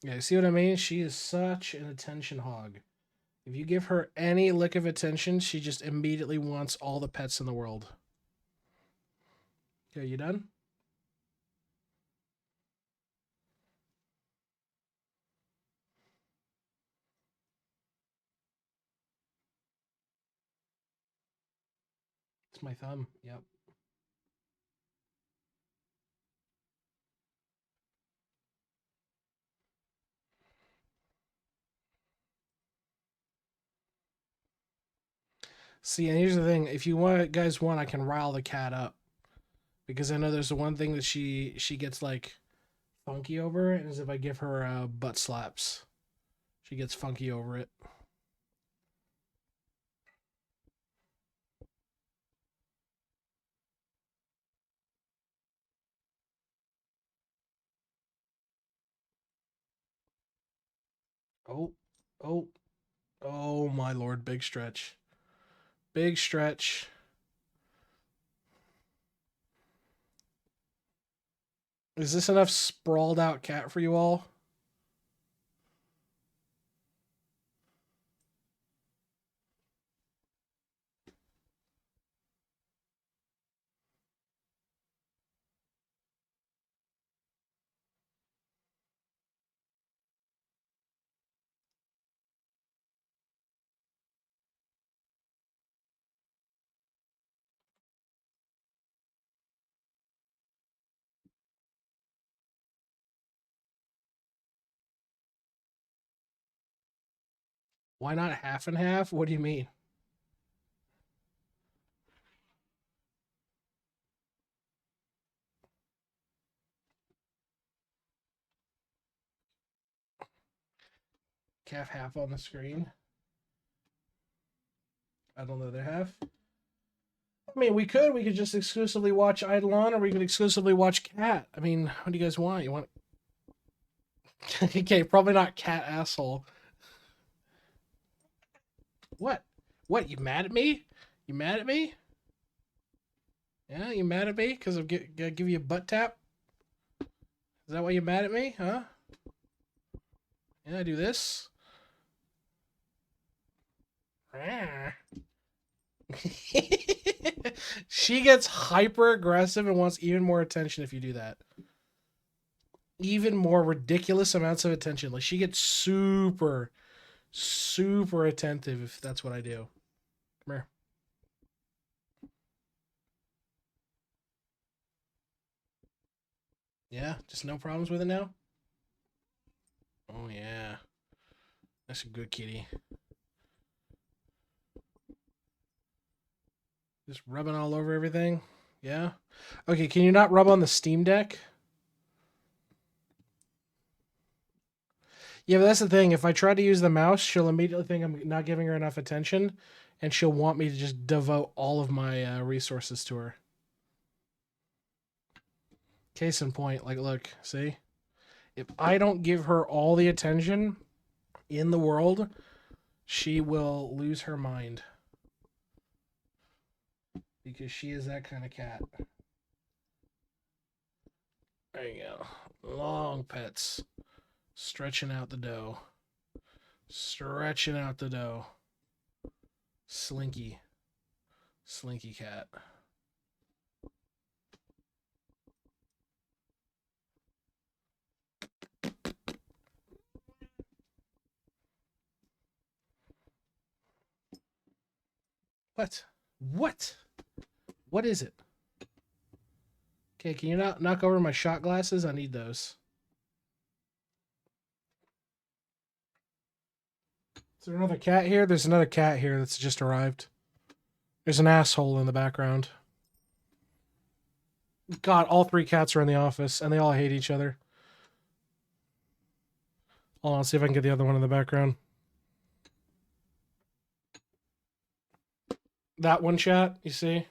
Yeah, you see what I mean? She is such an attention hog. If you give her any lick of attention, she just immediately wants all the pets in the world. Okay, you done? It's my thumb. Yep. See, and here's the thing: if you guys want, I can rile the cat up, because I know there's the one thing that she gets like funky over, and is if I give her butt slaps, she gets funky over it. Oh, oh, oh my lord! Big stretch, big stretch. Is this enough sprawled out cat for you all? Why not half and half? What do you mean? Calf half on the screen. I don't know their half. I mean, we could just exclusively watch Idleon, or we could exclusively watch Cat. I mean, what do you guys want? You want? Okay, probably not Cat asshole. What? What, you mad at me? You mad at me? Yeah, you mad at me because I'm gonna give you a butt tap? Is that why you mad at me? Huh? Yeah, I do this. She gets hyper aggressive and wants even more attention if you do that. Even more ridiculous amounts of attention. Like she gets super, super attentive if that's what I do. Come here. Yeah, just no problems with it now? Oh, yeah. That's a good kitty. Just rubbing all over everything? Yeah? Okay, can you not rub on the Steam Deck? Yeah, but that's the thing. If I try to use the mouse, she'll immediately think I'm not giving her enough attention, and she'll want me to just devote all of my resources to her. Case in point, like, look, see? If I don't give her all the attention in the world, she will lose her mind. Because she is that kind of cat. There you go. Long pets. Stretching out the dough. Stretching out the dough. Slinky. Slinky cat. What? What? What is it? Okay, can you not knock over my shot glasses? I need those. Is there another cat here? There's another cat here that's just arrived. There's an asshole in the background. God, all three cats are in the office, and they all hate each other. Hold on, see if I can get the other one in the background. That one, chat, you see?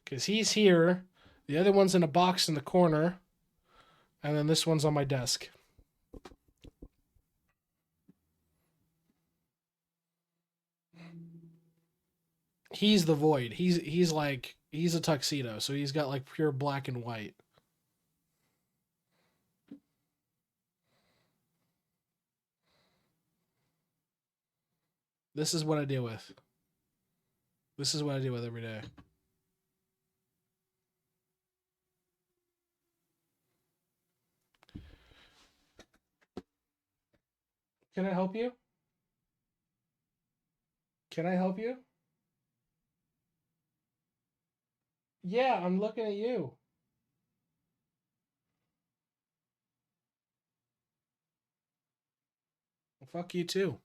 Because he's here. The other one's in a box in the corner. And then this one's on my desk. He's the void. He's like, he's a tuxedo. So he's got like pure black and white. This is what I deal with. This is what I deal with every day. Can I help you? Can I help you? Yeah, I'm looking at you. Fuck you too.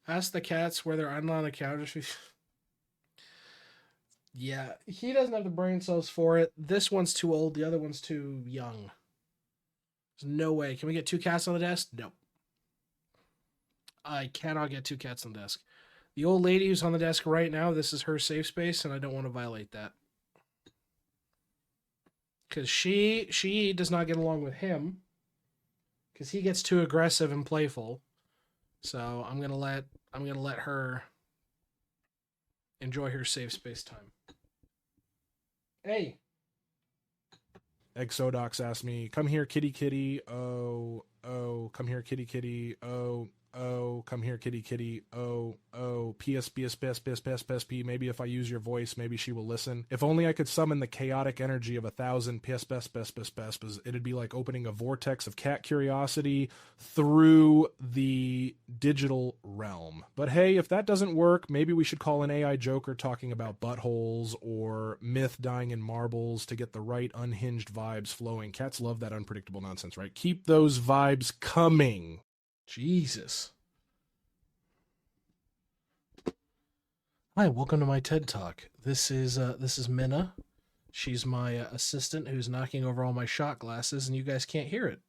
Ask the cats where they're on the couch. Yeah, he doesn't have the brain cells for it. This one's too old. The other one's too young. There's no way. Can we get two cats on the desk? No. I cannot get two cats on the desk. The old lady who's on the desk right now, this is her safe space, and I don't want to violate that. Because she does not get along with him. Because he gets too aggressive and playful. So I'm gonna let her enjoy her safe space time. Hey. Exodox asked me, come here, kitty kitty. Oh, come here, kitty kitty. Oh, come here, kitty kitty. Oh, PS, PS, PS, PS, PS, PS, P. Maybe if I use your voice, maybe she will listen. If only I could summon the chaotic energy of 1,000 PS, PS, PS, PS, PS. It'd be like opening a vortex of cat curiosity through the digital realm. But hey, if that doesn't work, maybe we should call an AI Joker talking about buttholes or myth dying in marbles to get the right unhinged vibes flowing. Cats love that unpredictable nonsense, right? Keep those vibes coming. Jesus. Hi, welcome to my TED Talk. This is Minna. She's my assistant who's knocking over all my shot glasses, and you guys can't hear it.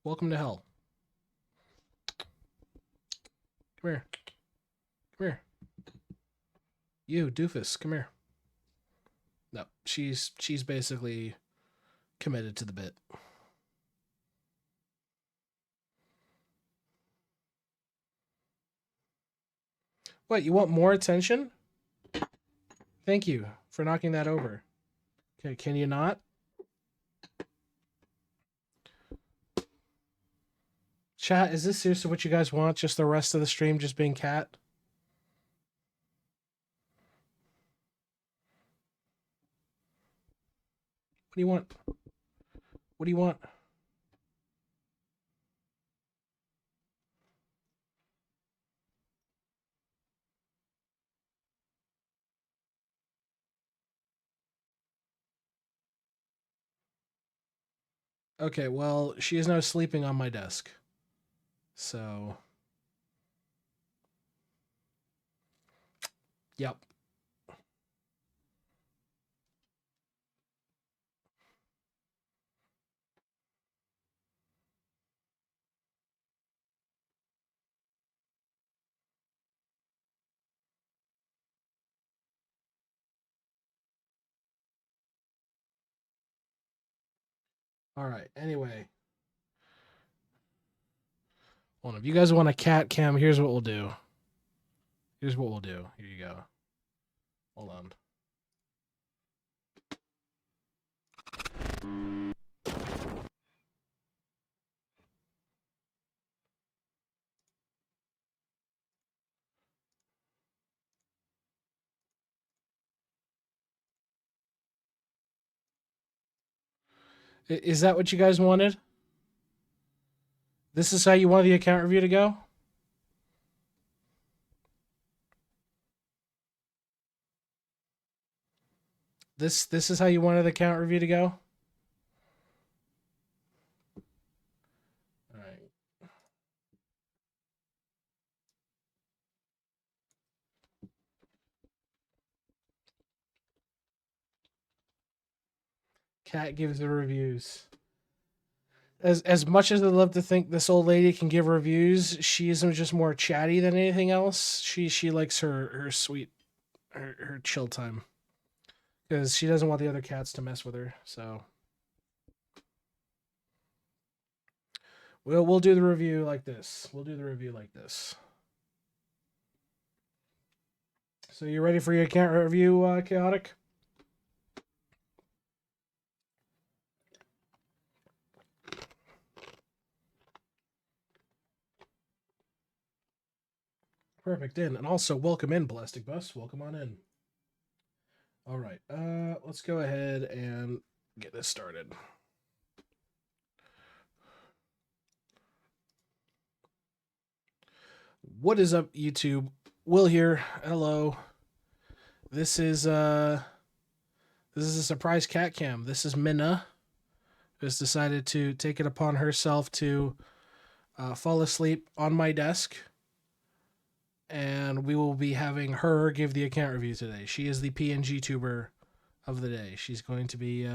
Welcome to hell. Come here. Come here. You, doofus, come here. No, she's basically committed to the bit. What, you want more attention? Thank you for knocking that over. Okay, can you not? Chat, is this seriously what you guys want? Just the rest of the stream just being cat? What do you want? What do you want? Okay, well, she is now sleeping on my desk. So. Yep. All right. Anyway. Well, if you guys want a cat cam, here's what we'll do. Here's what we'll do. Here you go. Hold on. Is that what you guys wanted? This is how you want the account review to go? This is how you wanted the account review to go? All right. Cat gives the reviews. As much as I love to think this old lady can give reviews, she is just more chatty than anything else. She likes her sweet her chill time. Because she doesn't want the other cats to mess with her, so we'll do the review like this. We'll do the review like this. So you ready for your account review, Chaotic? Perfect. And also welcome in, Plastic Bus. Welcome on in. All right. Let's go ahead and get this started. What is up, YouTube? Will here. Hello. This is a surprise cat cam. This is Minna, who's decided to take it upon herself to fall asleep on my desk. And we will be having her give the account review today. She is the PNG tuber of the day. She's going to be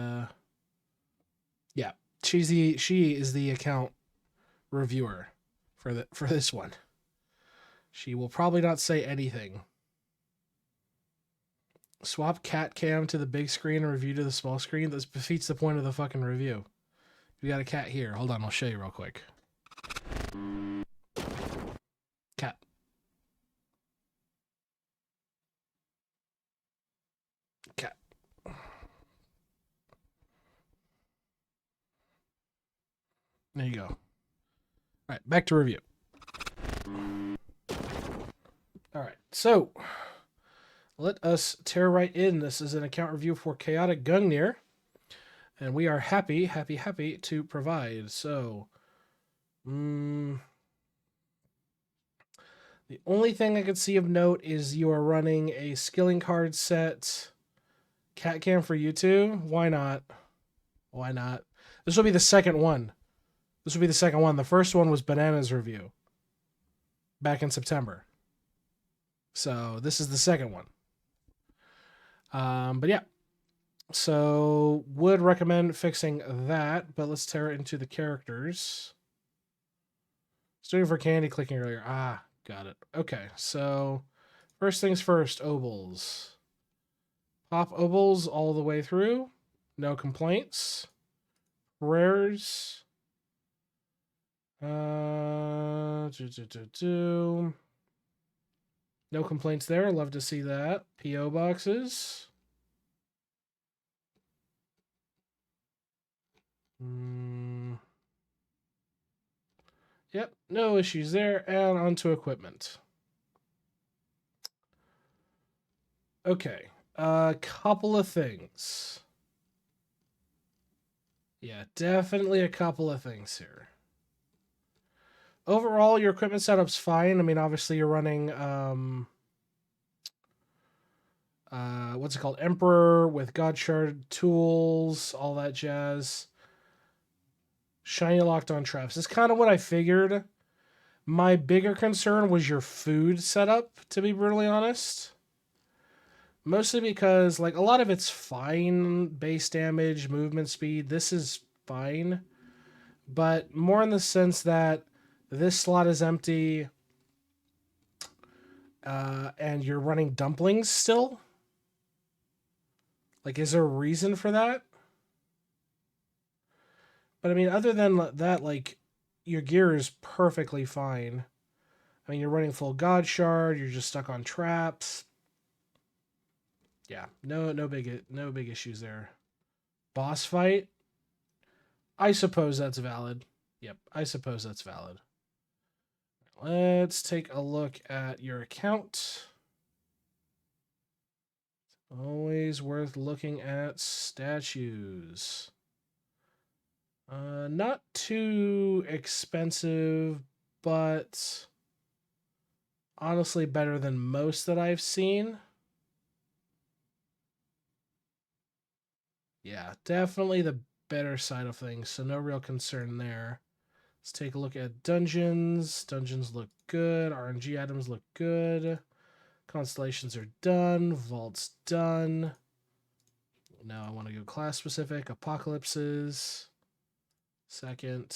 yeah, she is the account reviewer for this one. She will probably not say anything. Swap cat cam to the big screen and review to the small screen. This defeats the point of the fucking review. We got a cat here. Hold on, I'll show you real quick. Cat. Cat. There you go. All right, back to review. All right, so let us tear right in. This is an account review for Chaotic Gungnir, and we are happy to provide. So, the only thing I could see of note is you are running a skilling card set cat cam for you two. Why not? Why not? This will be the second one. The first one was Banana's review back in September. So this is the second one. But yeah. So would recommend fixing that, but let's tear it into the characters. Just doing for candy clicking earlier. Ah, got it. Okay, so first things first, obols. Pop obols all the way through. No complaints. Rares. No complaints there. Love to see that. PO boxes. Yep, no issues there. And onto equipment. Okay, a couple of things. Yeah, definitely a couple of things here. Overall, your equipment setup's fine. I mean, obviously you're running what's it called? Emperor with God Shard tools, all that jazz. Shiny locked on traps. It's kind of what I figured. My bigger concern was your food setup, to be brutally honest. Mostly because, like, a lot of it's fine. Base damage, movement speed. This is fine. But more in the sense that this slot is empty and you're running dumplings still. Like, is there a reason for that? But, I mean, other than that, like, your gear is perfectly fine. I mean, you're running full God Shard. You're just stuck on traps. Yeah, no big issues there. Boss fight. I suppose that's valid. Yep, I suppose that's valid. Let's take a look at your account. Always worth looking at statues. Not too expensive, but honestly better than most that I've seen. Yeah, definitely the better side of things, so no real concern there. Let's take a look at dungeons. Dungeons look good. RNG items look good. Constellations are done. Vault's done. Now I want to go class specific. Apocalypses. Second.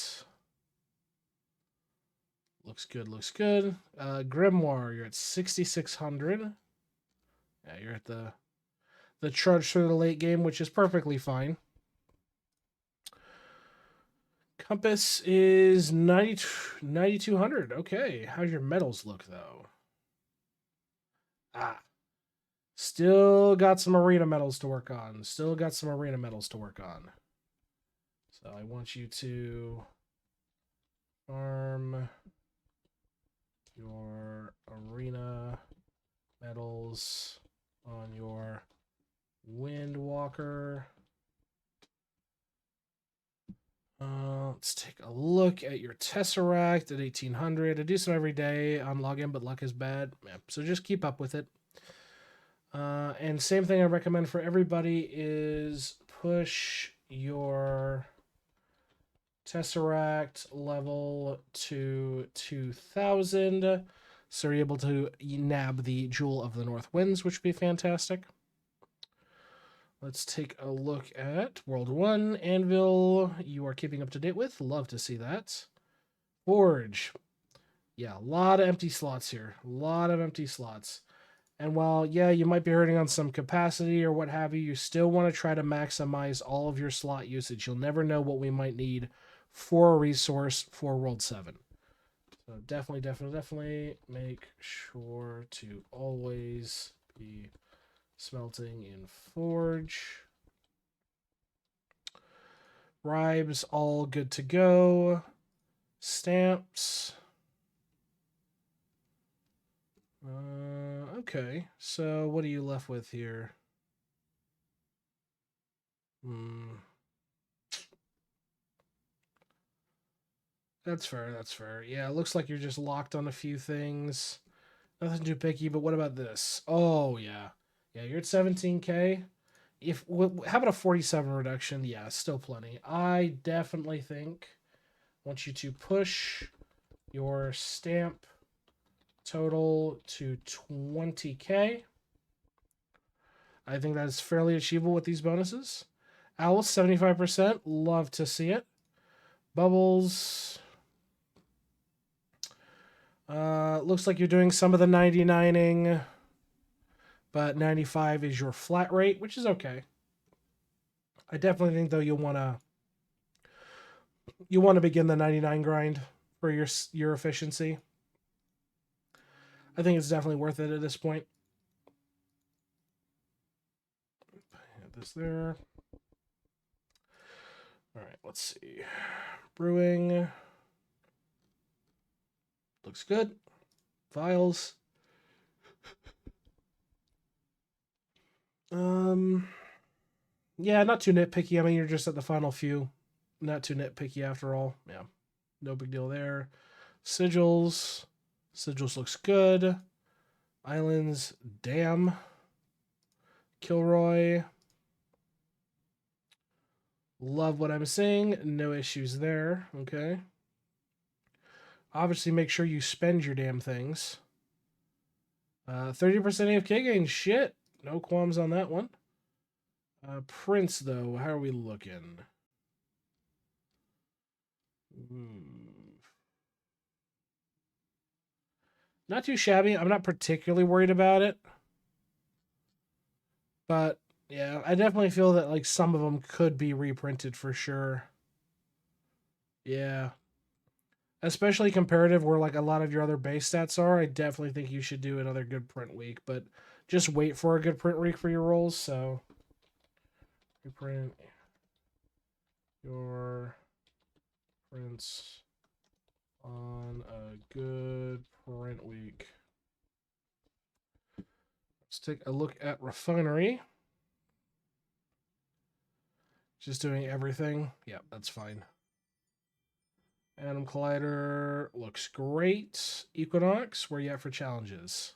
Looks good, looks good. Grimoire, you're at 6,600. Yeah, you're at the charge through the late game, which is perfectly fine. Compass is 9,200. Okay, how's your medals look, though? Ah, still got some arena medals to work on. So I want you to farm your arena medals on your Windwalker. Let's take a look at your Tesseract at 1,800. I do some every day on login, but luck is bad. Yeah, so just keep up with it. And same thing I recommend for everybody is push your Tesseract level to 2,000. So you're able to nab the Jewel of the North Winds, which would be fantastic. Let's take a look at World 1. Anvil, you are keeping up to date with. Love to see that. Forge. Yeah, a lot of empty slots here. A lot of empty slots. And while, yeah, you might be hurting on some capacity or what have you, you still want to try to maximize all of your slot usage. You'll never know what we might need for a resource for World 7. So definitely make sure to always be smelting in Forge. Bribes, all good to go. Stamps. Okay, so what are you left with here? That's fair. Yeah, it looks like you're just locked on a few things. Nothing too picky, but what about this? Oh, yeah. Yeah, you're at 17K. How about a 47 reduction? Yeah, still plenty. I definitely think want you to push your stamp total to 20K. I think that is fairly achievable with these bonuses. Owl, 75%. Love to see it. Bubbles. Looks like you're doing some of the 99ing, but 95 is your flat rate, which is okay. I definitely think though you want to begin the 99 grind for your efficiency. I think it's definitely worth it at this point. Have this there. All right, let's see. Brewing. Looks good. Files. Yeah, not too nitpicky. I mean, you're just at the final few. Not too nitpicky after all. Yeah, no big deal there. Sigils. Sigils looks good. Islands. Damn. Kilroy. Love what I'm seeing. No issues there. Okay. Obviously, make sure you spend your damn things. 30% AFK gain. Shit. No qualms on that one. Prince, though. How are we looking? Not too shabby. I'm not particularly worried about it. But, yeah, I definitely feel that, like, some of them could be reprinted for sure. Yeah. Especially comparative where, like, a lot of your other base stats are. I definitely think you should do another good print week. But just wait for a good print week for your rolls, so... Reprint your prints on a good print week. Let's take a look at Refinery. Just doing everything. Yeah, that's fine. Atom Collider looks great. Equinox, where you at for challenges?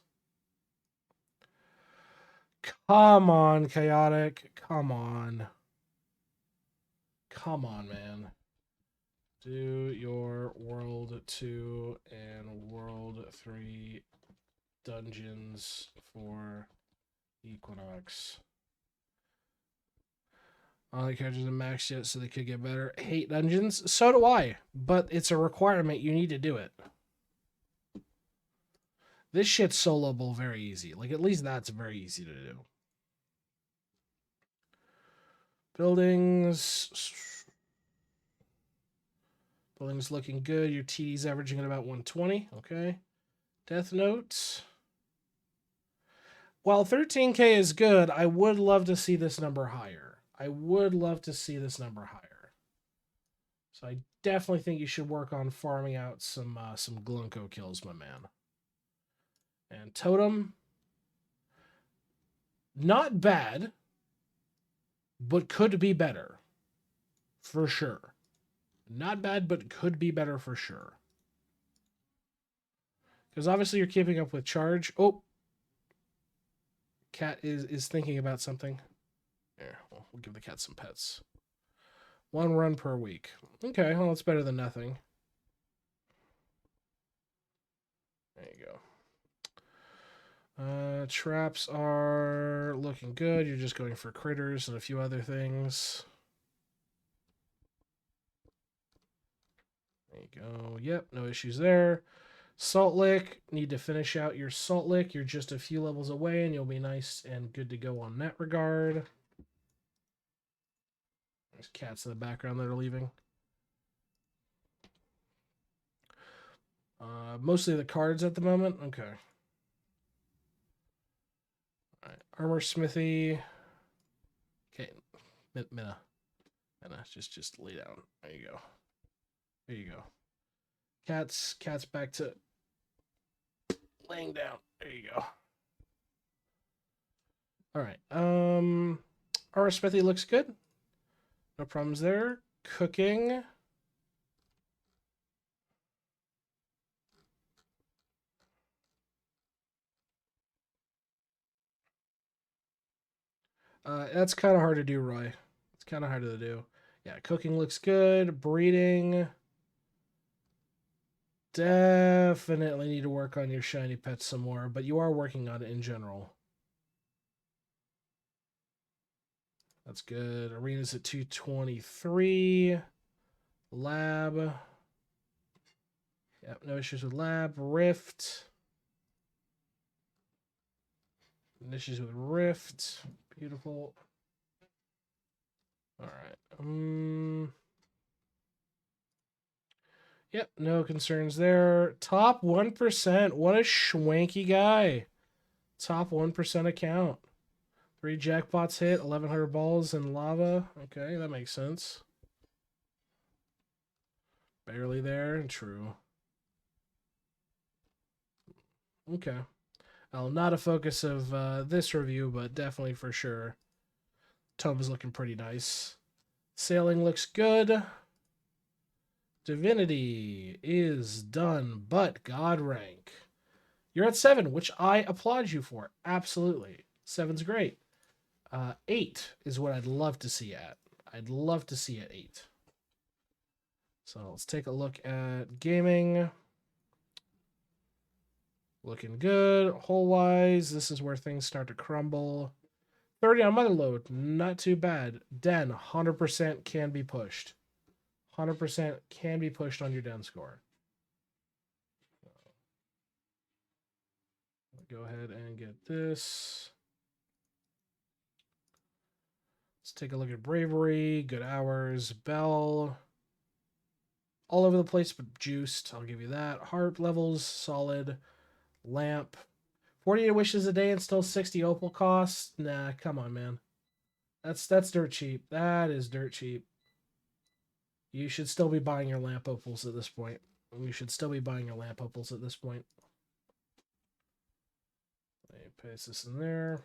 Come on, Chaotic. Come on. Come on, man. Do your World 2 and World 3 dungeons for Equinox. All the characters are maxed yet, so they could get better. Hate dungeons? So do I. But it's a requirement. You need to do it. This shit's soloable very easy. Like, at least that's very easy to do. Buildings. Buildings looking good. Your TD's averaging at about 120. Okay. Death Note. While 13K is good, I would love to see this number higher. I would love to see this number higher. So I definitely think you should work on farming out some Glunko kills, my man. And Totem. Not bad, but could be better. For sure. Not bad, but could be better for sure. Because obviously you're keeping up with charge. Oh. Cat is thinking about something. There, we'll give the cat some pets. 1 run per week. Okay, well, that's better than nothing. There you go. Traps are looking good. You're just going for critters and a few other things. There you go. Yep, no issues there. Salt Lick. Need to finish out your Salt Lick. You're just a few levels away, and you'll be nice and good to go on that regard. There's cats in the background that are leaving. Mostly the cards at the moment. Okay. All right. Armor Smithy. Okay. Minna, just lay down. There you go. There you go. Cats back to laying down. There you go. All right. Armor Smithy looks good. No problems there. Cooking. That's kind of hard to do, Roy. It's kind of hard to do. Yeah, cooking looks good. Breeding. Definitely need to work on your shiny pets some more, but you are working on it in general. That's good. Arena's at 223. Lab. Yep, no issues with lab. Rift. No issues with Rift. Beautiful. All right. Yep, no concerns there. Top 1%. What a schwanky guy. Top 1% account. 3 jackpots hit, 1,100 balls in lava. Okay, that makes sense. Barely there. True. Okay. Well, not a focus of this review, but definitely for sure. Tome is looking pretty nice. Sailing looks good. Divinity is done, but God rank. You're at 7, which I applaud you for. Absolutely. 7's great. 8 is what I'd love to see at. I'd love to see at 8. So let's take a look at gaming. Looking good. Hole-wise, this is where things start to crumble. 30 on mother load. Not too bad. Den, 100% can be pushed. 100% can be pushed on your den score. Go ahead and get this. Let's take a look at bravery, good hours, bell. All over the place, but juiced. I'll give you that. Heart levels, solid. Lamp. 48 wishes a day and still 60 opal costs. Nah, come on, man. That's dirt cheap. That is dirt cheap. You should still be buying your lamp opals at this point. You should still be buying your lamp opals at this point. Let me paste this in there.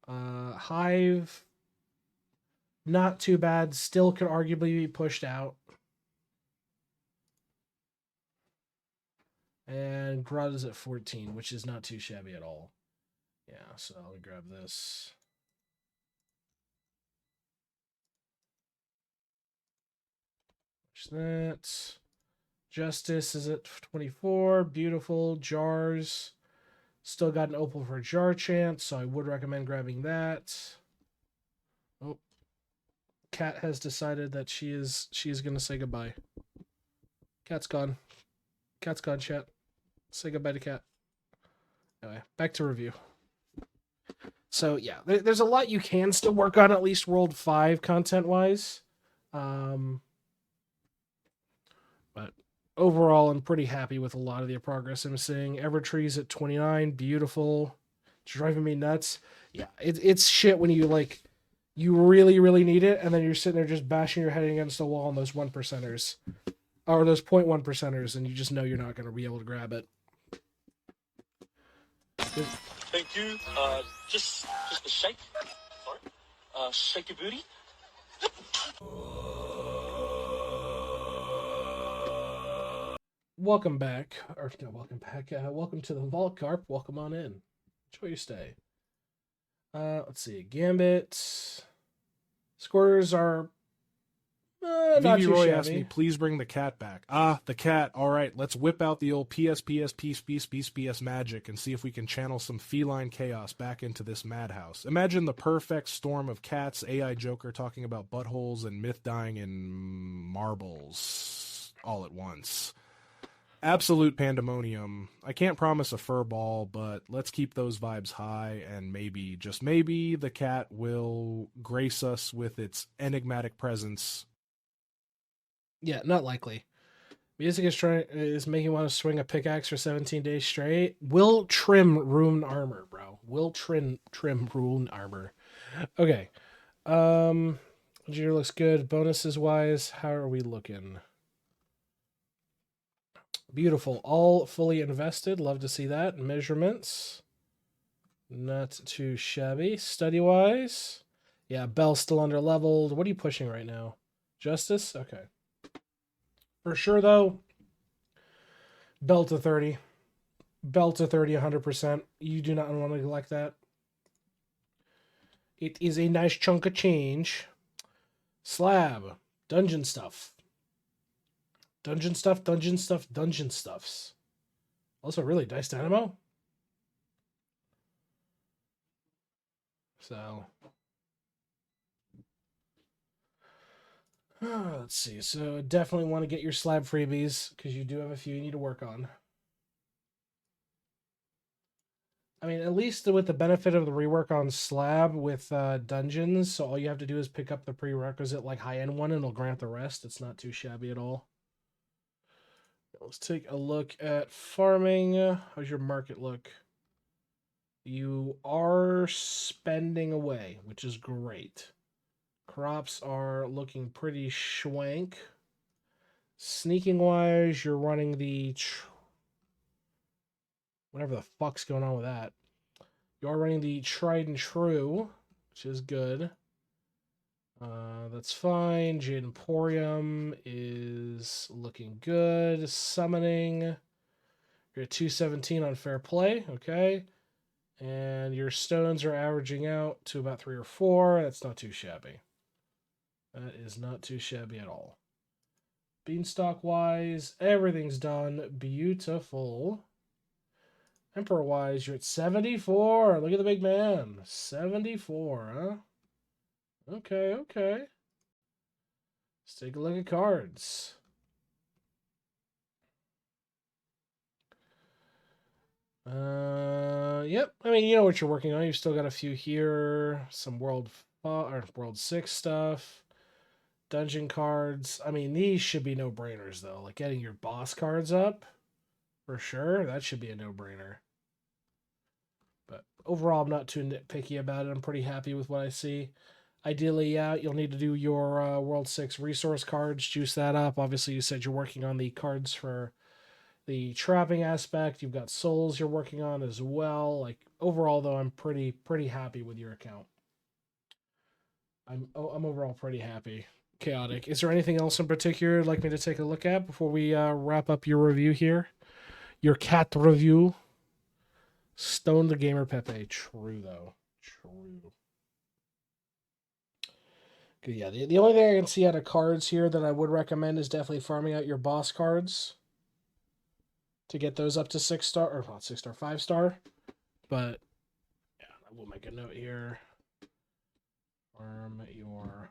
Hive. Not too bad. Still could arguably be pushed out. And Grud is at 14, which is not too shabby at all. Yeah, so I'll grab this. Push that. Justice is at 24. Beautiful. Jars. Still got an opal for a jar chance, so I would recommend grabbing that. Oh. Cat has decided that she is going to say goodbye. Cat's gone. Cat's gone, chat. Say goodbye to Cat. Anyway, back to review. So, yeah, there's a lot you can still work on, at least World 5 content-wise. But overall, I'm pretty happy with a lot of the progress I'm seeing. Evertree's at 29. Beautiful. It's driving me nuts. Yeah, it's shit when you, like, you really, really need it, and then you're sitting there just bashing your head against the wall on those 1%ers. Or those 0.1%ers, and you just know you're not going to be able to grab it. Thank you. Just a shake. Sorry. Shake your booty. Welcome back. Or, no, welcome back. Welcome to the Vault Carp. Welcome on in. Enjoy your stay. Let's see. Gambit. Scores are not Vivi too Roy shabby. asked me, please bring the cat back. Ah, the cat. All right, let's whip out the old PS magic and see if we can channel some feline chaos back into this madhouse. Imagine the perfect storm of cats, AI Joker talking about buttholes, and myth dying in marbles all at once. Absolute pandemonium. I can't promise a fur ball, but let's keep those vibes high, and maybe, just maybe, the cat will grace us with its enigmatic presence. Yeah, not likely. Music is making you want to swing a pickaxe for 17 days straight. Will trim rune armor, bro. Will trim rune armor. Okay. Junior looks good. Bonuses wise, how are we looking? Beautiful. All fully invested. Love to see that. Measurements. Not too shabby. Study wise. Yeah, Bell's still under leveled. What are you pushing right now? Justice? Okay. For sure, though, Bell to 30. Bell to 30, 100%. You do not want to neglect that. It is a nice chunk of change. Slab. Dungeon stuff. Dungeon stuff, dungeon stuff, dungeon stuffs. Also, really, Dice Dynamo? So. Let's see. So definitely want to get your slab freebies because you do have a few you need to work on. I mean, at least with the benefit of the rework on slab with dungeons, so all you have to do is pick up the prerequisite like high-end one and it'll grant the rest. It's not too shabby at all. Let's take a look at farming. How's your market look? You are spending away, which is great. Crops are looking pretty schwank. Sneaking wise, you're running the whatever the fuck's going on with that. You are running the tried and true, which is good. That's fine. Jade Emporium is looking good. Summoning. You're at 217 on fair play. Okay. And your stones are averaging out to about 3 or 4. That's not too shabby. That is not too shabby at all. Beanstalk wise, everything's done beautiful. Emperor wise, you're at 74. Look at the big man. 74, huh? Okay, okay. Let's take a look at cards. Yep. I mean, you know what you're working on. You've still got a few here. Some World 6 stuff. Dungeon cards. I mean, these should be no-brainers, though. Like getting your boss cards up, for sure. That should be a no-brainer. But overall, I'm not too nitpicky about it. I'm pretty happy with what I see. Ideally, yeah, you'll need to do your World 6 resource cards, juice that up. Obviously, you said you're working on the cards for the trapping aspect. You've got souls you're working on as well. Like, overall, though, I'm pretty happy with your account. I'm overall pretty happy. Chaotic. Is there anything else in particular you'd like me to take a look at before we wrap up your review here? Your cat review? Stone the Gamer Pepe. True, though. True. Okay, yeah, the only thing I can see out of cards here that I would recommend is definitely farming out your boss cards to get those up to 6-star, or not 6-star, 5-star. But, yeah, I will make a note here. Farm your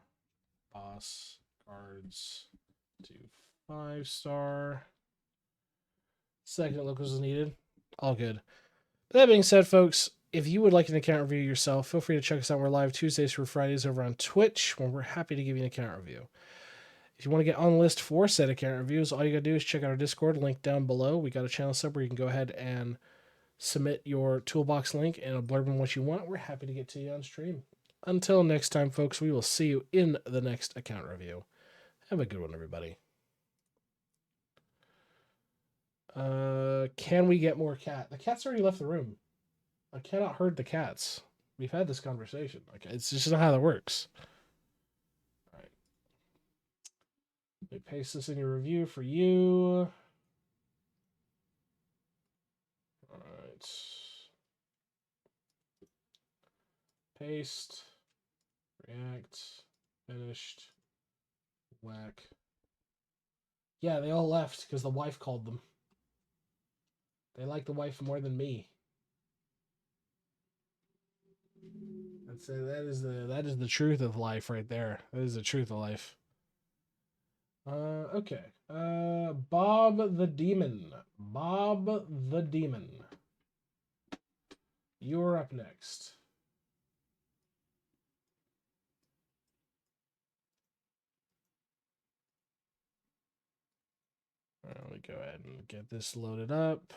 boss cards to 5-star. Second look was needed. All good. That being said, folks, if you would like an account review yourself, feel free to check us out. We're live Tuesdays through Fridays over on Twitch, when we're happy to give you an account review. If you want to get on the list for said account reviews, all you gotta do is check out our Discord, link down below. We got a channel sub where you can go ahead and submit your toolbox link and a blurb on what you want. We're happy to get to you on stream. Until next time, folks, we will see you in the next account review. Have a good one, everybody. Can we get more cat? The cat's already left the room. I cannot herd the cats. We've had this conversation. Okay, it's just not how that works. All right. Let me paste this in your review for you. All right. Paste. React. Finished. Whack. Yeah, they all left because the wife called them. They like the wife more than me. That is the truth of life right there. That is the truth of life. Okay. Bob the Demon. Bob the Demon. You're up next. Let me go ahead and get this loaded up.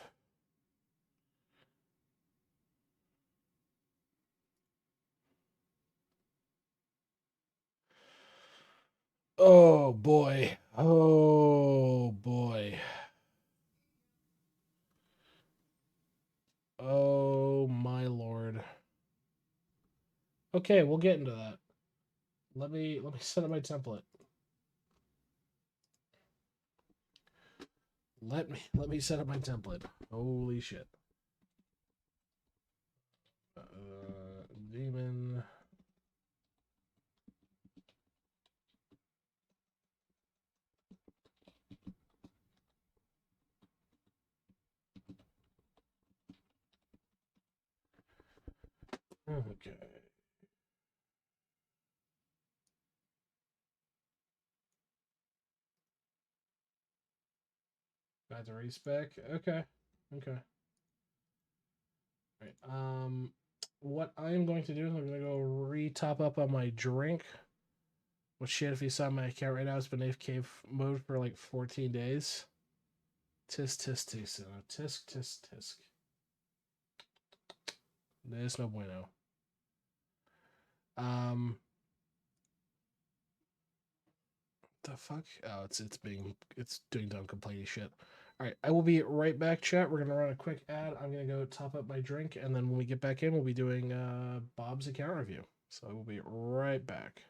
Oh boy. Oh boy. Oh my lord. Okay, we'll get into that. Let me set up my template. Let me set up my template. Holy shit. Demon. Okay. Adds a race back. Okay. Okay. Right. What I am going to do is I'm gonna go re-top up on my drink. Which shit, if you saw my account right now, it's been AFK mode for like 14 days. Tisk, tisk, tisk. Tisk, tisk, tisk. There's no bueno. The fuck? Oh, it's doing dumb complaining shit. All right, I will be right back, chat. We're gonna run a quick ad. I'm gonna go top up my drink, and then when we get back in, we'll be doing Bob's account review. So I will be right back.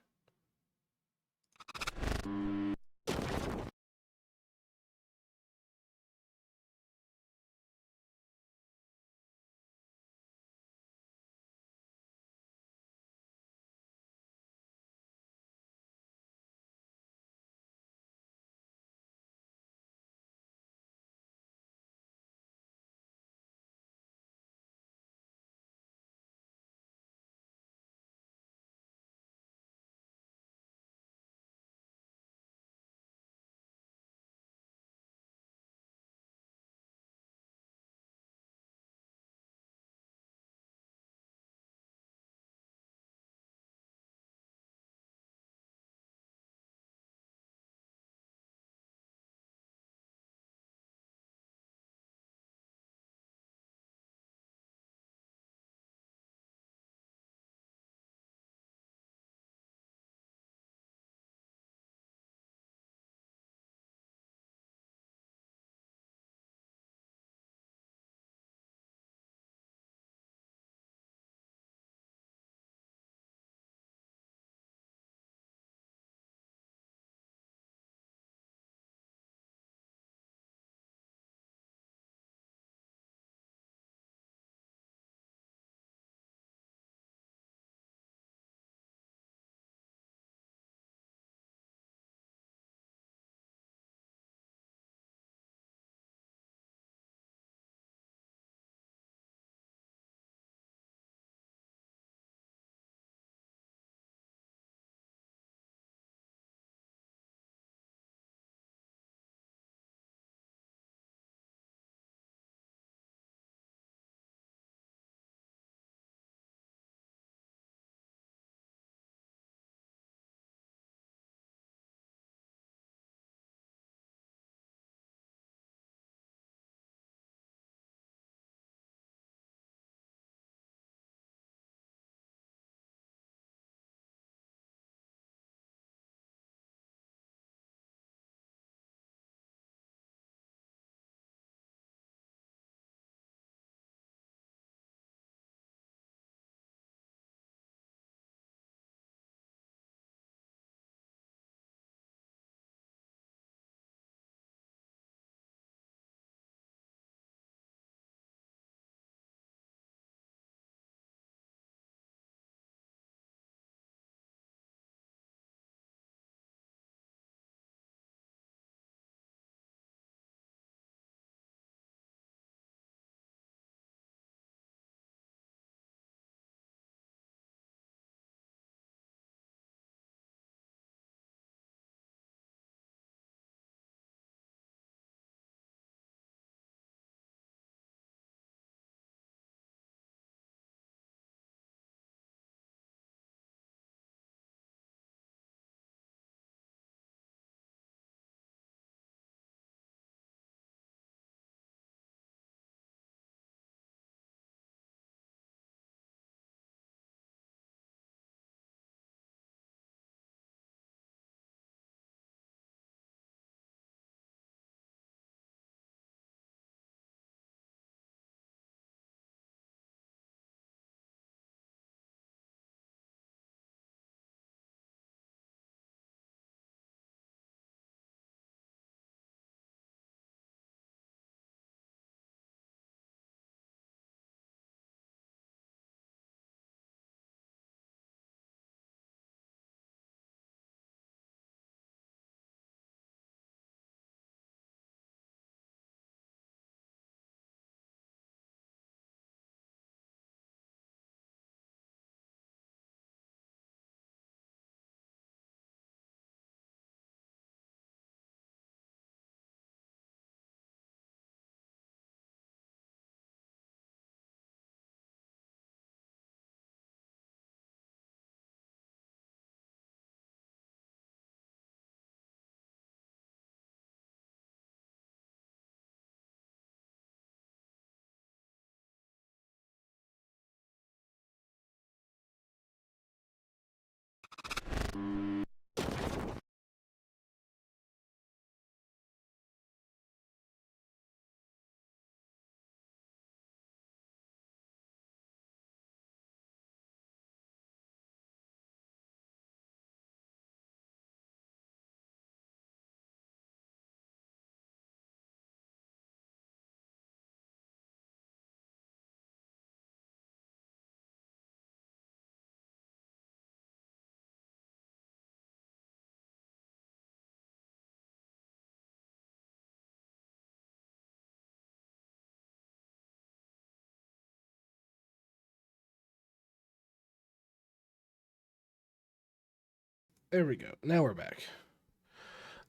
There we go. Now we're back.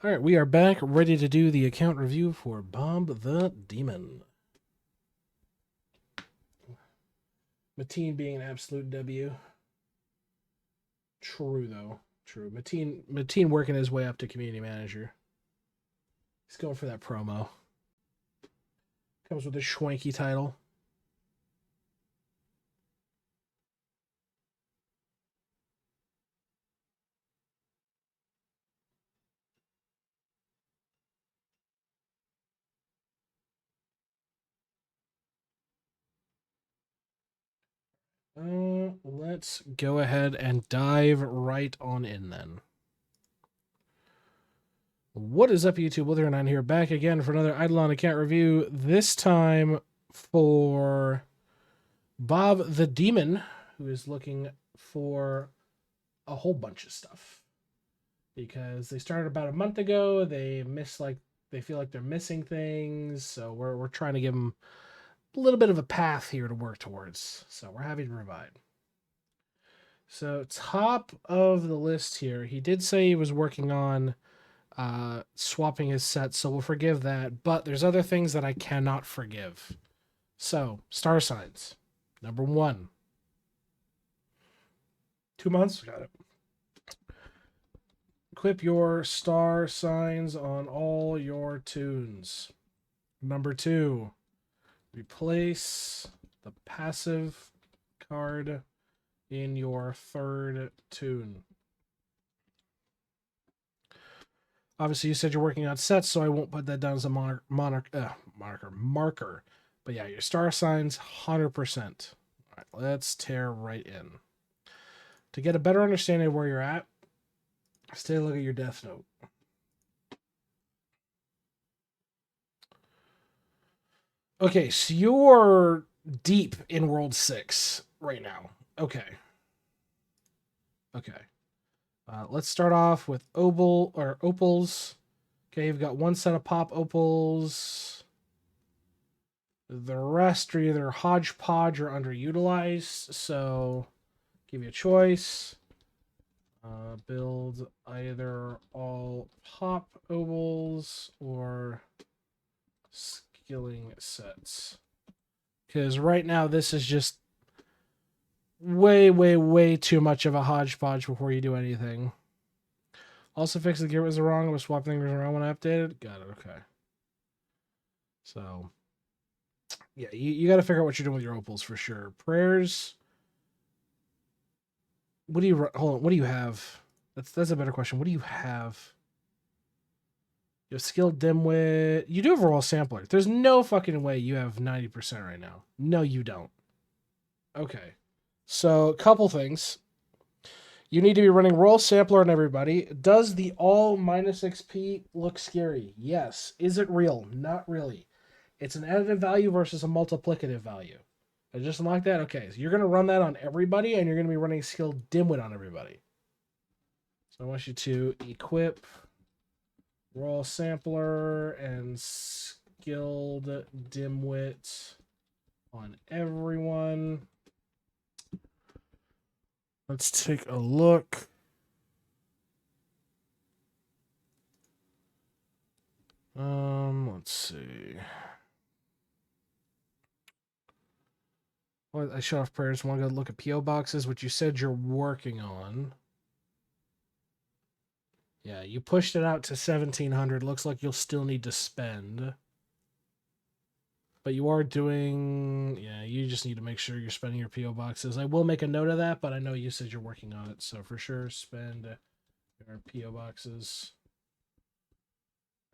All right, we are back, ready to do the account review for Bob the Demon. Mateen being an absolute W. True, though. True. Mateen working his way up to community manager. He's going for that promo. Comes with a schwanky title. Let's go ahead and dive right on in then. What is up, YouTube? Wither9 here, back again for another Idleon account review. This time for Bob the Demon, who is looking for a whole bunch of stuff. Because they started about a month ago, they feel like they're missing things, so we're trying to give them a little bit of a path here to work towards. So we're happy to provide. So top of the list here, he did say he was working on swapping his sets, so we'll forgive that. But there's other things that I cannot forgive. So, star signs. Number 1. 2 months. Got it. Equip your star signs on all your tunes. Number 2. Replace the passive card in your 3rd tune. Obviously, you said you're working on sets, so I won't put that down as a marker. But yeah, your star signs, 100%. All right, let's tear right in. To get a better understanding of where you're at, let's take a look at your death note. Okay, so you're deep in World 6 right now. Okay. Let's start off with opals. Okay, you've got 1 set of pop opals. The rest are either hodgepodge or underutilized, so give you a choice. Build either all pop opals or skilling sets. Because right now this is just way too much of a hodgepodge before you do anything. Also fix the gear was wrong. I was swapping things around when I updated. Got it. Okay. So, yeah, you got to figure out what you're doing with your opals for sure. Prayers. What do you hold on? What do you have? That's a better question. What do you have? You have skilled dimwit. You do have a raw sampler. There's no fucking way you have 90% right now. No, you don't. Okay. So, a couple things. You need to be running Royal Sampler on everybody. Does the all minus XP look scary? Yes. Is it real? Not really. It's an additive value versus a multiplicative value. I just unlocked that? Okay, so you're going to run that on everybody, and you're going to be running Skilled Dimwit on everybody. So I want you to equip Royal Sampler and Skilled Dimwit on everyone. Let's take a look. Let's see. Well, I shut off prayers. Want to go look at PO boxes, which you said you're working on. Yeah, you pushed it out to 1,700. Looks like you'll still need to spend. But you are doing... Yeah, you just need to make sure you're spending your PO boxes. I will make a note of that, but I know you said you're working on it. So for sure, spend Our PO boxes.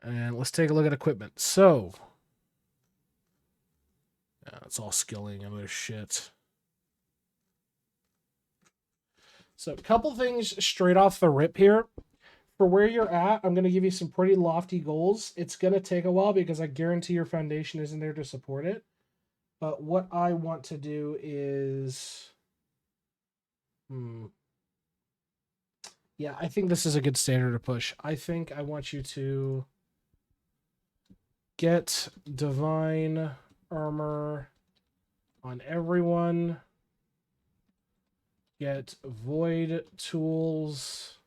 And let's take a look at equipment. So, it's all skilling and other shit. So, a couple things straight off the rip here. For where you're at, I'm going to give you some pretty lofty goals. It's going to take a while because I guarantee your foundation isn't there to support it. But what I want to do is... Yeah, I think this is a good standard to push. I think I want you to get divine armor on everyone. Get void tools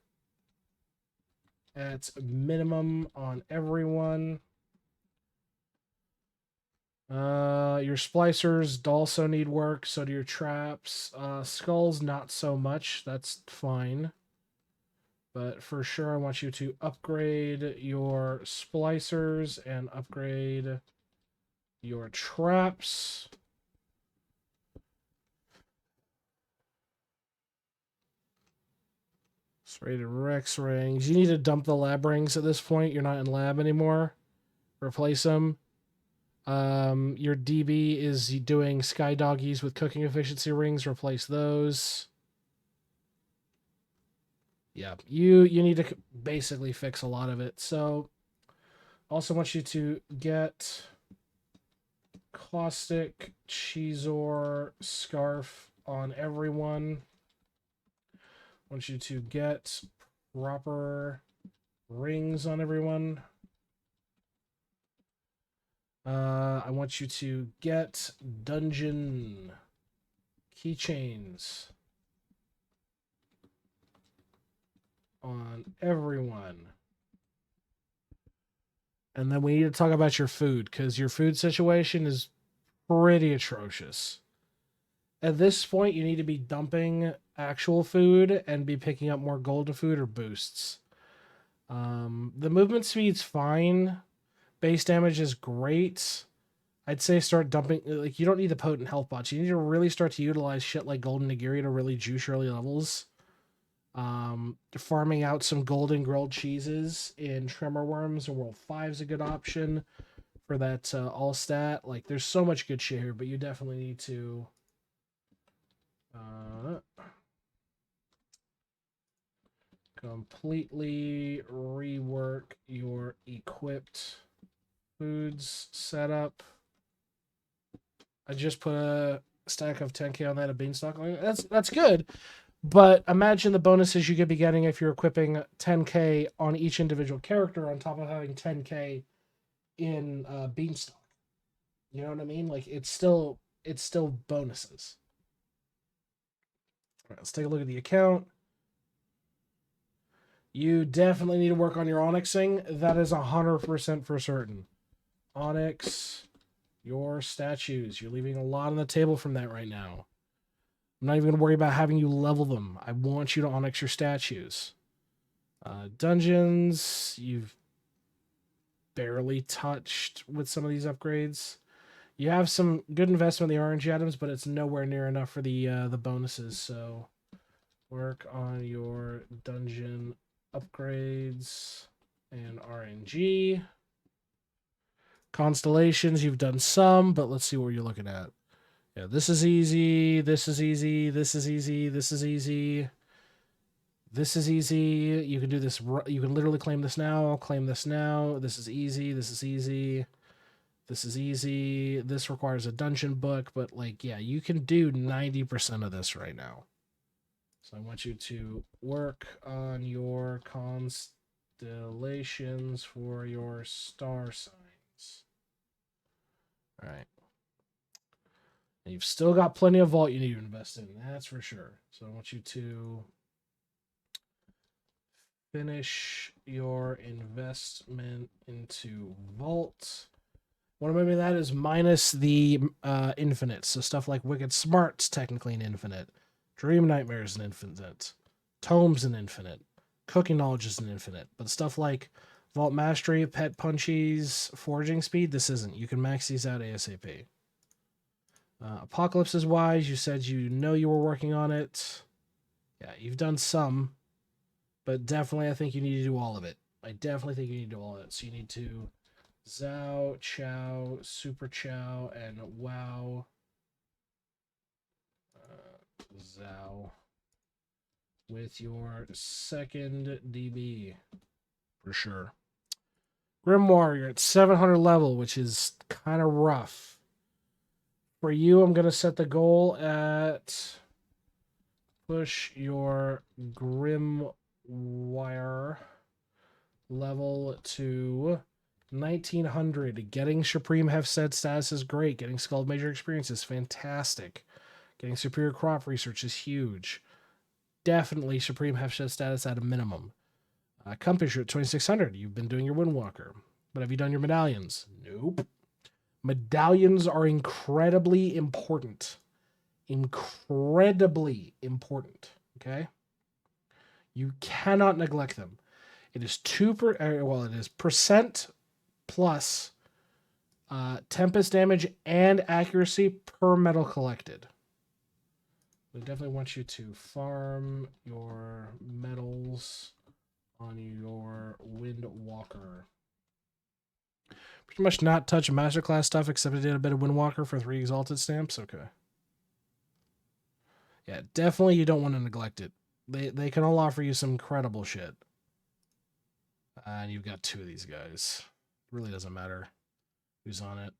at minimum on everyone. Your splicers also need work, so do your traps. Skulls, not so much. That's fine. But for sure, I want you to upgrade your splicers and upgrade your traps. Serrated Rex rings. You need to dump the lab rings at this point. You're not in lab anymore. Replace them. Your DB is doing sky doggies with cooking efficiency rings. Replace those. Yeah, you need to basically fix a lot of it. So, also want you to get caustic Cheezor scarf on everyone. Want you to get proper rings on everyone. I want you to get dungeon keychains on everyone. And then we need to talk about your food, because your food situation is pretty atrocious. At this point, you need to be dumping actual food and be picking up more golden food or boosts. The movement speed's fine. Base damage is great. I'd say start dumping, like, you don't need the potent health bots. You need to really start to utilize shit like golden nigiri to really juice early levels. Farming out some golden grilled cheeses in Tremor Worms and World 5 is a good option for that all stat. Like, there's so much good shit here, but you definitely need to completely rework your equipped foods setup. I just put a stack of 10k on that of beanstalk. That's good. But imagine the bonuses you could be getting if you're equipping 10k on each individual character on top of having 10k in beanstalk. You know what I mean? Like, it's still bonuses. All right, let's take a look at the account. You definitely need to work on your onyxing. That is 100% for certain. Onyx, your statues. You're leaving a lot on the table from that right now. I'm not even going to worry about having you level them. I want you to onyx your statues. Dungeons, you've barely touched with some of these upgrades. You have some good investment in the RNG items, but it's nowhere near enough for the bonuses. So work on your dungeon upgrades and RNG. Constellations, you've done some, but let's see what you're looking at. Yeah, this is easy. This is easy. This is easy. This is easy. This is easy. You can do this. You can literally claim this now. Claim this now. This is easy. This is easy. This is easy. This requires a dungeon book, but, like, yeah, you can do 90% of this right now. So I want you to work on your constellations for your star signs. All right. And you've still got plenty of vault you need to invest in. That's for sure. So I want you to finish your investment into vault. What I'm maybe that is minus the infinite. So stuff like Wicked Smart's technically an infinite. Dream Nightmare is an infinite. Tome's an infinite. Cooking Knowledge is an infinite. But stuff like Vault Mastery, Pet Punchies, Forging Speed, this isn't. You can max these out ASAP. Apocalypse is wise. You said you know you were working on it. Yeah, you've done some. But definitely, I think you need to do all of it. I definitely think you need to do all of it. So you need to Zhao, Chow, Super Chow, and Wow. Zhao with your second DB for sure. Grimoire, you're at 700 level, which is kind of rough. For you, I'm going to set the goal at push your Grimoire level to 1900. Getting Supreme Hefset status is great. Getting Skull Major experience is fantastic. Getting Superior Crop Research is huge. Definitely Supreme Hefset status at a minimum. Compass, you're at 2600. You've been doing your Windwalker. But have you done your medallions? Nope. Medallions are incredibly important. Incredibly important. Okay? You cannot neglect them. It is it is percent plus Tempest damage and accuracy per medal collected. We definitely want you to farm your medals on your Windwalker. Pretty much not touch Masterclass stuff except I did a bit of Windwalker for 3 Exalted stamps. Okay. Yeah, definitely you don't want to neglect it. They can all offer you some incredible shit. And you've got 2 of these guys. It really doesn't matter who's on it.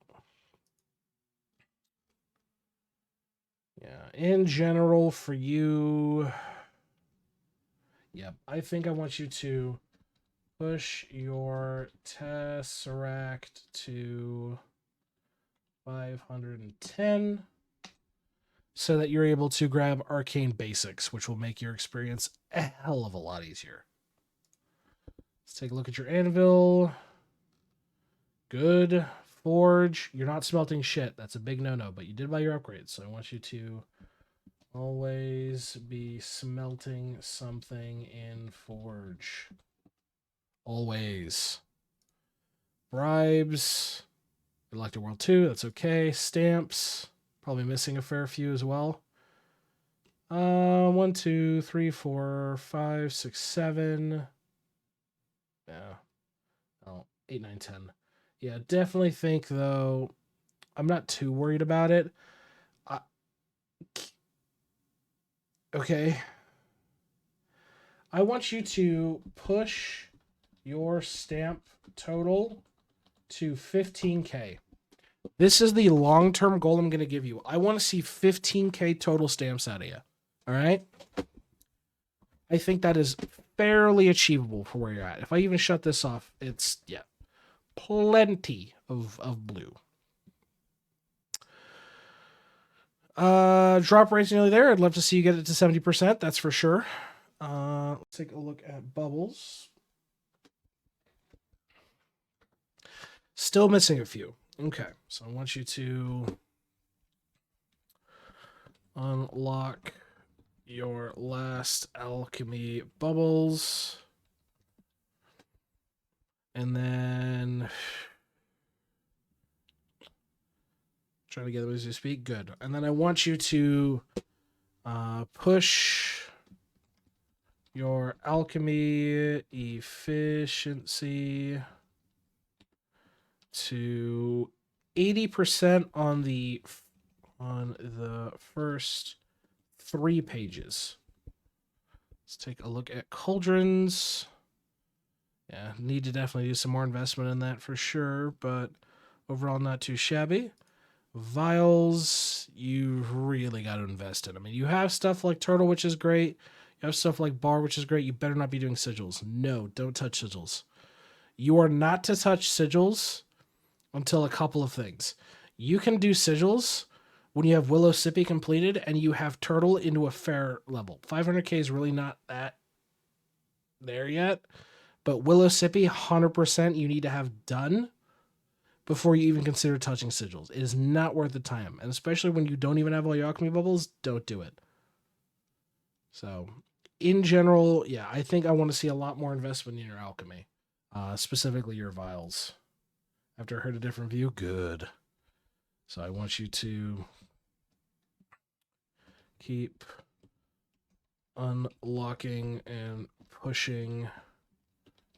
Yeah, in general for you... Yep, I think I want you to push your Tesseract to 510 so that you're able to grab Arcane Basics, which will make your experience a hell of a lot easier. Let's take a look at your Anvil. Good. Forge. You're not smelting shit. That's a big no-no, but you did buy your upgrades, so I want you to always be smelting something in Forge. Always. Bribes. Elected World 2, that's okay. Stamps. Probably missing a fair few as well. 1, 2, 3, 4, 5, 6, 7. Yeah. Oh, 8, 9, 10. Yeah, definitely think, though, I'm not too worried about it. Okay. I want you to push your stamp total to 15K. This is the long-term goal I'm going to give you. I want to see 15K total stamps out of you. All right? I think that is fairly achievable for where you're at. If I even shut this off, it's, yeah, plenty of blue. Drop rate's nearly there. I'd love to see you get it to 70%. That's for sure. Let's take a look at bubbles. Still missing a few. Okay, so I want you to unlock your last alchemy bubbles. And then trying to get them as you speak. Good. And then I want you to push your alchemy efficiency to 80% on the first 3 pages. Let's take a look at cauldrons. Yeah, need to definitely do some more investment in that for sure, but overall not too shabby. Vials, you really got to invest in. I mean, you have stuff like Turtle, which is great. You have stuff like Bar, which is great. You better not be doing sigils. No, don't touch sigils. You are not to touch sigils until a couple of things. You can do sigils when you have Willow Sippy completed and you have Turtle into a fair level. 500k is really not that there yet, but Willow Sippy, 100% you need to have done before you even consider touching sigils. It is not worth the time, and especially when you don't even have all your alchemy bubbles, don't do it. So, in general, yeah, I think I want to see a lot more investment in your alchemy, specifically your vials. After I heard a different view, good. So I want you to keep unlocking and pushing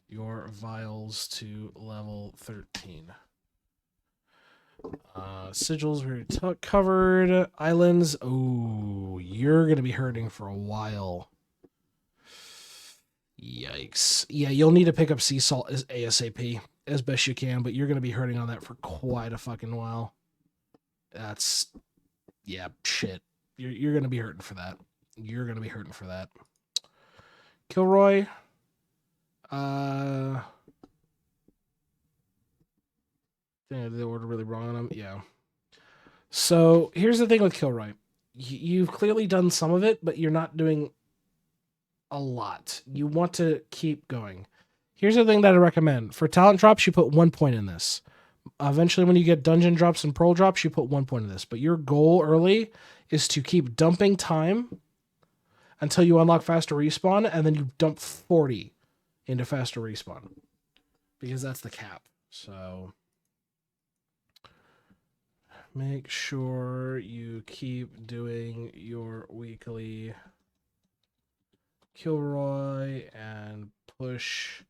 your vials to level 13. Sigils we already covered. Islands. Oh, you're going to be hurting for a while. Yikes. Yeah, you'll need to pick up sea salt as ASAP as best you can, but you're going to be hurting on that for quite a fucking while. That's, yeah, shit. You're going to be hurting for that. You're going to be hurting for that. Kilroy. I think I did the order really wrong on him. Yeah. So here's the thing with Kilroy. You've clearly done some of it, but you're not doing a lot. You want to keep going. Here's the thing that I recommend. For talent drops, you put 1 point in this. Eventually, when you get dungeon drops and pearl drops, you put 1 point in this. But your goal early is to keep dumping time until you unlock faster respawn, and then you dump 40 into faster respawn. Because that's the cap. So make sure you keep doing your weekly Kilroy and push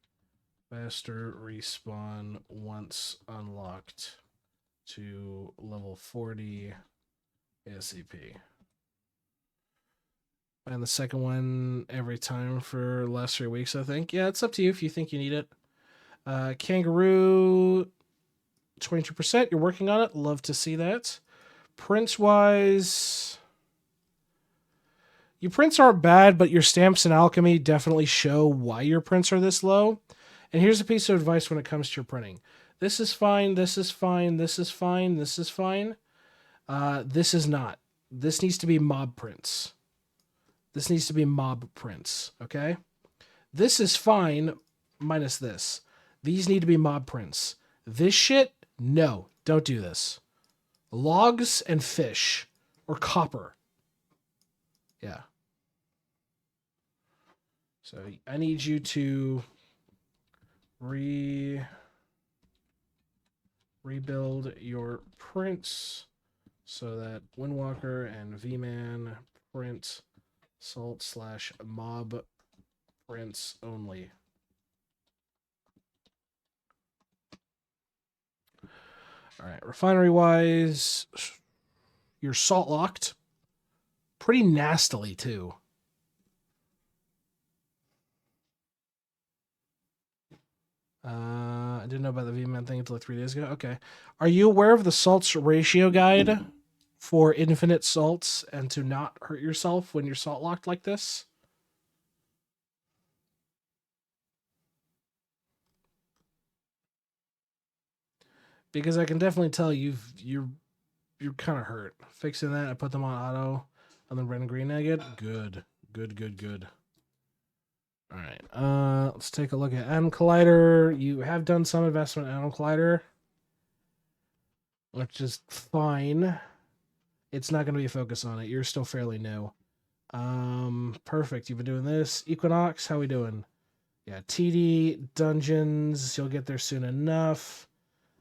faster respawn once unlocked to level 40 ASAP. And the second one every time for the last 3 weeks, I think. Yeah, it's up to you if you think you need it. Kangaroo, 22%. You're working on it. Love to see that. Prints-wise, your prints aren't bad, but your stamps and alchemy definitely show why your prints are this low. And here's a piece of advice when it comes to your printing. This is fine, this is fine, this is fine, this is fine. This is not. This needs to be mob prints. This needs to be mob prints, okay? This is fine minus this. These need to be mob prints. This shit, no, don't do this. Logs and fish or copper. Yeah. So I need you to rebuild your prints so that Windwalker and V-Man print salt/mob prints only. All right, refinery wise, you're salt locked pretty nastily too. I didn't know about the V-Man thing until like 3 days ago. Okay. Are you aware of the salts ratio guide for infinite salts and to not hurt yourself when you're salt locked like this? Because I can definitely tell you're kind of hurt. Fixing that, I put them on auto and then red and green agate. Good. Good. All right. Let's take a look at Atom Collider. You have done some investment in Atom Collider, which is fine. It's not going to be a focus on it. You're still fairly new. Perfect. You've been doing this. Equinox, how we doing? Yeah, TD, dungeons. You'll get there soon enough.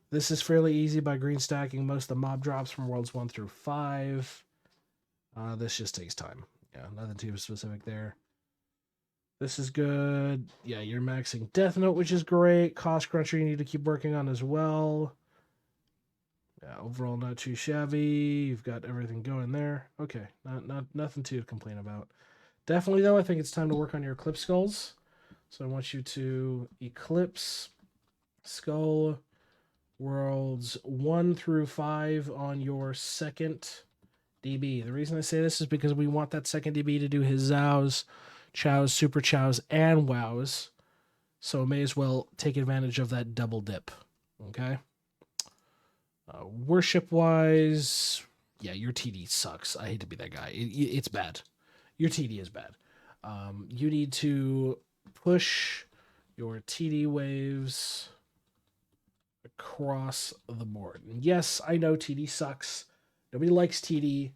This is fairly easy by green stacking most of the mob drops from worlds 1 through 5. This just takes time. Yeah, nothing too specific there. This is good. Yeah, you're maxing Death Note, which is great. Cost Cruncher you need to keep working on as well. Yeah, overall not too shabby. You've got everything going there. Okay, nothing to complain about. Definitely though, I think it's time to work on your Eclipse Skulls. So I want you to Eclipse Skull worlds 1 through 5 on your second DB. The reason I say this is because we want that second DB to do his Zows, Chows, Super Chows, and Wows. So may as well take advantage of that double dip. Okay? Worship-wise, yeah, your TD sucks. I hate to be that guy. It's bad. Your TD is bad. You need to push your TD waves across the board. And yes, I know TD sucks. Nobody likes TD,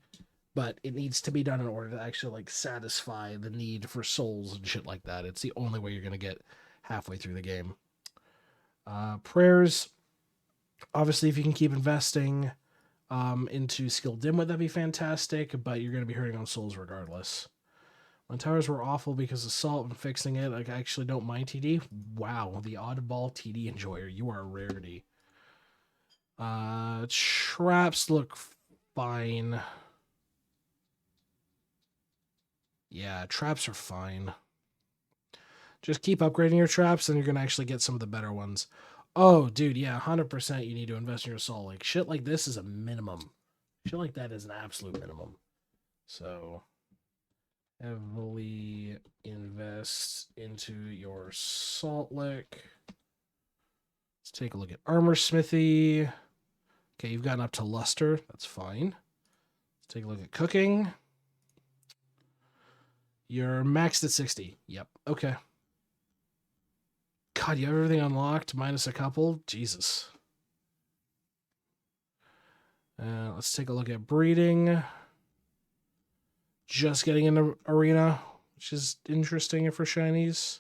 but it needs to be done in order to actually like satisfy the need for souls and shit like that. It's the only way you're gonna get halfway through the game. Prayers, obviously, if you can keep investing into skill dimwit, that'd be fantastic. But you're gonna be hurting on souls regardless. When towers were awful because of salt and fixing it, like I actually don't mind TD. Wow, the oddball TD enjoyer. You are a rarity. Traps look fine. Yeah, traps are fine. Just keep upgrading your traps, and you're going to actually get some of the better ones. Oh, dude, yeah, 100% you need to invest in your soul. Like, shit like this is a minimum. Shit like that is an absolute minimum. So, heavily invest into your salt lick. Let's take a look at armor smithy. Okay, you've gotten up to luster. That's fine. Let's take a look at cooking. You're maxed at 60. Yep. Okay. God, you have everything unlocked minus a couple? Jesus. Let's take a look at breeding. Just getting into arena, which is interesting for shinies.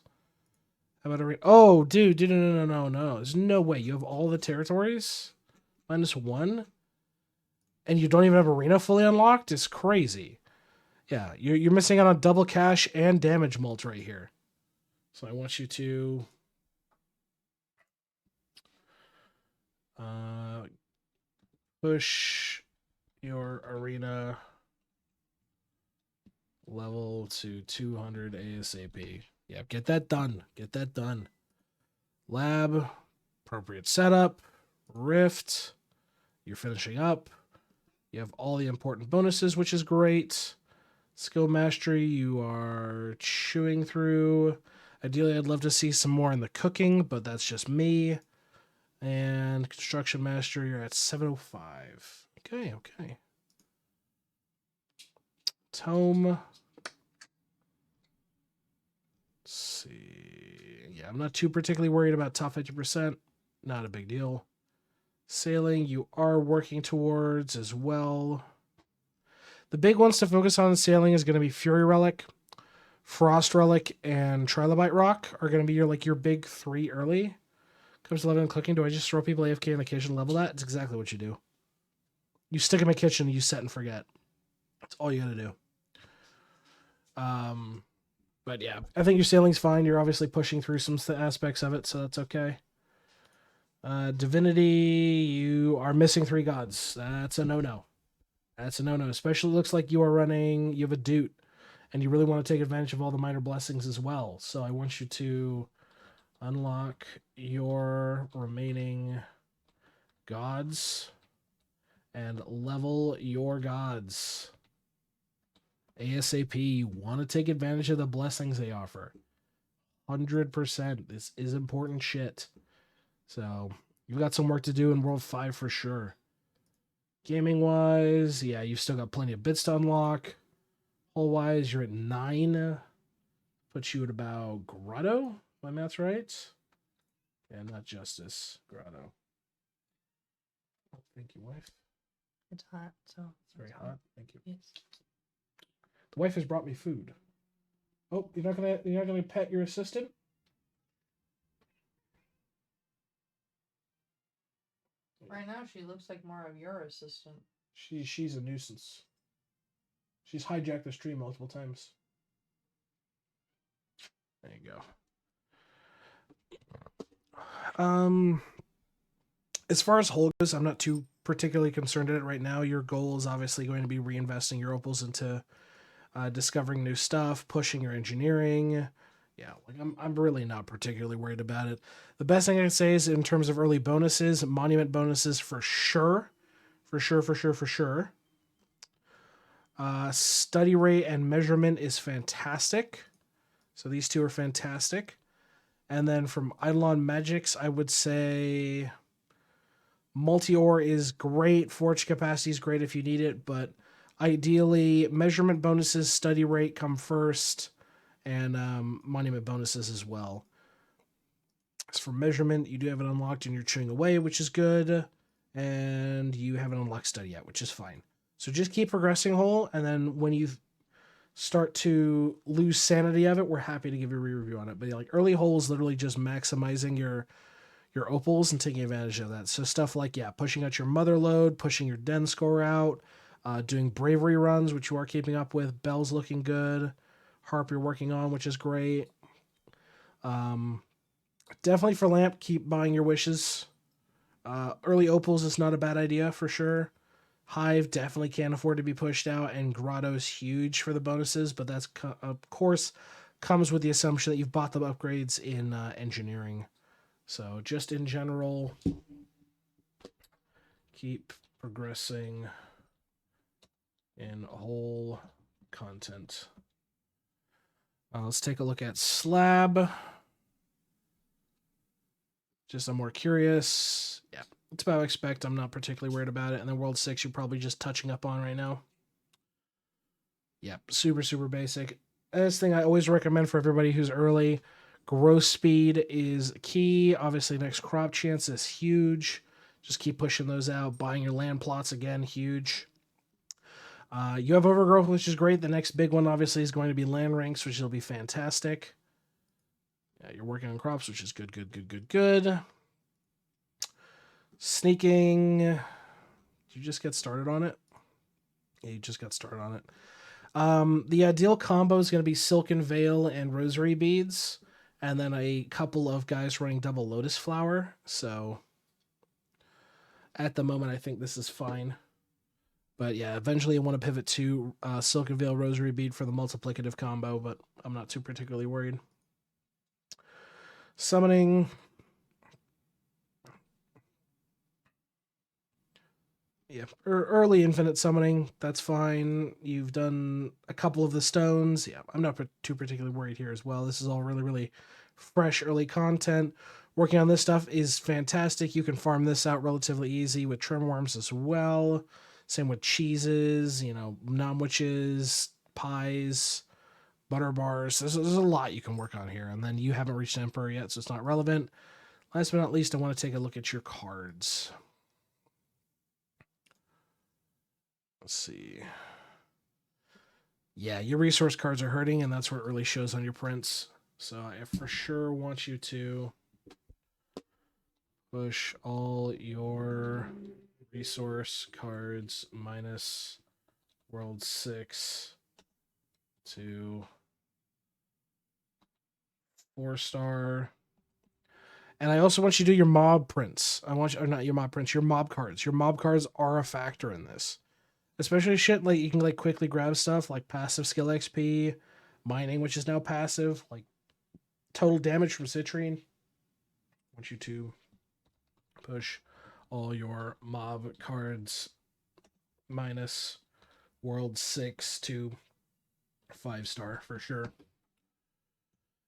How about arena? Oh, dude, no. There's no way. You have all the territories? -1? And you don't even have arena fully unlocked? It's crazy. Yeah, you're missing out on double cash and damage mult right here. So I want you to push your arena level to 200 ASAP. Yeah, get that done. Get that done. Lab, appropriate setup, rift. You're finishing up. You have all the important bonuses, which is great. Skill mastery, you are chewing through. Ideally, I'd love to see some more in the cooking, but that's just me. And construction mastery, you're at 705. Okay. Tome. Let's see. Yeah, I'm not too particularly worried about top 50%. Not a big deal. Sailing, you are working towards as well. The big ones to focus on in sailing is going to be Fury Relic, Frost Relic, and Trilobite Rock are going to be your big 3 early. Comes to leveling and cooking. Do I just throw people AFK in the kitchen and level that? It's exactly what you do. You stick them in the kitchen, you set and forget. That's all you got to do. But yeah, I think your sailing's fine. You're obviously pushing through some aspects of it, so that's okay. Divinity, you are missing 3 gods. That's a no-no. That's a no-no. Especially looks like you have a Doot, and you really want to take advantage of all the minor blessings as well. So I want you to unlock your remaining gods and level your gods. ASAP, you want to take advantage of the blessings they offer. 100%. This is important shit. So, you've got some work to do in World 5 for sure. Gaming-wise, yeah, you've still got plenty of bits to unlock. Hull-wise, you're at 9. Puts you at about Grotto, if my math's right. Yeah, not Justice. Grotto. Oh, thank you, wife. It's hot, so It's very hot. Thank you. Yes. The wife has brought me food. Oh, you're not gonna pet your assistant? Right now, she looks like more of your assistant. She's a nuisance. She's hijacked the stream multiple times. There you go. As far as Hull goes, I'm not too particularly concerned at it right now. Your goal is obviously going to be reinvesting your opals into discovering new stuff, pushing your engineering. Yeah, like I'm really not particularly worried about it. The best thing I can say is in terms of early bonuses, monument bonuses for sure. For sure. Study rate and measurement is fantastic. So these 2 are fantastic. And then from Idleon Magics, I would say multi-ore is great. Forge capacity is great if you need it, but ideally measurement bonuses, study rate come first, and monument bonuses as well. As for measurement, you do have it unlocked and you're chewing away, which is good. And you haven't unlocked study yet, which is fine. So just keep progressing, Hull, and then when you start to lose sanity of it, we're happy to give you a re-review on it. But like early Hull is literally just maximizing your opals and taking advantage of that. So stuff like, yeah, pushing out your mother load, pushing your den score out, doing bravery runs, which you are keeping up with. Bell's looking good. harp you're working on, which is great. Definitely for lamp, keep buying your wishes. Early opals is not a bad idea for sure. Hive definitely can't afford to be pushed out, and Grotto's huge for the bonuses, but that's of course comes with the assumption that you've bought the upgrades in engineering. So just in general, keep progressing in whole content. Let's take a look at slab. Just I'm more curious. Yeah, it's about I expect. I'm not particularly worried about it. And then World 6 you're probably just touching up on right now. Yep, super, super basic. This thing I always recommend for everybody who's early. Growth speed is key. Obviously, next crop chance is huge. Just keep pushing those out. Buying your land plots again, huge. You have overgrowth, which is great. The next big one, obviously, is going to be land ranks, which will be fantastic. Yeah, you're working on crops, which is good, good, good, good, good. Sneaking. Did you just get started on it? Yeah, you just got started on it. The ideal combo is going to be Silken Veil and Rosary Beads, and then a couple of guys running double Lotus Flower. So at the moment, I think this is fine. But yeah, eventually I want to pivot to Silken Veil Rosary Bead for the multiplicative combo, but I'm not too particularly worried. Summoning. Yeah, early infinite summoning, that's fine. You've done a couple of the stones. Yeah, I'm not too particularly worried here as well. This is all really, really fresh early content. Working on this stuff is fantastic. You can farm this out relatively easy with trim worms as well. Same with cheeses, non-witches, pies, butter bars. There's a lot you can work on here. And then you haven't reached Emperor yet, so it's not relevant. Last but not least, I want to take a look at your cards. Let's see. Yeah, your resource cards are hurting, and that's where it really shows on your prints. So I for sure want you to push all your resource cards minus World 6 to 4-star. And I also want you to do your mob prints. Or not your mob prints, your mob cards. Your mob cards are a factor in this. Especially shit like you can like quickly grab stuff like passive skill XP, mining, which is now passive, like total damage from citrine. I want you to push all your mob cards minus World 6 to 5-star for sure.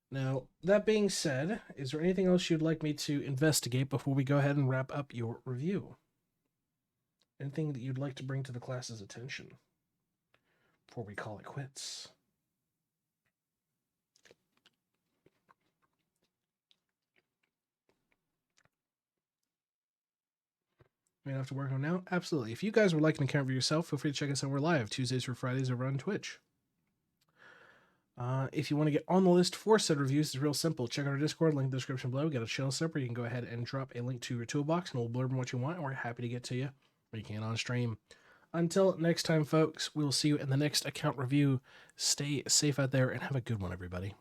Now, that being said, is there anything else you'd like me to investigate before we go ahead and wrap up your review? Anything that you'd like to bring to the class's attention before we call it quits? We have to work on now? Absolutely. If you guys would like an account for yourself, feel free to check us out. We're live Tuesdays or Fridays over on Twitch. If you want to get on the list for said reviews, it's real simple. Check out our Discord, link in the description below. Get a channel separate. You can go ahead and drop a link to your toolbox, and we'll blurb on what you want, and we're happy to get to you when you can on stream. Until next time, folks, we will see you in the next account review. Stay safe out there, and have a good one, everybody.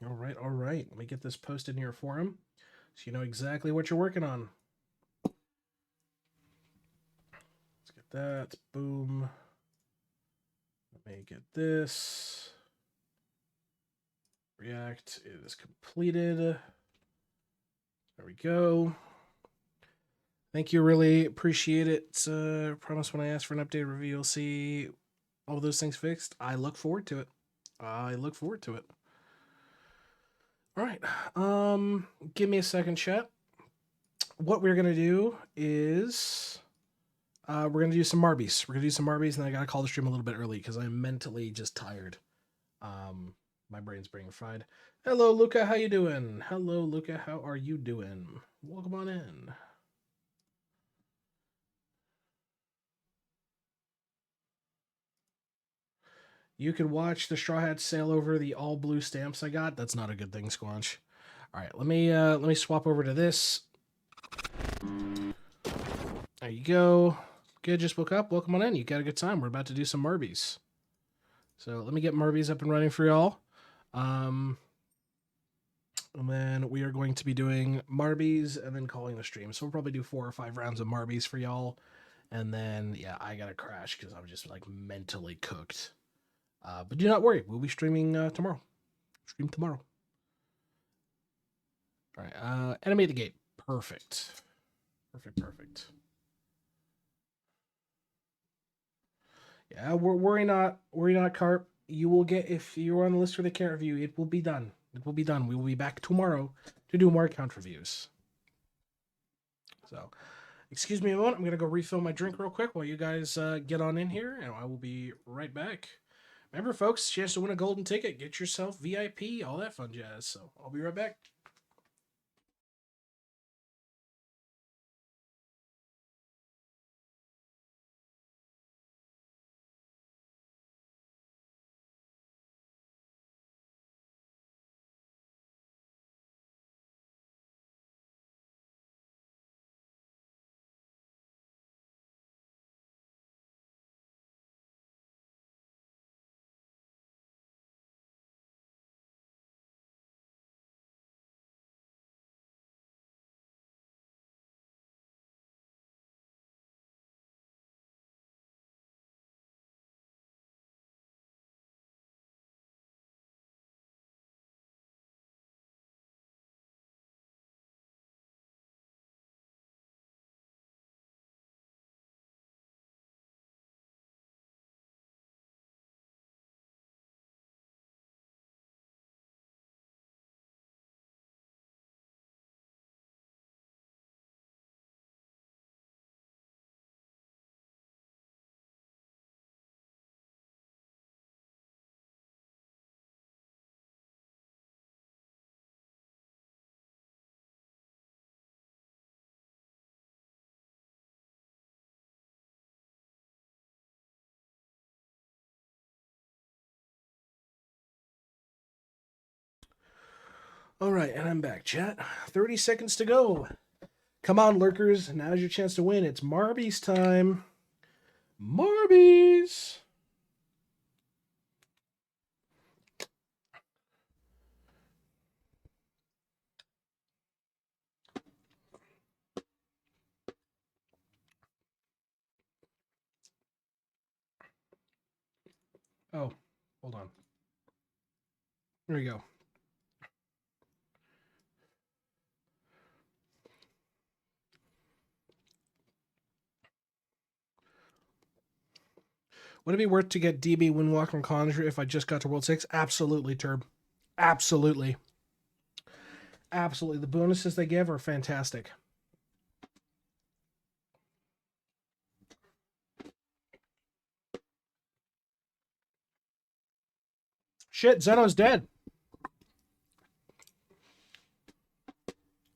All right. Let me get this posted in your forum so you know exactly what you're working on. Let's get that. Boom. Let me get this. React is completed. There we go. Thank you. Really appreciate it. Promise when I ask for an updated review, you'll see all those things fixed. I look forward to it. All right. Give me a second, chat. What we're going to do is we're going to do some Marbies. And then I got to call the stream a little bit early because I'm mentally just tired. My brain's being fried. Hello, Luca. How you doing? How are you doing? Welcome on in. You can watch the Straw Hats sail over the all blue stamps I got. That's not a good thing, Squanch. All right, let me swap over to this. There you go. Good, just woke up. Welcome on in. You got a good time. We're about to do some Marbies. So let me get Marby's up and running for y'all. And then we are going to be doing Marby's and then calling the stream. So we'll probably do 4 or 5 rounds of Marby's for y'all. And then, yeah, I got to crash because I'm just like mentally cooked. But do not worry. We'll be streaming tomorrow. Stream tomorrow. All right. Animate the gate. Perfect. Perfect. Yeah, worry not, Carp. You will get, if you're on the list for the count review, it will be done. It will be done. We will be back tomorrow to do more count reviews. So, excuse me a moment. I'm going to go refill my drink real quick while you guys get on in here, and I will be right back. Remember, folks, chance to win a golden ticket. Get yourself VIP, all that fun jazz. So, I'll be right back. All right, and I'm back, chat. 30 seconds to go. Come on, lurkers. Now's your chance to win. It's Marby's time. Marby's. Oh, hold on. There we go. Would it be worth to get DB Windwalker and Conjure if I just got to World 6? Absolutely, Turb. Absolutely. Absolutely. The bonuses they give are fantastic. Shit, Zeno's dead.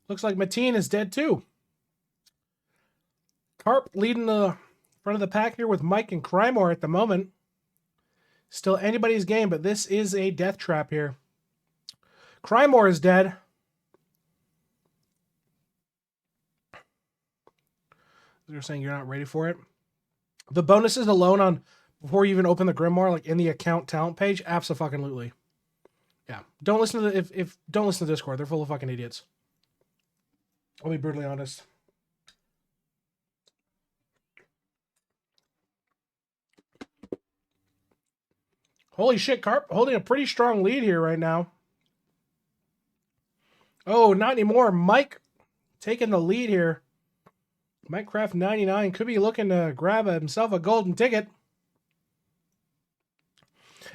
Looks like Mateen is dead too. Carp leading the front of the pack here with Mike and Crymore at the moment. Still anybody's game, but this is a death trap here. Crymore is dead. You're saying you're not ready for it? The bonuses alone on before you even open the Grimoire, like in the account talent page, absolutely. Yeah. Don't listen to the don't listen to Discord. They're full of fucking idiots. I'll be brutally honest. Holy shit, Carp holding a pretty strong lead here right now. Oh, not anymore. Mike taking the lead here. Minecraft 99 could be looking to grab himself a golden ticket.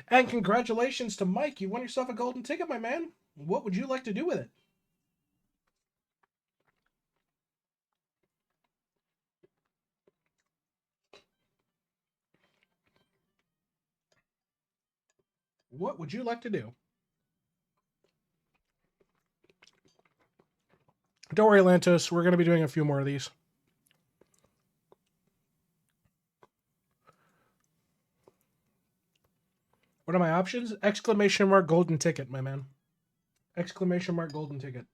And congratulations to Mike. You won yourself a golden ticket, my man. What would you like to do with it? What would you like to do? Don't worry, Lantos. We're going to be doing a few more of these. What are my options? Exclamation mark golden ticket, my man. Exclamation mark golden ticket.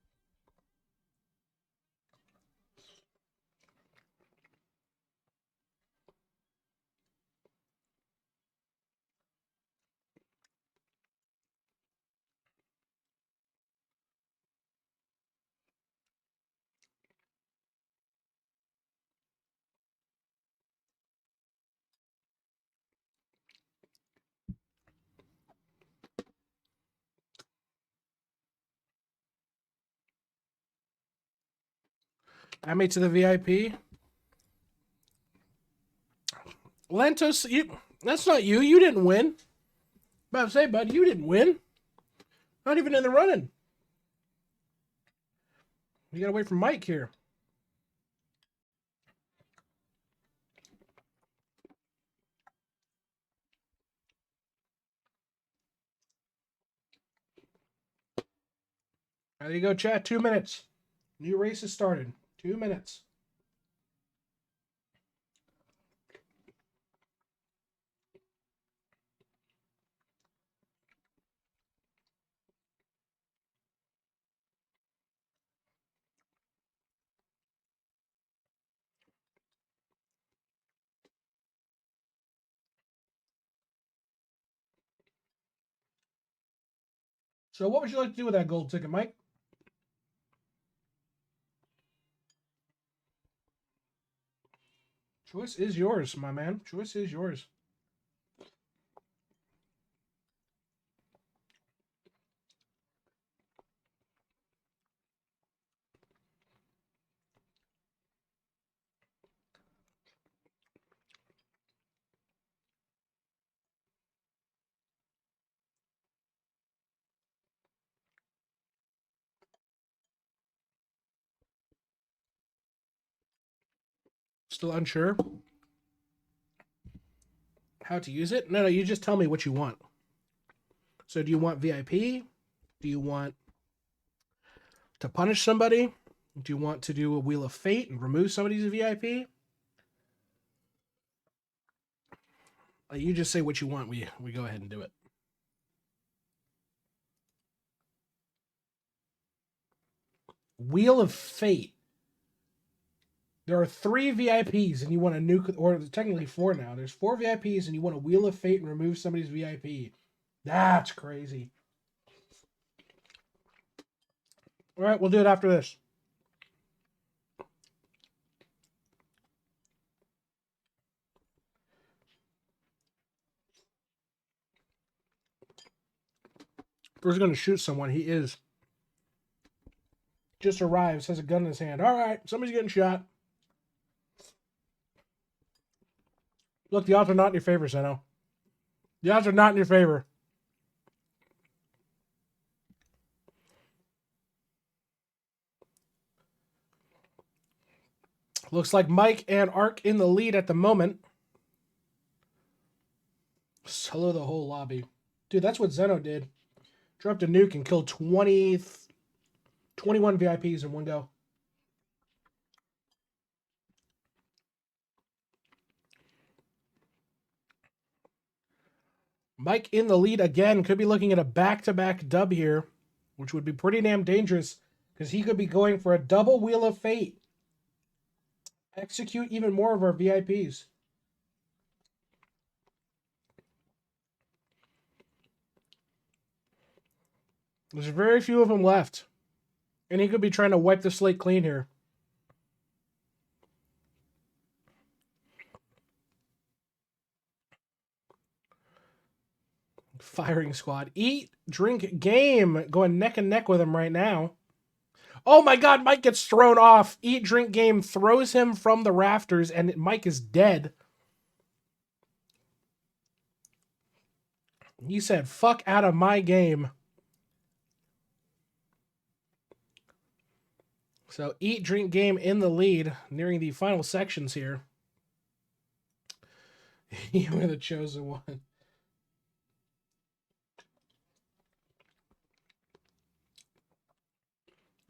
I made to the VIP. Lantos, that's not you. You didn't win. About to say, bud, you didn't win. Not even in the running. You gotta wait for Mike here. There you go, chat. 2 minutes. New race has started. 2 minutes. So what would you like to do with that gold ticket, Mike? Choice is yours, my man. Choice is yours. Still unsure how to use it? No, you just tell me what you want. So do you want VIP? Do you want to punish somebody? Do you want to do a Wheel of Fate and remove somebody's VIP? You just say what you want. We go ahead and do it. Wheel of Fate. There are 3 VIPs and you want to nuke, or technically 4 now. There's 4 VIPs and you want a Wheel of Fate and remove somebody's VIP. That's crazy. All right, we'll do it after this. We're going to shoot someone. He is. Just arrives, has a gun in his hand. All right, somebody's getting shot. Look, the odds are not in your favor, Zeno. The odds are not in your favor. Looks like Mike and Ark in the lead at the moment. Solo the whole lobby. Dude, that's what Zeno did. Dropped a nuke and killed 21 VIPs in one go. Mike in the lead again. Could be looking at a back-to-back dub here, which would be pretty damn dangerous because he could be going for a double Wheel of Fate. Execute even more of our VIPs. There's very few of them left. And he could be trying to wipe the slate clean here. Firing squad. Eat, drink, game. Going neck and neck with him right now. Oh my god, Mike gets thrown off. Eat, drink, game throws him from the rafters and Mike is dead. He said, fuck out of my game. So eat, drink, game in the lead, nearing the final sections here. You were the chosen one.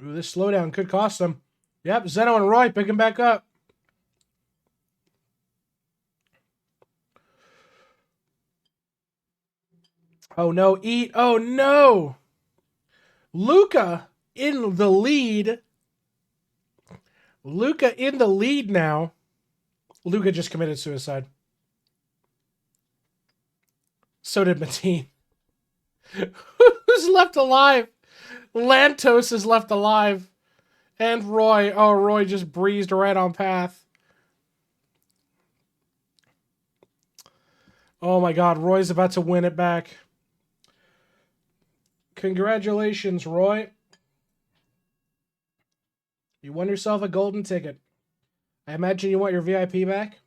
Ooh, this slowdown could cost them. Yep, Zeno and Roy picking back up. Oh no, eat. Oh no. Luca in the lead. Luca in the lead now. Luca just committed suicide. So did Mateen. Who's left alive? Lantos is left alive. And Roy. Oh, Roy just breezed right on path. Oh my god, Roy's about to win it back. Congratulations, Roy. You won yourself a golden ticket. I imagine you want your VIP back?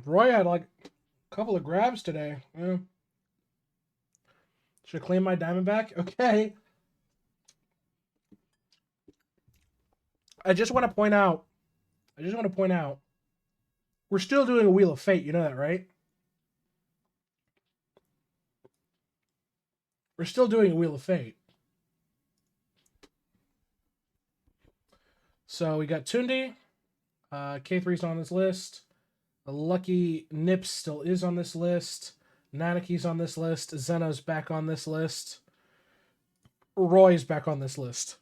Roy had like a couple of grabs today. Yeah. Should I claim my diamond back? Okay. I just want to point out. We're still doing a Wheel of Fate. You know that, right? We're still doing a Wheel of Fate. So we got Tundi. K3's on this list. The Lucky Nips still is on this list. Nanaki's on this list. Zeno's back on this list. Roy's back on this list.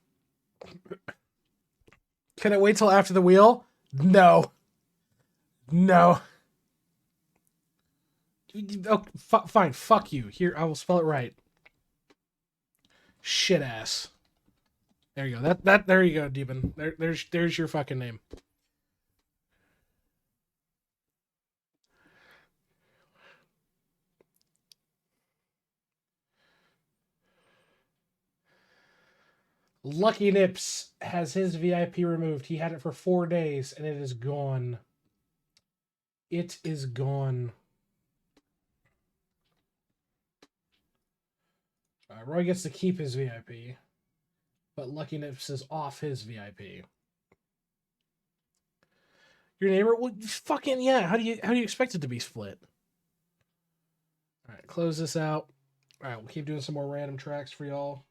Can it wait till after the wheel? No. No. Oh, fine. Fuck you. Here, I will spell it right. Shit ass. There you go. There you go, Demon. There's your fucking name. Lucky Nips has his VIP removed. He had it for 4 days and it is gone. It is gone. Roy gets to keep his VIP, but Lucky Nips is off his VIP. Your neighbor? Well, fucking yeah. How do you expect it to be split? All right, close this out. All right, we'll keep doing some more random tracks for y'all.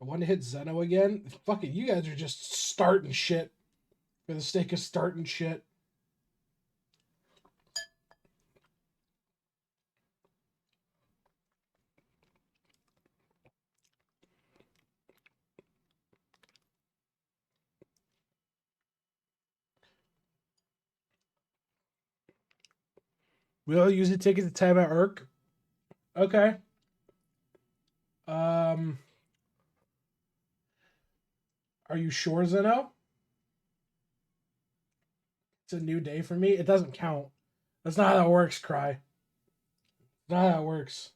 I want to hit Zeno again. Fucking, you guys are just starting shit for the sake of starting shit. We'll use a ticket to time out Urk. Okay. Are you sure, Zeno? It's a new day for me. It doesn't count. That's not how that works, Cry. That's not how that works.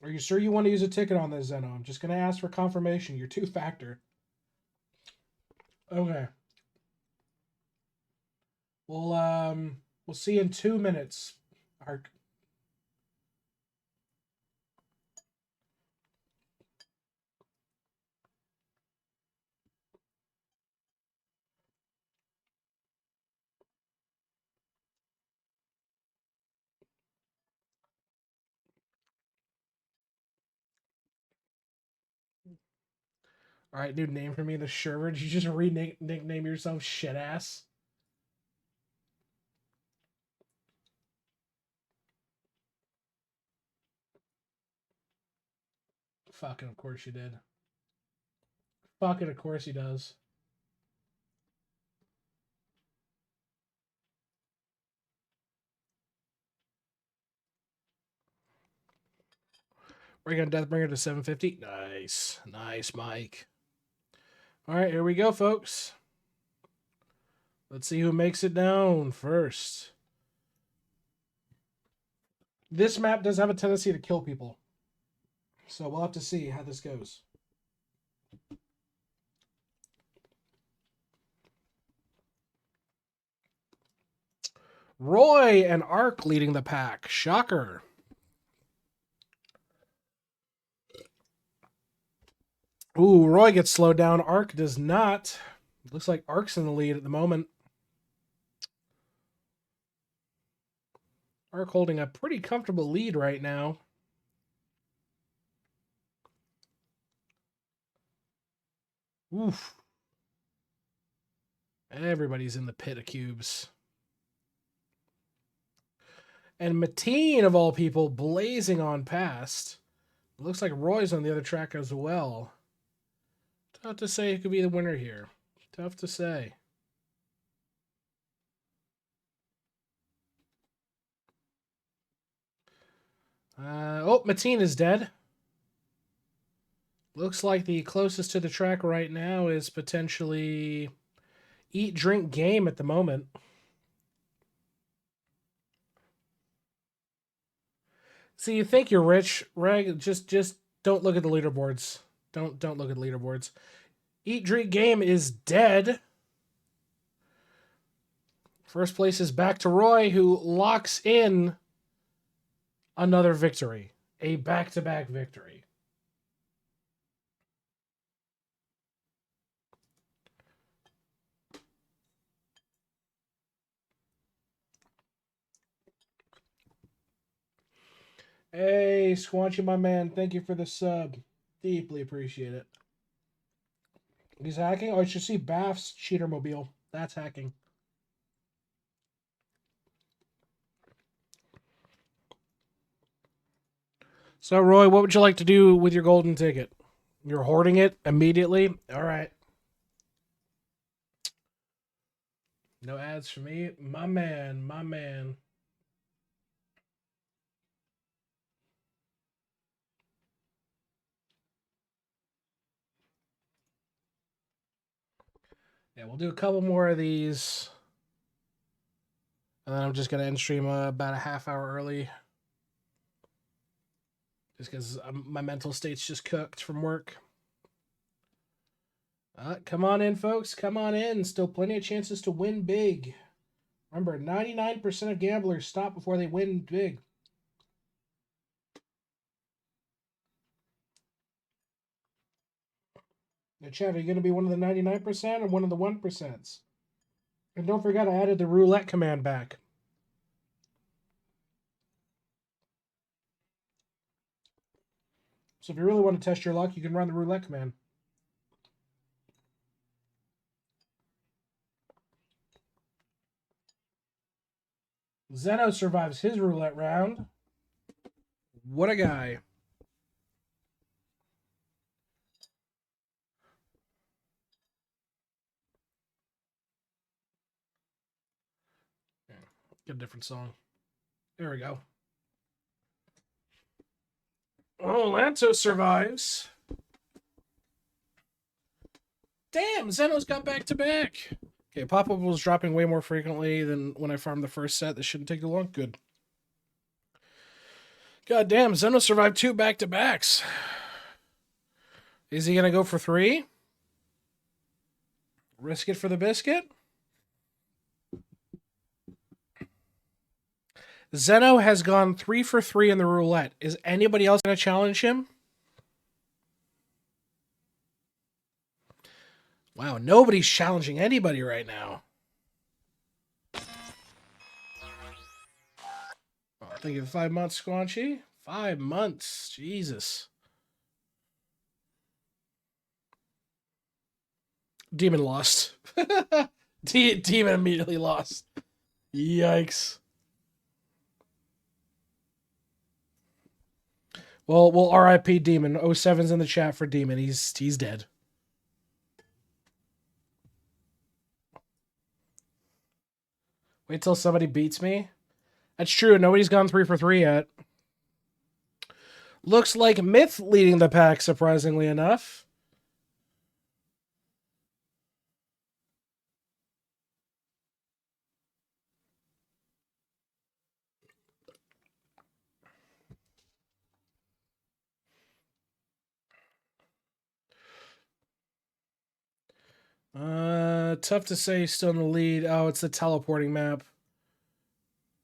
Are you sure you want to use a ticket on this, Zeno? I'm just going to ask for confirmation. You're two-factor. Okay. We'll see you in 2 minutes, Ark. All right, new name for me, the server. Did you just nickname yourself shit ass? Fucking, of course you did. Fucking, of course he does. We're gonna Deathbringer to 750. Nice. Nice, Mike. All right, here we go, folks. Let's see who makes it down first. This map does have a tendency to kill people. So we'll have to see how this goes. Roy and Ark leading the pack. Shocker. Ooh, Roy gets slowed down. Ark does not. Looks like Ark's in the lead at the moment. Ark holding a pretty comfortable lead right now. Oof. Everybody's in the pit of cubes. And Mateen, of all people, blazing on past. It looks like Roy's on the other track as well. Tough to say who could be the winner here. Tough to say. Oh, Mateen is dead. Looks like the closest to the track right now is potentially Eat, Drink, Game at the moment. See, you think you're rich, Reg? Just don't look at the leaderboards. Don't look at leaderboards. Eat, Drink, Game is dead. First place is back to Roy, who locks in another victory. A back-to-back victory. Hey, Squanchy, my man. Thank you for the sub. Deeply appreciate it. He's hacking? Oh, you should see Baff's cheater mobile. That's hacking. So, Roy, what would you like to do with your golden ticket? You're hoarding it immediately? All right. No ads for me. My man, my man. Yeah, we'll do a couple more of these. And then I'm just going to end stream about a half hour early. Just because my mental state's just cooked from work. Come on in, folks. Come on in. Still plenty of chances to win big. Remember, 99% of gamblers stop before they win big. Now, Chad, are you going to be one of the 99% or one of the 1%? And don't forget, I added the roulette command back. So if you really want to test your luck, you can run the roulette command. Zeno survives his roulette round. What a guy. Get a different song. There we go. Oh, Lanto survives. Damn, Zeno's got back-to-back. Okay, pop-up was dropping way more frequently than when I farmed the first set. This shouldn't take too long. Good. God damn, Zeno survived 2 back-to-backs. Is he going to go for 3? Risk it for the biscuit? Zeno has gone 3 for 3 in the roulette. Is anybody else going to challenge him? Wow, nobody's challenging anybody right now. Oh, thank you for 5 months, Squanchy. 5 months. Jesus. Demon lost. Demon immediately lost. Yikes. Well, RIP Demon. 07's in the chat for Demon. He's dead. Wait till somebody beats me. That's true. Nobody's gone 3 for 3 yet. Looks like Myth leading the pack, surprisingly enough. Tough to say he's still in the lead. Oh, it's the teleporting map.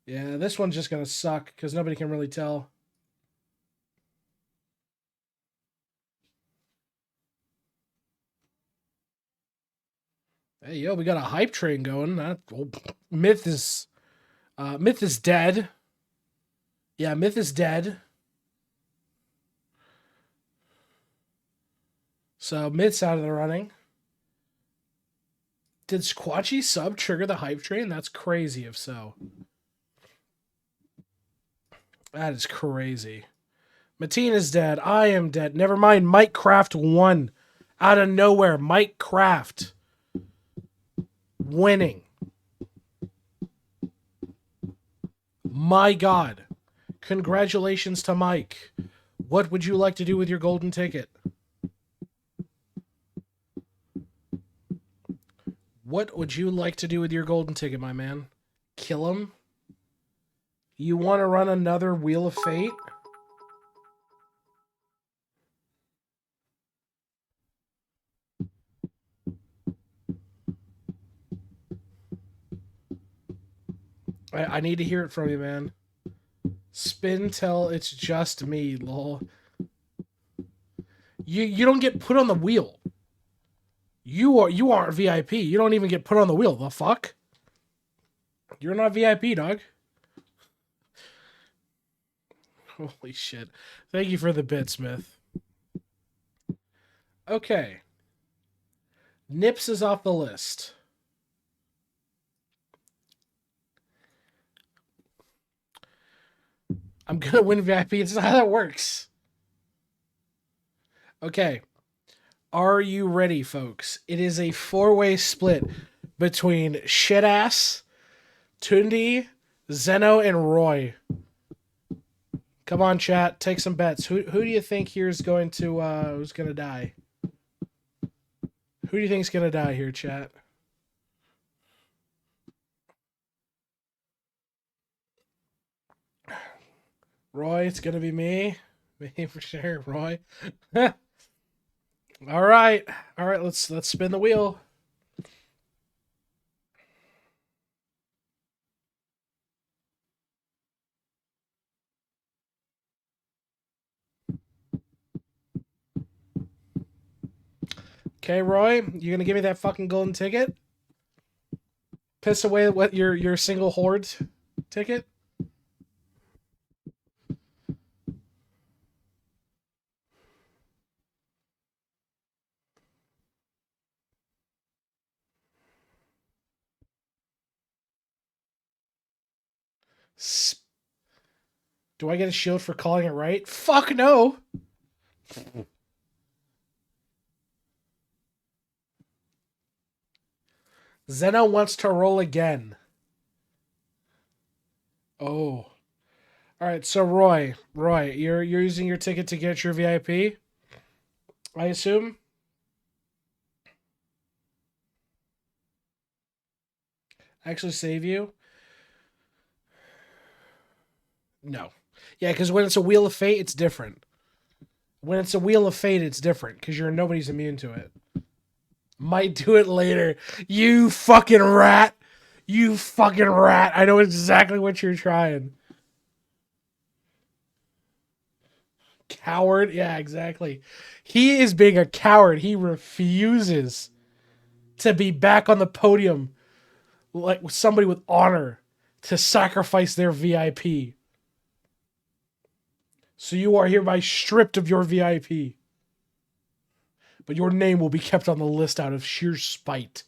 Yeah, this one's just going to suck because nobody can really tell. Hey, yo, we got a hype train going. Myth is dead. Yeah, Myth is dead. So Myth's out of the running. Did Squatchy sub trigger the hype train? That's crazy if so. That is crazy. Mateen is dead. I am dead. Never mind. Mike Craft won. Out of nowhere. Mike Craft. winning. My God. Congratulations to Mike. What would you like to do with your golden ticket? What would you like to do with your golden ticket, my man? Kill him? You want to run another Wheel of Fate? I need to hear it from you, man. Spin till it's just me, lol. You don't get put on the wheel. You aren't VIP. You don't even get put on the wheel. The fuck? You're not VIP, dog. Holy shit. Thank you for the bit, Smith. Okay. Nips is off the list. I'm gonna win VIP. It's not how that works. Okay. Are you ready, folks? It is a 4-way split between Shitass, Tundi, Zeno, and Roy. Come on, chat. Take some bets. Who do you think here is going to who's gonna die? Who do you think is gonna die here, chat? Roy, it's gonna be me. Me for sure, Roy. All right. Let's spin the wheel. Okay, Roy, you gonna give me that fucking golden ticket? Piss away what your single horde ticket? Do I get a shield for calling it right? Fuck no. Zeno wants to roll again. Oh. All right, so Roy, you're using your ticket to get your VIP, I assume? Actually save you? No. Yeah, because when it's a Wheel of Fate, it's different. When it's a Wheel of Fate, it's different because nobody's immune to it. Might do it later. You fucking rat. You fucking rat. I know exactly what you're trying. Coward? Yeah, exactly. He is being a coward. He refuses to be back on the podium like with somebody with honor to sacrifice their VIP. So you are hereby stripped of your VIP. But your name will be kept on the list out of sheer spite.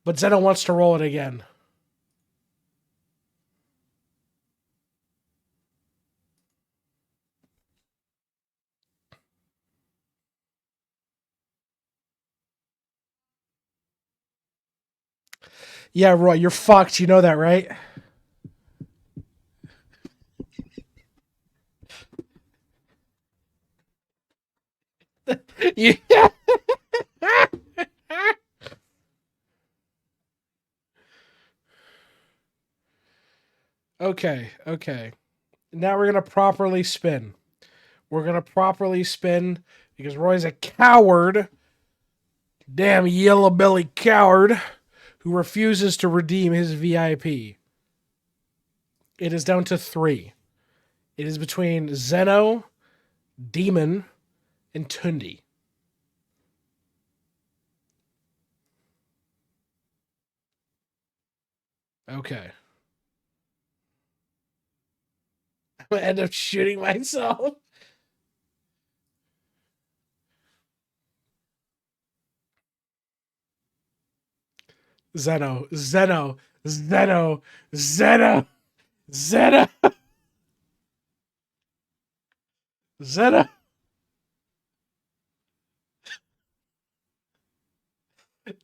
But Zeno wants to roll it again. Yeah, Roy, you're fucked. You know that, right? Yeah. Okay. Now we're going to properly spin. We're going to properly spin because Roy's a coward. Damn yellow belly coward who refuses to redeem his VIP. It is down to 3. It is between Zeno, Demon, and Tundi. Okay. I'm going to end up shooting myself. Zeno. Zeno.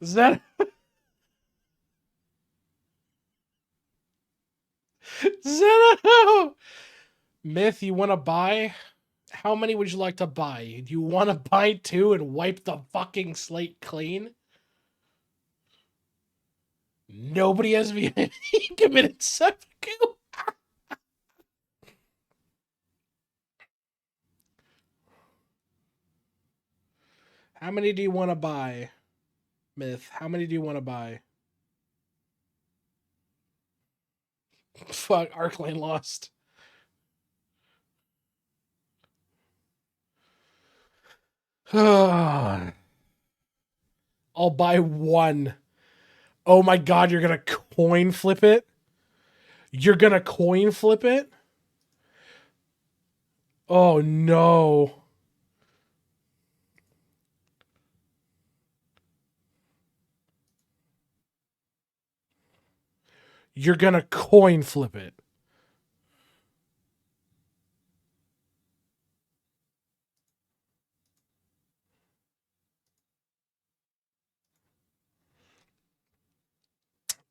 Is that Zeno? Myth, you want to buy? How many would you like to buy? Do you want to buy 2 and wipe the fucking slate clean? Nobody has committed seppuku. How many do you want to buy? Myth, how many do you want to buy? Fuck, Arclane lost. I'll buy 1. Oh my god, you're gonna coin flip it? You're gonna coin flip it? Oh no. You're gonna coin flip it.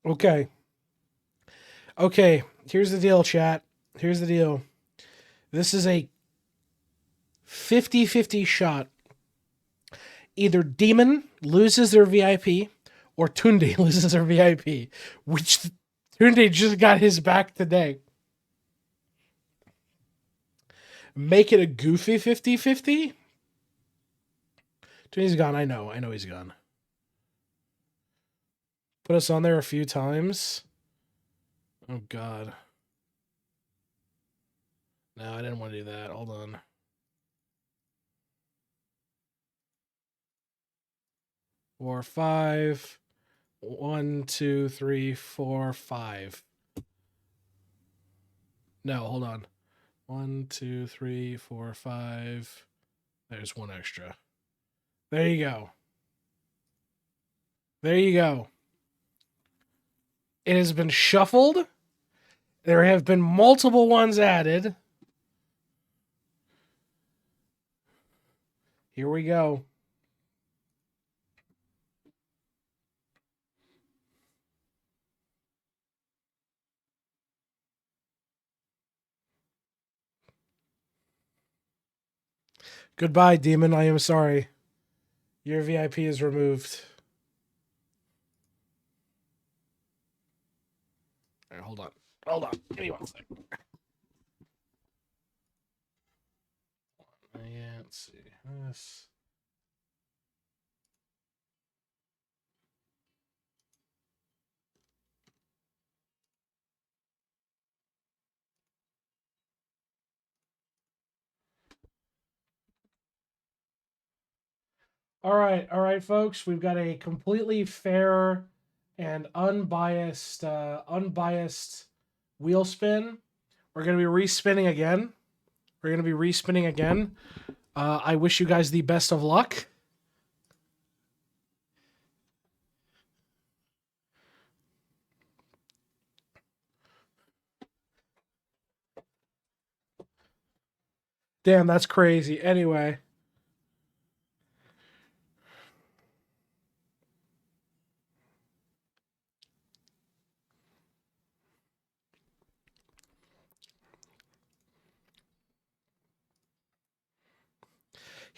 Okay. Okay, here's the deal, chat. Here's the deal. This is a 50-50 shot. Either Demon loses their VIP or Tunde loses their VIP, which Tunde just got his back today. Make it a goofy 50-50? Tunde's gone. I know he's gone. Put us on there a few times. Oh, God. No, I didn't want to do that. Hold on. Four, 5. 1, 2, 3, 4, 5. No, hold on. 1, 2, 3, 4, 5. There's 1 extra. There you go. There you go. It has been shuffled. There have been multiple ones added. Here we go. Goodbye, Demon. I am sorry. Your VIP is removed. All right, hold on. Hold on. Give me 1 second. Yeah, let's see. This. All right, folks. We've got a completely fair and unbiased wheel spin. We're gonna be respinning again. I wish you guys the best of luck. Damn, that's crazy. Anyway.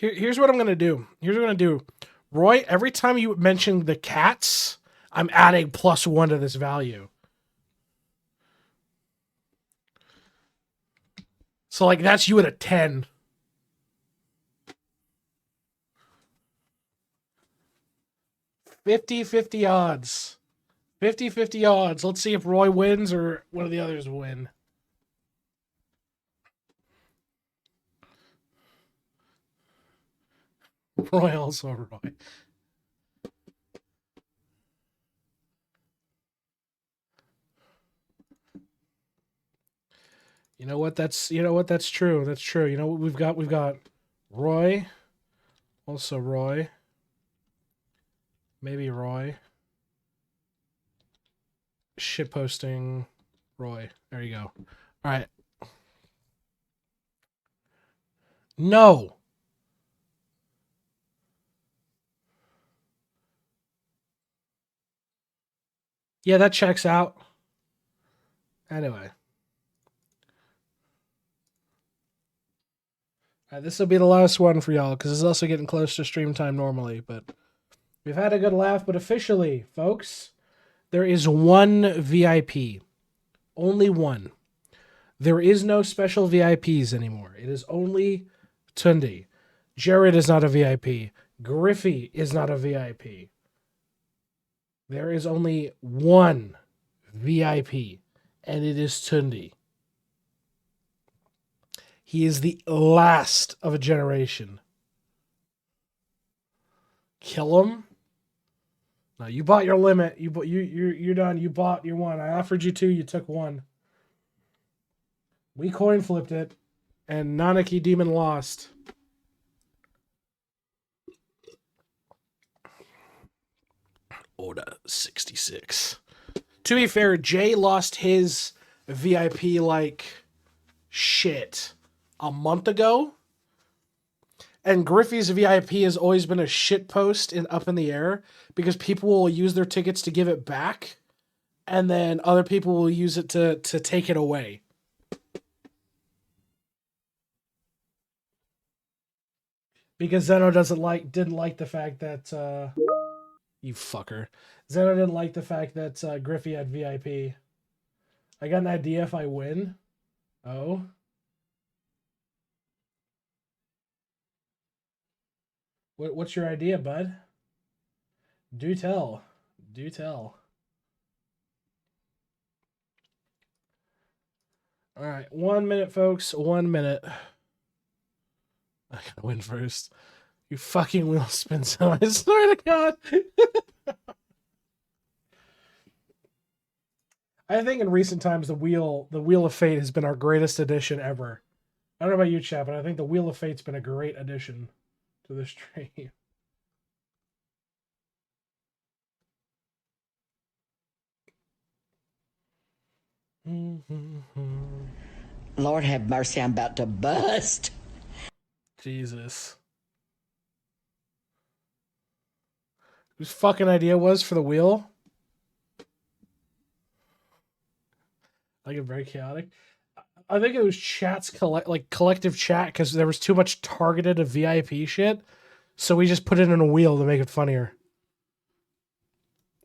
Here's what I'm gonna do. Roy, every time you mention the cats, I'm adding +1 to this value. So like that's you at a 10. $50-50 odds. 50-50 odds. Let's see if Roy wins or one of the others win. Roy also Roy. You know what? That's true. That's true. You know what we've got Roy, also Roy. Maybe Roy. Shitposting Roy. There you go. All right. No. Yeah, that checks out. Anyway. This will be the last one for y'all because it's also getting close to stream time normally. But we've had a good laugh. But officially, folks, there is one VIP. Only one. There is no special VIPs anymore. It is only Tundi. Jared is not a VIP. Griffey is not a VIP. There is only one VIP, and it is Tundi. He is the last of a generation. Kill him? No, you bought your limit. You're done. You bought your one. I offered you 2. You took 1. We coin flipped it, and Nanaki Demon lost. Order 66. To be fair, Jay lost his VIP like shit a month ago. And Griffey's VIP has always been a shit post and up in the air because people will use their tickets to give it back, and then other people will use it to take it away. Because Zeno didn't like the fact that you fucker. Zeno didn't like the fact that Griffey had VIP. I got an idea if I win. Oh. What's your idea, bud? Do tell. Do tell. All right, 1 minute, folks. 1 minute. I gotta win first. You fucking wheel spin so I swear to God. I think in recent times the wheel of fate has been our greatest addition ever. I don't know about you, chat, but I think the wheel of fate's been a great addition to the stream. Lord have mercy, I'm about to bust. Jesus. Whose fucking idea was for the wheel? I get very chaotic. I think it was chat's collective chat because there was too much targeted of VIP shit. So we just put it in a wheel to make it funnier.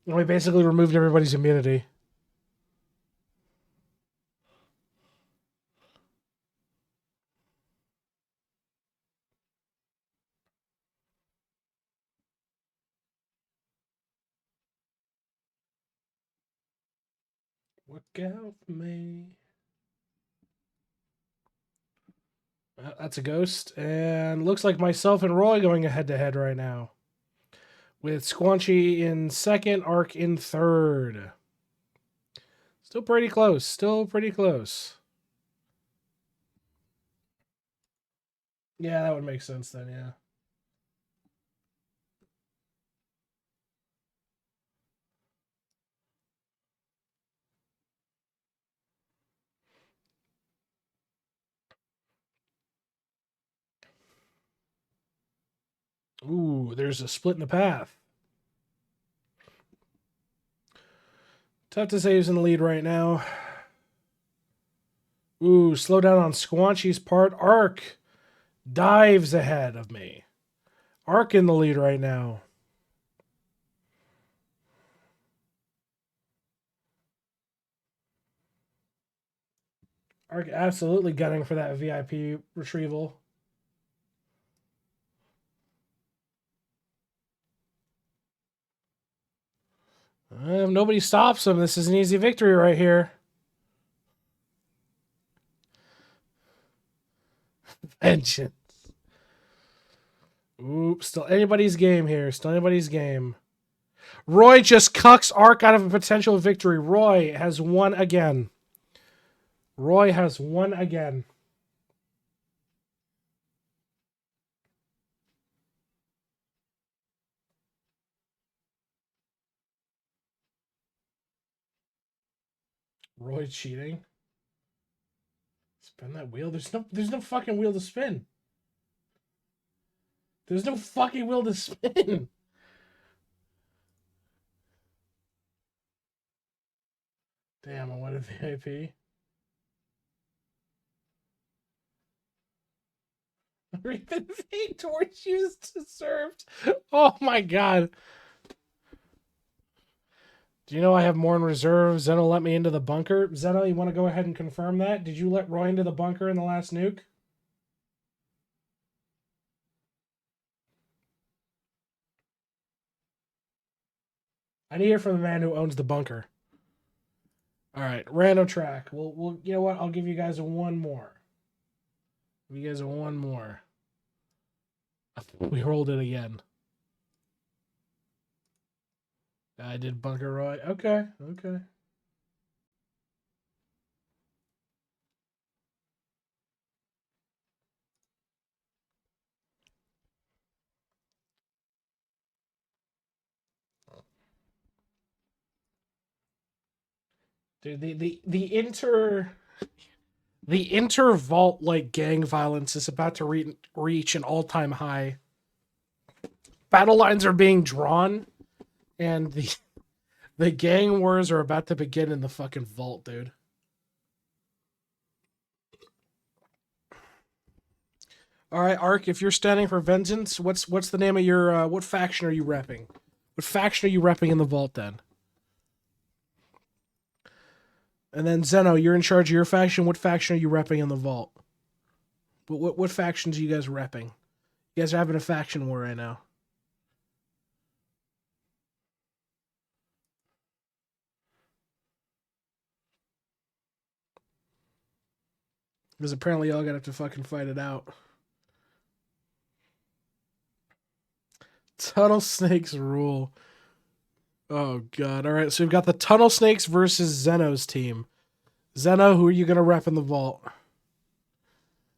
And we basically removed everybody's immunity. Work out for me. That's a ghost. And looks like myself and Roy going head to head right now. With Squanchy in second, Ark in third. Still pretty close. Still pretty close. Yeah, that would make sense then, yeah. Ooh, there's a split in the path. Tough to say who's in the lead right now. Ooh, slow down on Squanchy's part. Ark dives ahead of me. Ark in the lead right now. Ark absolutely gunning for that VIP retrieval. If nobody stops him, this is an easy victory right here. Vengeance. Oops, still anybody's game here. Still anybody's game. Roy just cucks Ark out of a potential victory. Roy has won again. Roy has won again. Roy cheating. Spin that wheel. There's no fucking wheel to spin. There's no fucking wheel to spin. Damn, I want a VIP. Reaping fate towards you is deserved. Oh my god. Do you know I have more in reserve? Zeno let me into the bunker. Zeno, you want to go ahead and confirm that? Did you let Roy into the bunker in the last nuke? I need to hear from the man who owns the bunker. All right, random track. We'll you know what? I'll give you guys one more. Give you guys one more. We rolled it again. I did Bunker Roy. Okay, okay. Dude, the inter vault like gang violence is about to reach an all-time high. Battle lines are being drawn, and the gang wars are about to begin in the fucking vault, dude. All right, Ark, if you're standing for vengeance, what's the name of your what faction are you repping? What faction are you repping in the vault then? And then Zeno, you're in charge of your faction. What faction are you repping in the vault? What factions are you guys repping? You guys are having a faction war right now. Because apparently y'all gotta have to fucking fight it out. Tunnel snakes rule. Oh god. Alright, so we've got the tunnel snakes versus Zeno's team. Zeno, who are you gonna rep in the vault?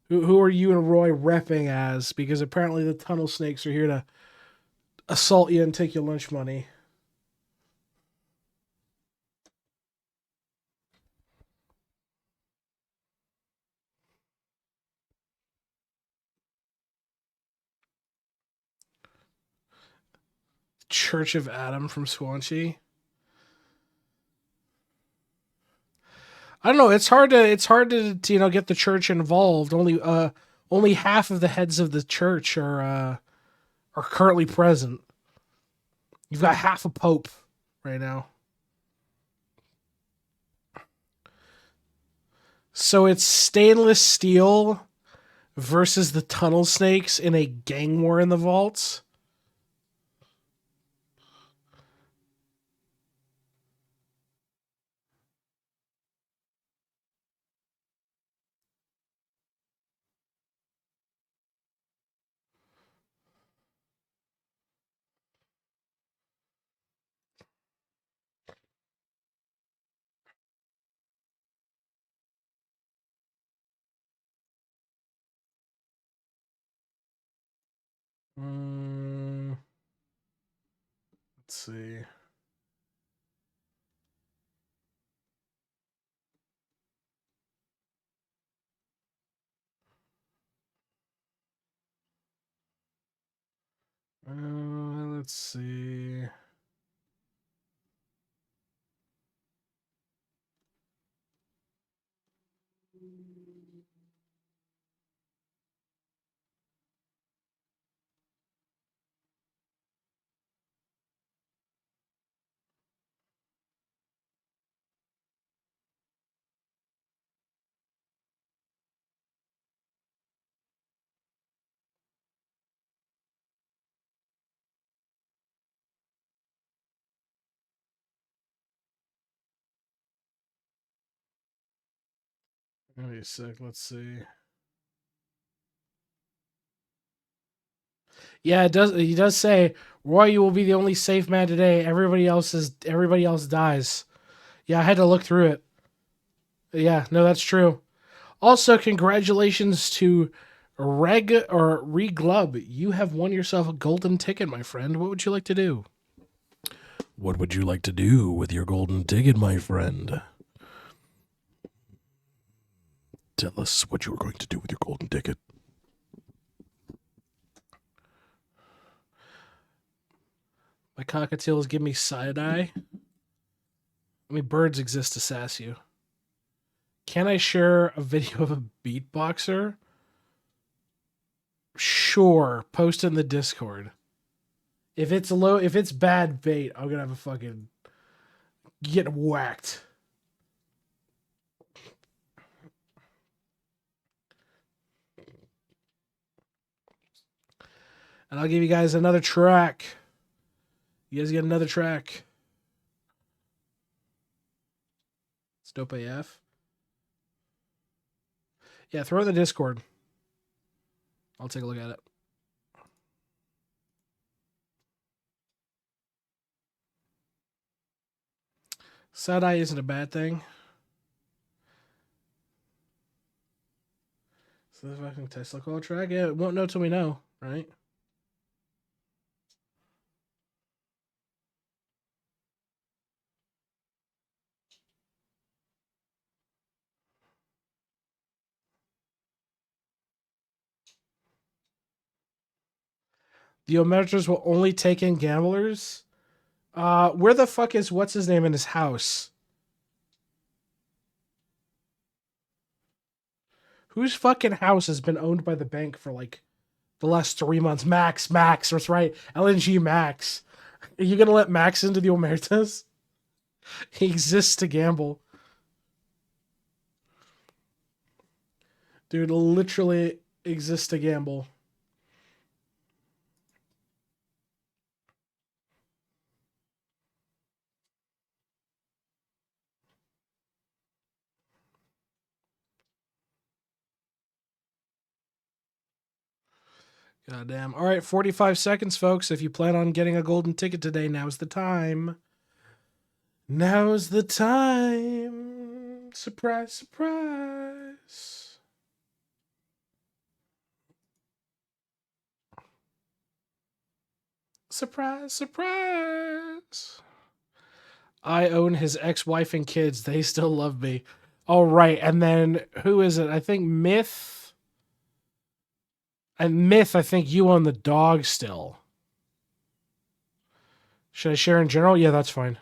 Who are you and Roy repping as? Because apparently the tunnel snakes are here to assault you and take your lunch money. Church of Adam from Swansea. I don't know. It's hard to you know get the church involved. Only half of the heads of the church are currently present. You've got half a pope right now. So it's stainless steel versus the tunnel snakes in a gang war in the vaults. Let's see. Let's see. Wait a sec. Let's see. Yeah, it does. He does say, "Roy, you will be the only safe man today. Everybody else dies." Yeah, I had to look through it. Yeah, no, that's true. Also, congratulations to Reglub. You have won yourself a golden ticket, my friend. What would you like to do? What would you like to do with your golden ticket, my friend? Tell us what you are going to do with your golden ticket. My cockatiels give me side eye. I mean, birds exist to sass you. Can I share a video of a beatboxer? Sure. Post in the Discord. If it's bad bait, I'm gonna have a fucking get whacked. And I'll give you guys another track. You guys get another track. It's dope AF. Yeah, throw it in the Discord. I'll take a look at it. Side-eye isn't a bad thing. So the fucking Tesla call track? Yeah, won't know till we know, right? The Ometras will only take in gamblers? Where the fuck is what's his name in his house? Whose fucking house has been owned by the bank for like the last 3 months? Max, that's right. LNG Max. Are you gonna let Max into the Omertas? He exists to gamble. Dude, literally exists to gamble. Goddamn. All right, 45 seconds, folks. If you plan on getting a golden ticket today, now's the time. Now's the time. Surprise, surprise. Surprise, surprise. I own his ex-wife and kids. They still love me. All right, and then who is it? I think Myth. And Myth, I think you own the dog still. Should I share in general? Yeah, that's fine.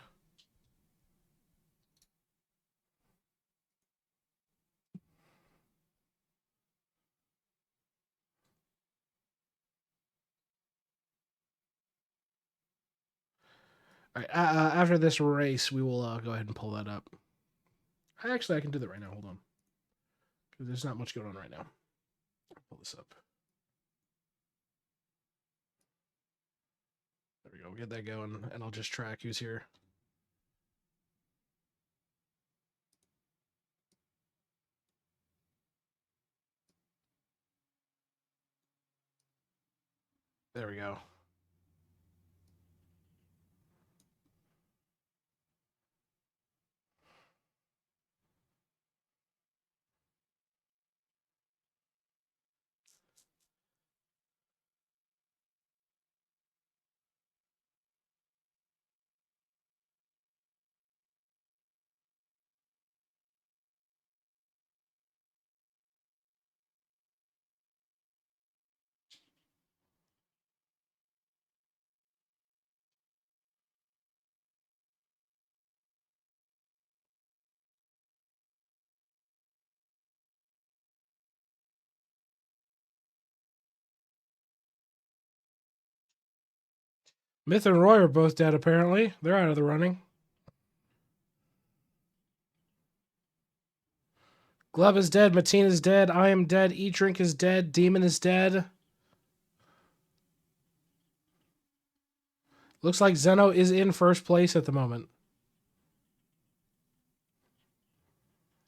All right, after this race, we will go ahead and pull that up. Actually, I can do that right now. Hold on. There's not much going on right now. I'll pull this up. There we go. We'll get that going, and I'll just track who's here. There we go. Myth and Roy are both dead, apparently. They're out of the running. Glove is dead. Mateen is dead. I am dead. Eat Drink is dead. Demon is dead. Looks like Zeno is in first place at the moment.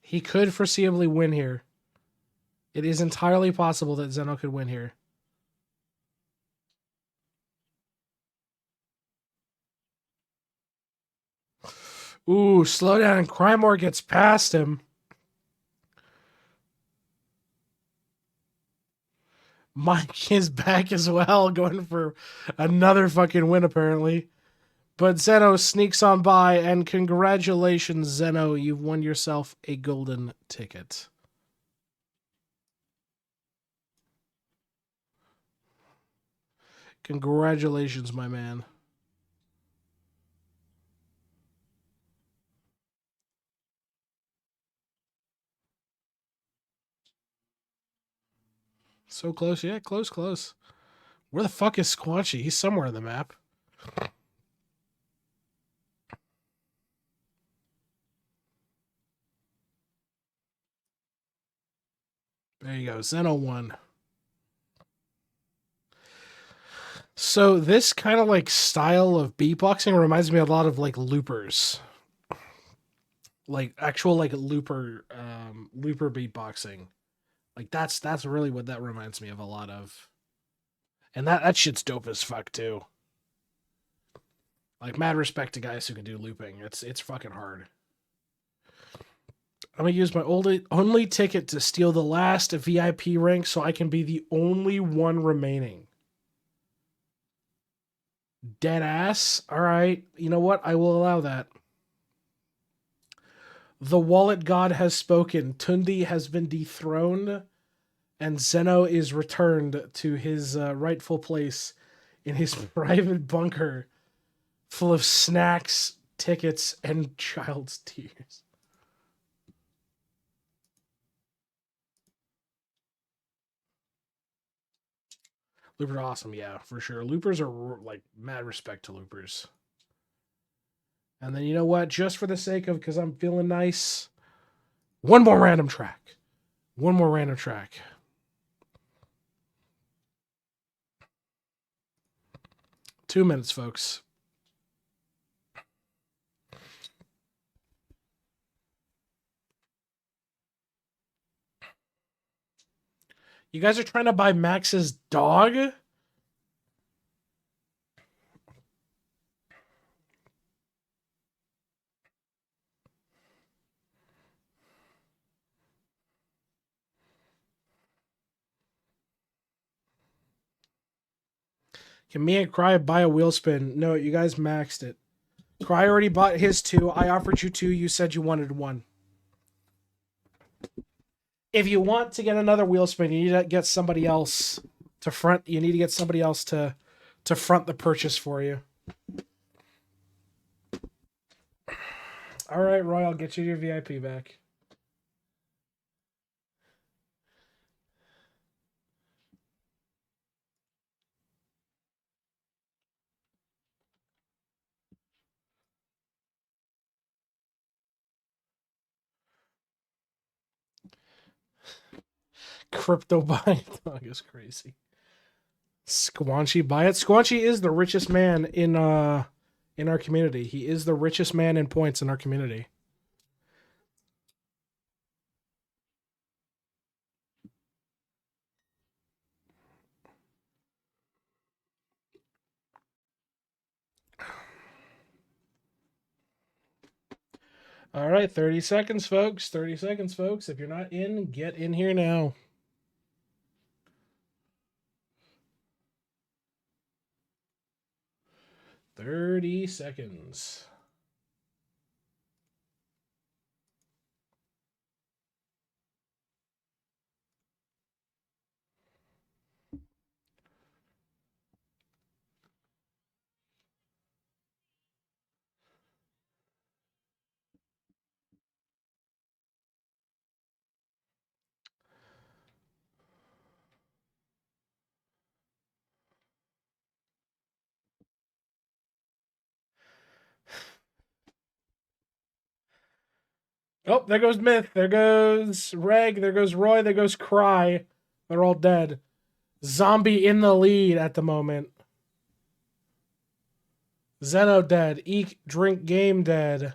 He could foreseeably win here. It is entirely possible that Zeno could win here. Ooh, slow down, and Crymore gets past him. Mike is back as well, going for another fucking win, apparently. But Zeno sneaks on by, and congratulations, Zeno. You've won yourself a golden ticket. Congratulations, my man. So close. Yeah, close, close. Where the fuck is Squanchy? He's somewhere on the map. There you go. Zeno won. So this kind of like style of beatboxing reminds me a lot of like loopers. Like actual like looper beatboxing. Like that's really what that reminds me of a lot of. And that shit's dope as fuck too. Like mad respect to guys who can do looping. It's fucking hard. I'm gonna use my only ticket to steal the last VIP rank so I can be the only one remaining. Dead ass. All right. You know what? I will allow that. The wallet god has spoken. Tundi has been dethroned, and Zeno is returned to his rightful place in his private bunker full of snacks, tickets, and child's tears. Loopers are awesome, yeah, for sure. Loopers are like mad respect to loopers. And then you know what? Just for the sake of, because I'm feeling nice, one more random track. One more random track. Two minutes, folks. You guys are trying to buy Max's dog? Can me and Cry buy a wheel spin? No, you guys maxed it. Cry already bought his two. I offered you two. You said you wanted one. If you want to get another wheel spin, you need to get somebody else to front. You need to get somebody else to front the purchase for you. All right, Roy, I'll get you your VIP back. Crypto buying dog is crazy. Squanchy buy it. Squanchy is the richest man in our community. He is the richest man in points in our community. All right, 30 seconds, folks. 30 seconds, folks. If you're not in, get in here now. $30. Oh, there goes Myth. There goes Reg. There goes Roy. There goes Cry. They're all dead. Zombie in the lead at the moment. Zeno dead. Eek, drink, game dead.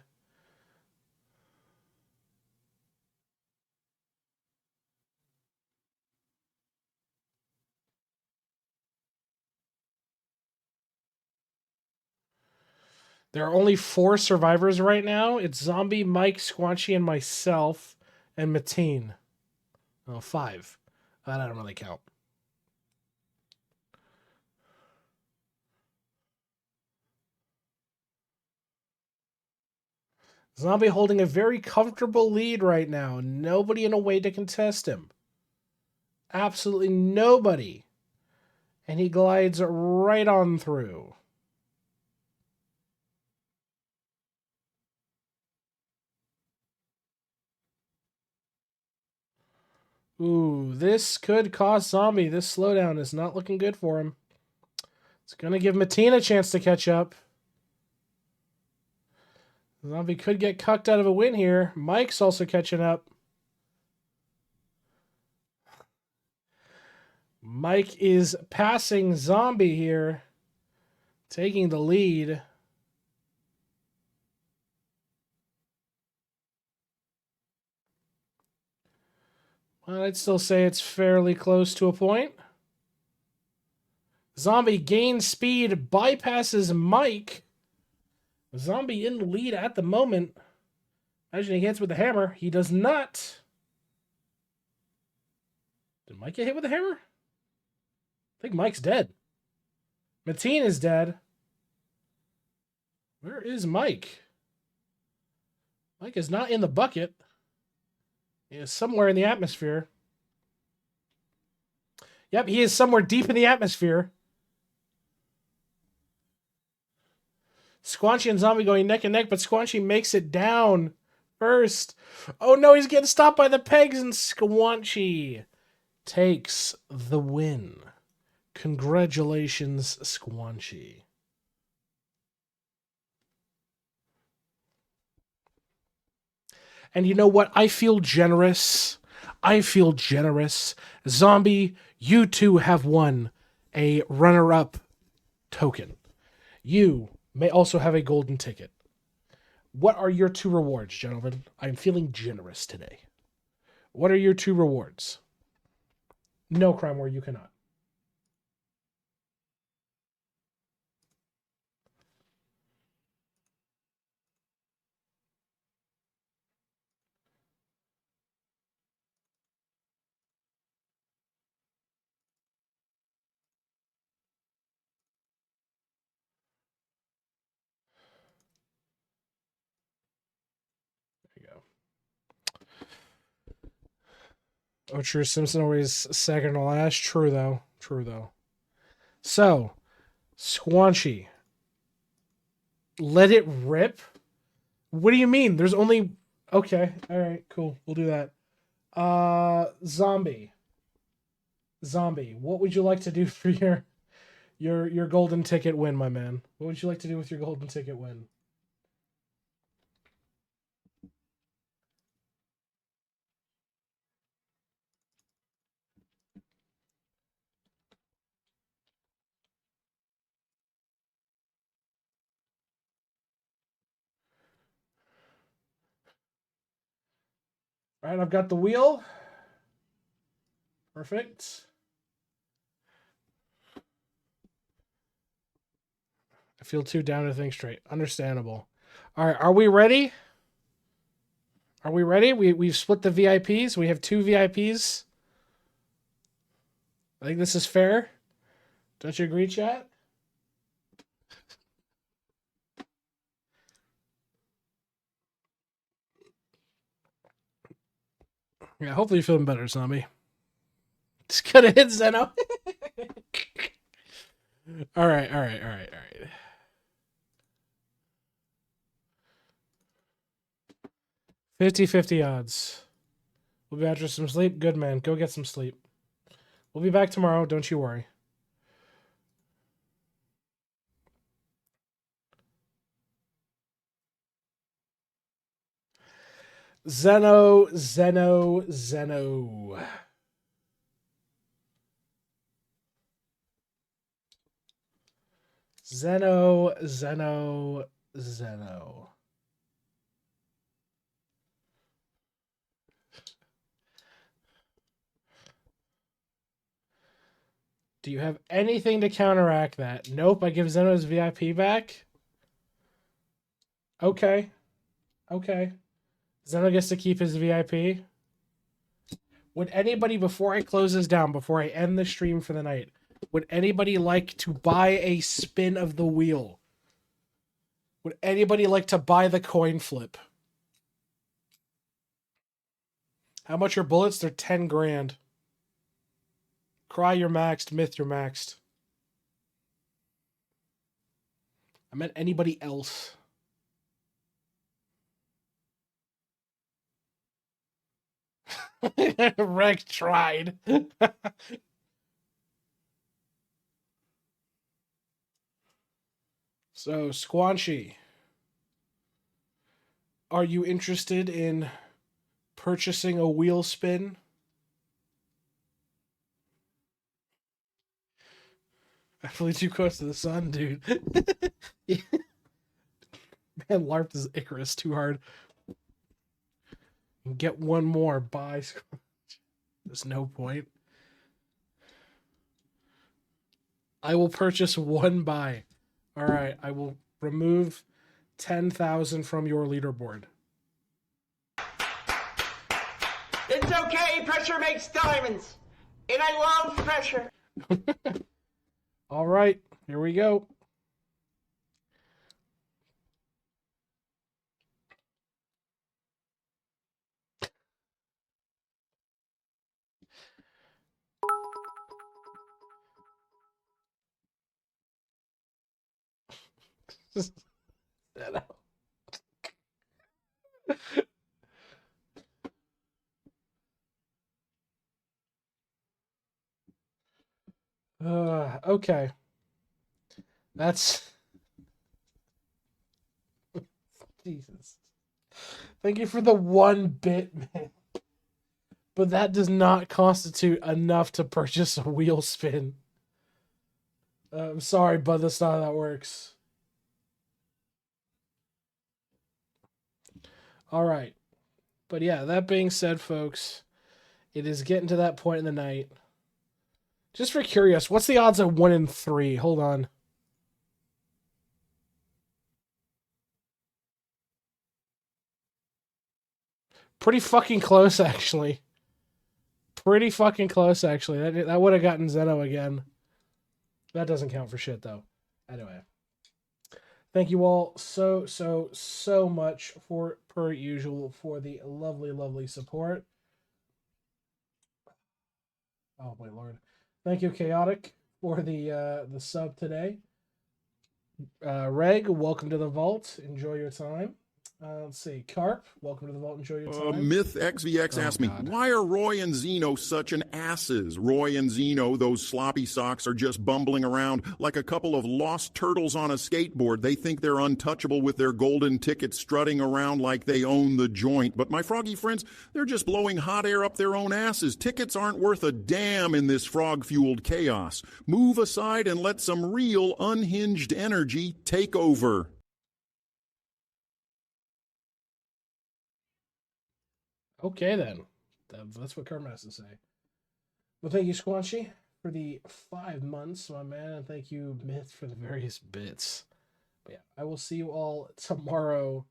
There are only 4 survivors right now. It's Zombie, Mike, Squanchy, and myself, and Mateen. Oh, 5. That I don't really count. Zombie holding a very comfortable lead right now. Nobody in a way to contest him. Absolutely nobody. And he glides right on through. Ooh, this could cost Zombie. This slowdown is not looking good for him. It's going to give Mateen a chance to catch up. Zombie could get cucked out of a win here. Mike's also catching up. Mike is passing Zombie here, taking the lead. Well, I'd still say it's fairly close to a point. Zombie gains speed, bypasses Mike. Zombie in the lead at the moment. Imagine he hits with the hammer. He does not. Did Mike get hit with a hammer? I think Mike's dead. Mateen is dead. Where is Mike? Mike is not in the bucket. He is somewhere in the atmosphere. Yep, he is somewhere deep in the atmosphere. Squanchy and Zombie going neck and neck, but Squanchy makes it down first. Oh no, he's getting stopped by the pegs, and Squanchy takes the win. Congratulations, Squanchy. And you know what? I feel generous. I feel generous. Zombie, you too have won a runner-up token. You may also have a golden ticket. What are your 2 rewards, gentlemen? I'm feeling generous today. What are your 2 rewards? No, Crime War, you cannot. There you go. Oh, true. Simpson always second to last. True, though. True, though. So, Squanchy. Let it rip? What do you mean? There's only... Okay. All right. Cool. We'll do that. Zombie. Zombie. What would you like to do for your golden ticket win, my man? What would you like to do with your golden ticket win? All right, I've got the wheel. Perfect. I feel too down to think straight. Understandable. All right, are we ready? Are we ready? We've split the VIPs. We have 2 VIPs. I think this is fair. Don't you agree, chat? Yeah, hopefully you're feeling better, Zombie. Just gonna hit Zeno. All right. 50-50 odds. We'll be after some sleep. Good, man. Go get some sleep. We'll be back tomorrow. Don't you worry. Zeno. Do you have anything to counteract that? Nope, I give Zeno his VIP back. Okay. Zeno gets to keep his VIP. Would anybody, before I close this down, before I end the stream for the night, would anybody like to buy a spin of the wheel? Would anybody like to buy the coin flip? How much are bullets? They're 10 grand. Cry, you're maxed. Myth, you're maxed. I meant anybody else. Reg tried. So, Squanchy, are you interested in purchasing a wheel spin? Definitely too close to the sun, dude. Man, LARP is Icarus too hard. Get one more. Bye. There's no point. I will purchase one buy. All right, I will remove 10,000 from your leaderboard. It's okay. Pressure makes diamonds. And I love pressure. All right, here we go. Okay. That's Jesus. Thank you for the 1 bit, man. But that does not constitute enough to purchase a wheel spin. I'm sorry, but that's not how that works. All right. But yeah, that being said, folks, it is getting to that point in the night. Just for curious, what's the odds of 1 in 3? Hold on. Pretty fucking close, actually. Pretty fucking close, actually. That would have gotten Zeno again. That doesn't count for shit, though. Anyway. Thank you all so much for, per usual, for the lovely, lovely support. Oh, my lord. Thank you, Chaotic, for the sub today. Reg, welcome to the vault. Enjoy your time. Let's see. Carp, welcome to the vault. Enjoy your time. Myth XVX asked me, why are Roy and Zeno such an asses? Roy and Zeno, those sloppy socks, are just bumbling around like a couple of lost turtles on a skateboard. They think they're untouchable with their golden ticket strutting around like they own the joint. But my froggy friends, they're just blowing hot air up their own asses. Tickets aren't worth a damn in this frog-fueled chaos. Move aside and let some real unhinged energy take over. Okay, then. That's what Kermit has to say. Well, thank you, Squanchy, for the 5 months, my man, and thank you, Myth, for the various bits. But yeah, I will see you all tomorrow.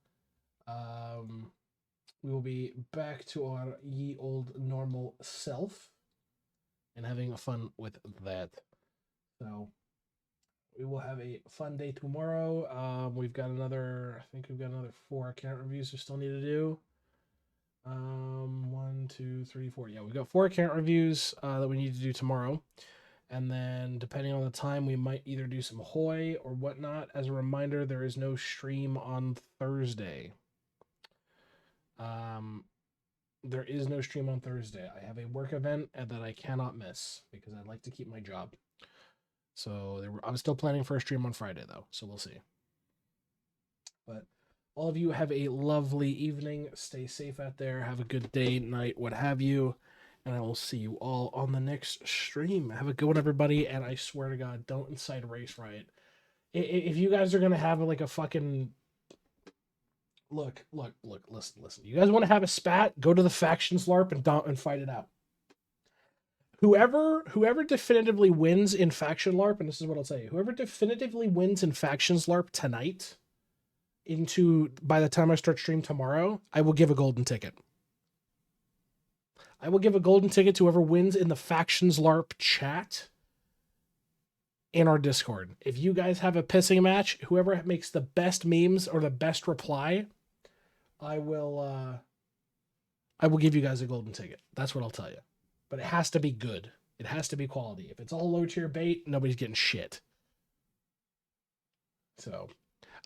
We will be back to our ye old normal self and having fun with that. So we will have a fun day tomorrow. We've got another, I think we've got another 4 account reviews we still need to do. 1, 2, 3, 4. Yeah, we've got 4 account reviews that we need to do tomorrow. And then depending on the time, we might either do some Hoy or whatnot. As a reminder, there is no stream on Thursday. There is no stream on Thursday. I have a work event that I cannot miss because I'd like to keep my job. So I'm still planning for a stream on Friday, though. So we'll see. But all of you have a lovely evening. Stay safe out there. Have a good day, night, what have you. And I will see you all on the next stream. Have a good one, everybody. And I swear to God, don't incite a race riot. If you guys are going to have like a fucking... Look, listen. You guys want to have a spat? Go to the factions LARP and fight it out. Whoever definitively wins in faction LARP, and this is what I'll tell you, whoever definitively wins in factions LARP tonight, by the time I start stream tomorrow, I will give a golden ticket. I will give a golden ticket to whoever wins in the factions LARP chat in our Discord. If you guys have a pissing match, whoever makes the best memes or the best reply, I will give you guys a golden ticket. That's what I'll tell you. But it has to be good. It has to be quality. If it's all low tier bait, nobody's getting shit. So